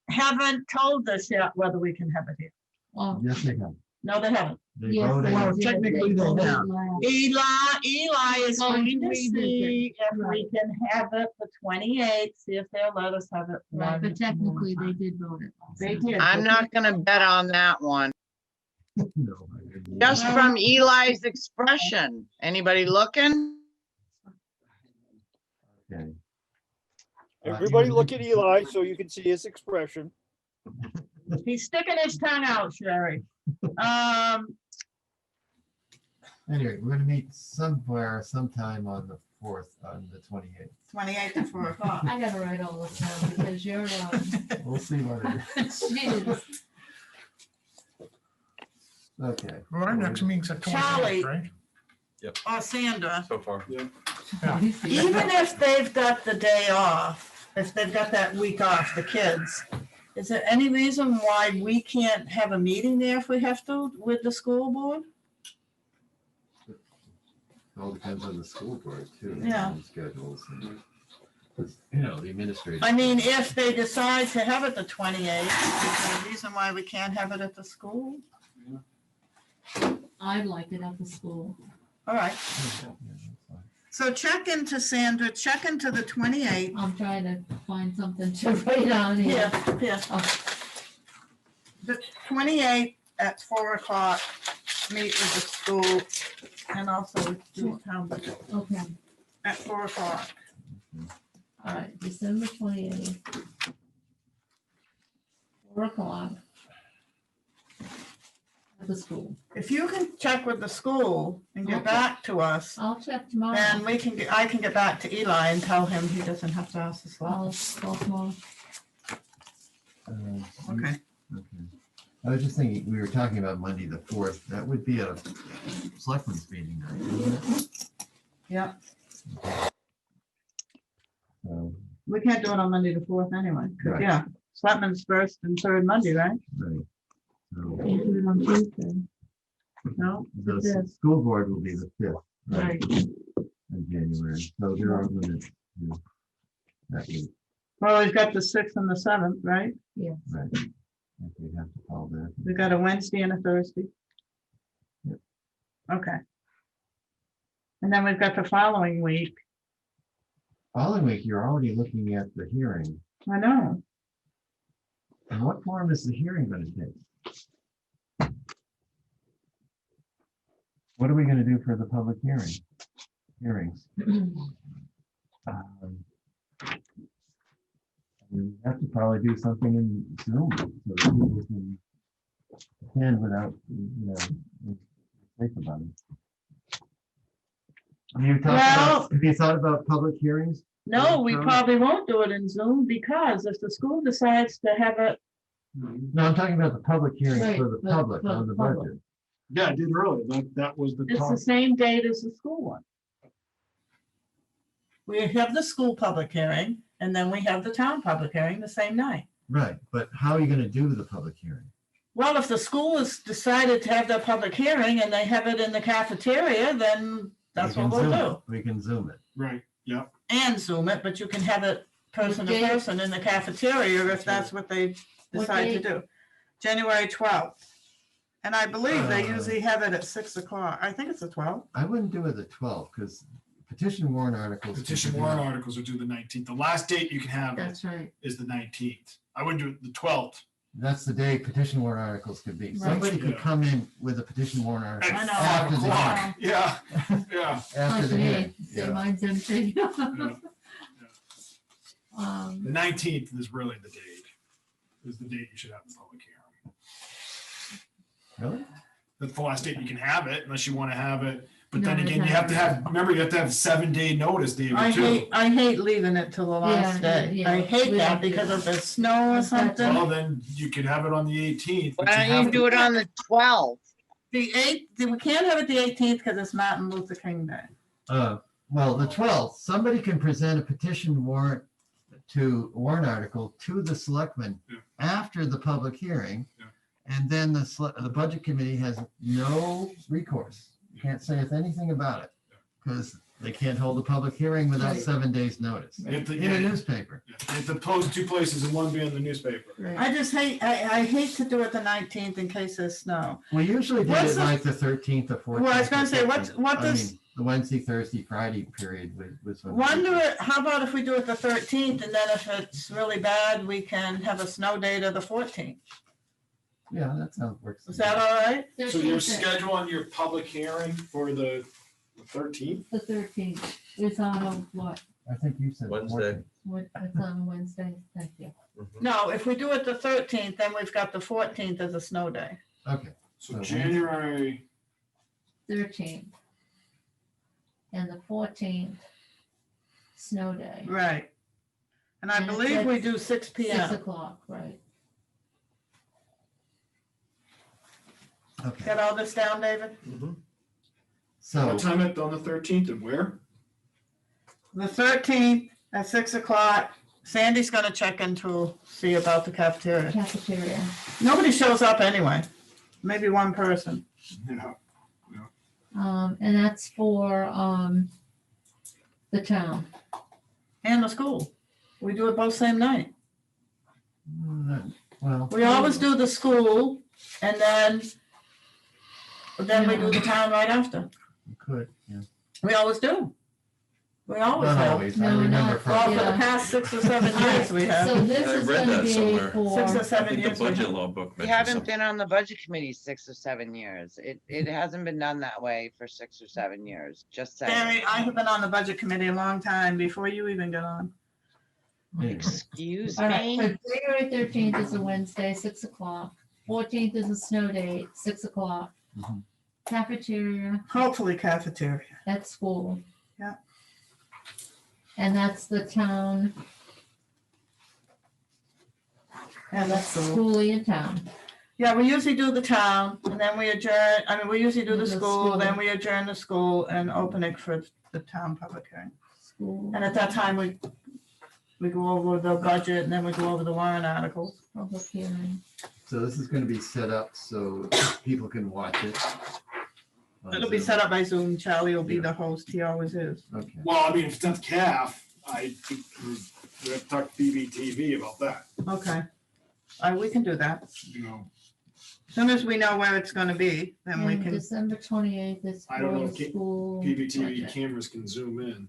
Haven't told us yet whether we can have it here. Well, Yes, they have. No, they haven't. They yes, voted. they did. technically they voted have. last. Eli is Going going to to revisit. see if we can have it the 28th, see if they'll let us have it. Right, one but technically more they time. did vote it. last They time. did. I'm not gonna bet on that one. No, I didn't. Just from Eli's expression. Anybody looking? Okay. Everybody look at Eli so you can see his expression. He's sticking his tongue out, Sherry. Anyway, we're gonna meet somewhere, sometime on the 4th, on the 28th. 28th at 4 o'clock. I gotta write all this down because you're, We'll see what it is. jeez. Okay. Well, our next meeting's at Charlie. 28th, right? Or Sandra, So far. even if they've got the day off, if they've got that week off, the kids, is there any reason why we can't have a meeting there if we have to with the school board? All depends on the school board too. Yeah. And schedules and, you know, the administrative. I mean, if they decide to have it the 28th, is there a reason why we can't have it at the school? I'd like it at the school. All right, Yeah, that's fine. so check into Sandra, check into the 28th. I'm trying to find something to write on here. Yeah. Oh, The 28th at 4 o'clock, meet with the school and also do town budget okay, at 4 o'clock. all right, December 28th. 4 o'clock. At the school. If you can check with the school and get Okay. back to us, I'll check tomorrow. then I can get back to Eli and tell him he doesn't have to ask the I'll select. call tomorrow. Okay. Okay. I was just thinking, we were talking about Monday the 4th. That would be a selectmen's meeting night, wouldn't it? Yeah, So, we can't do it on Monday the 4th anyway, 'cause, Right. yeah, Selectmen's first and third Monday, right? right. So, Can't do it on Tuesday. No? the It is. school board will be the 5th. Right. In January, so there are limits to that week, Well, we've got the 6th and the 7th, right? right? If we have to call that. We got a Wednesday and a Thursday. Yep. Okay. And then we've got the following week. Following week, you're already looking at the hearing. I know. And what form is the hearing going to take? What are we going to do for the public hearings? We have to probably do something in Zoom so that people can attend without, you know, think about it. Have you thought about public hearings? No, we probably won't do it in Zoom because if the school decides to have it, No, I'm talking about the public hearings Right, for the for public the on the public. budget. Yeah, I did earlier. That was the it's talk. the same date as the school one. We have the school public hearing and then we have the town public hearing the same night. Right, but how are you going to do the public hearing? Well, if the school has decided to have their public hearing and they have it in the cafeteria, then that's We what can we'll Zoom do. it. We can Zoom it. Right, yeah. And Zoom it, but you can have it person to What date? person in the cafeteria if that's what they What decide to date? do. January 12th. And I believe they Uh. usually have it at 6 o'clock. I think it's the 12th. I wouldn't do it the 12th because petition warrant articles. Petition warrant articles are due the 19th. The last date you can have it That's right. is the 19th. I wouldn't do it the 12th. That's the day petition warrant articles could be. Right. Somebody could Yeah. come in with a petition warrant article. I know. after the O'clock. hearing. Yeah, yeah. After Like the me, hearing. say Yeah. mine's empty. Yeah. Um, The 19th is really the date. Is the date you should have the public hearing. Really? That's the last date you can have it unless you want to have it. But then No, again, you have to have, remember, you have to have 7-day notice, David, too. I hate leaving it till the last Yeah, day. yeah, I hate we that don't do because that. if there's snow or That's something. Well, then you could have it on the 18th. but Why you don't have you to- do it on the 12th? The 8th, we can't have it the 18th because it's Martin Luther King Day. Well, the 12th, somebody can present a petition warrant article to the selectmen Yeah. after the public hearing. Yeah. And then the budget committee has no recourse. Can't say anything about it because they can't hold a public hearing without Right. 7 days notice You have to- in a yeah, newspaper. you have to post 2 places and one be in the newspaper. right. I just hate, I hate to do it the 19th in case there's snow. We usually do What's it the- like the 13th or 14th. Well, I was gonna or say, what 15th. does- The Wednesday, Thursday, Friday period was. when we Wonder, did it. how about if we do it the 13th and then if it's really bad, we can have a snow day to the 14th. Yeah, that sounds works. Is that all right? So you're 13th, scheduling your public hearing for the 13th? The 13th is on a what? I think you said. Wednesday. 14th. What, it's on Wednesday, thank you. No, if we do it the 13th, then we've got the 14th as a snow day. Okay, So So January 13th. And the 14th, snow day. Right. And I And it believe we says do 6 6 PM. o'clock, right? Okay, Got all this down, David? so, What time on the 13th and where? The 13th at 6 o'clock. Sandy's gonna check into, see about the cafeteria. Cafeteria. Nobody shows up anyway. Maybe one person. Yeah. And that's for, the town. And the school. We do it both same night. well, We always do the school and then we do the town right after. we could, yeah. We always do. We always Not have. always, I No, remember not- for. Well, for the Yeah. past 6 or 7 years we So have. this I is read gonna that be somewhere. 6 or for, 7 I think years. the we budget have. law book We mentions haven't something. been on the budget committee 6 or 7 years. It hasn't been done that way for 6 or 7 years, just saying. Barry, I have been on the budget committee a long time before you even got on. Anyway, Excuse all right, me? so January 13th is a Wednesday, 6 o'clock. 14th is a snow date, 6 o'clock. Mhm. Cafeteria Hopefully cafeteria. at school. Yeah. And that's the town, And that's the school. schooly in town. Yeah, we usually do the town and then we adjourn, we usually do the The school, school. then we adjourn the school and open it for the town public hearing. School, And at that time, we go over the budget and then we go over the warrant articles. public hearing. so this is gonna be set up so people can watch it. on It'll be Zoom. set up by Zoom. Charlie will be Yeah. the host. He always is. Okay, Well, I mean, if it's at the CAF, we have to talk to BBTV about that, Okay. We can do that. you know. As soon as we know where it's gonna be, then we And can, December 28th is I don't know for if the school. BBTV budget. cameras can zoom in.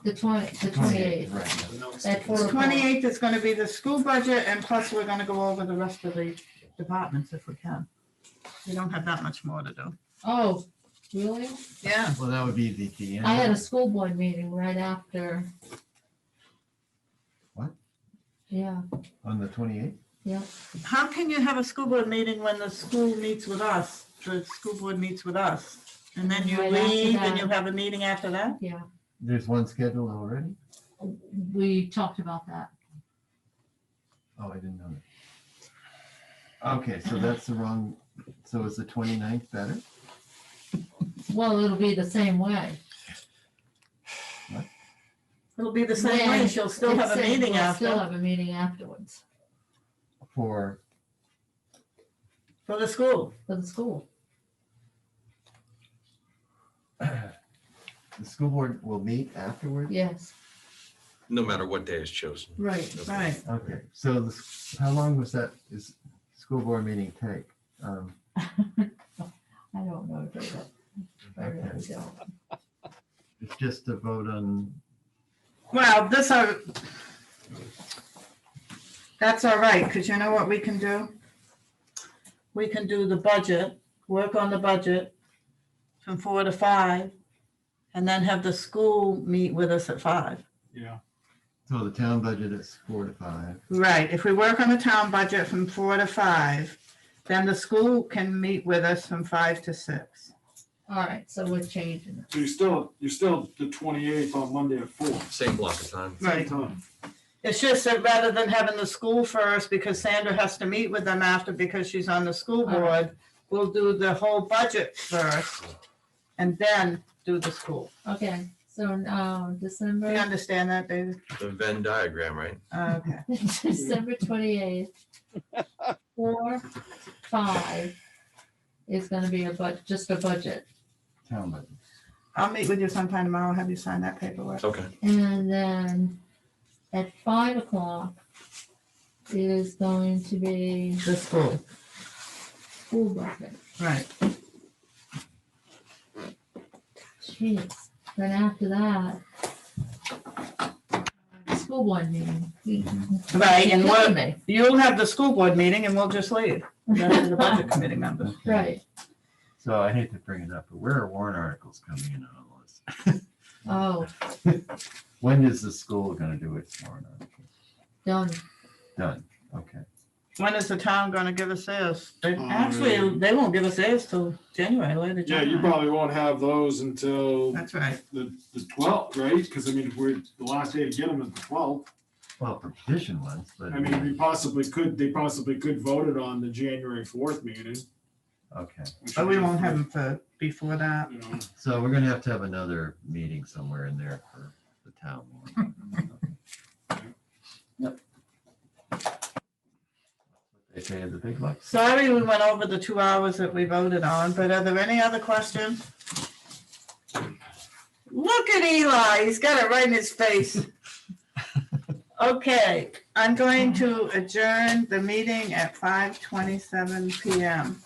The 28th. right, but no, it's- At 4 o'clock. 28th is gonna be the school budget and plus we're gonna go over the rest of the departments if we can. We don't have that much more to do. Oh, really? Yeah. well, that would be the end. I had a school board meeting right after. What? Yeah, On the 28th? yeah. How can you have a school board meeting when the school meets with us? The school board meets with us. And then you Right after leave and that. you have a meeting after that? Yeah, There's one scheduled already? we talked about that. Oh, I didn't know that. Okay, so that's the wrong, so is the 29th better? Well, it'll be the same way. It'll be the same way. Then She'll still have a it's saying meeting we'll Still after have a meeting afterwards For, for the school. for the school. the school board will meet afterwards? Yes, No matter what day is chosen. right. Right. Okay, so how long was that, is school board meeting take? I don't know, David. I really don't. It's just a vote on, Well, that's all right, because you know what we can do? We can do the budget, work on the budget from 4 to 5, and then have the school meet with us at 5. Yeah. so the town budget is 4 to 5. Right, if we work on the town budget from 4 to 5, then the school can meet with us from 5 to 6. All right, so we're changing it. So you're still the 28th on Monday at 4. Same block of time. Right. Same time. It's just that rather than having the school first, because Sandra has to meet with them after because she's on the school All right. board, we'll do the whole budget first and then do the school. Okay, so now Do you December, understand that, David? The Venn diagram, right? Okay. December 28th, 4, 5 is gonna be just a budget. Town budget. I'll meet with you sometime tomorrow, have you sign that paperwork. Okay. And then at 5 o'clock is going to be The school, school budget. right. Jeez, then after that, school board meeting. Right, and You're what, killing me. you'll have the school board meeting and we'll just leave. That's the budget committee members. Right, So I hate to bring it up, but where are warrant articles coming in on all this? oh, When is the school gonna do its warrant articles? done. Done, okay. When is the town gonna give us theirs? Actually, they won't give us theirs till January, later Yeah, you January. probably won't have those until That's right. the 12th, right? Because I mean, we're, the last day to get them is the 12th. Well, for petition ones, but. I mean, they possibly could vote it on the January 4th meeting. Okay, But we won't have them for, before that. You know, so we're gonna have to have another meeting somewhere in there for the town. Yep. They pay the big bucks. Sorry we went over the 2 hours that we voted on, but are there any other questions? Look at Eli, he's got it right in his face. Okay, I'm going to adjourn the meeting at 5:27 PM.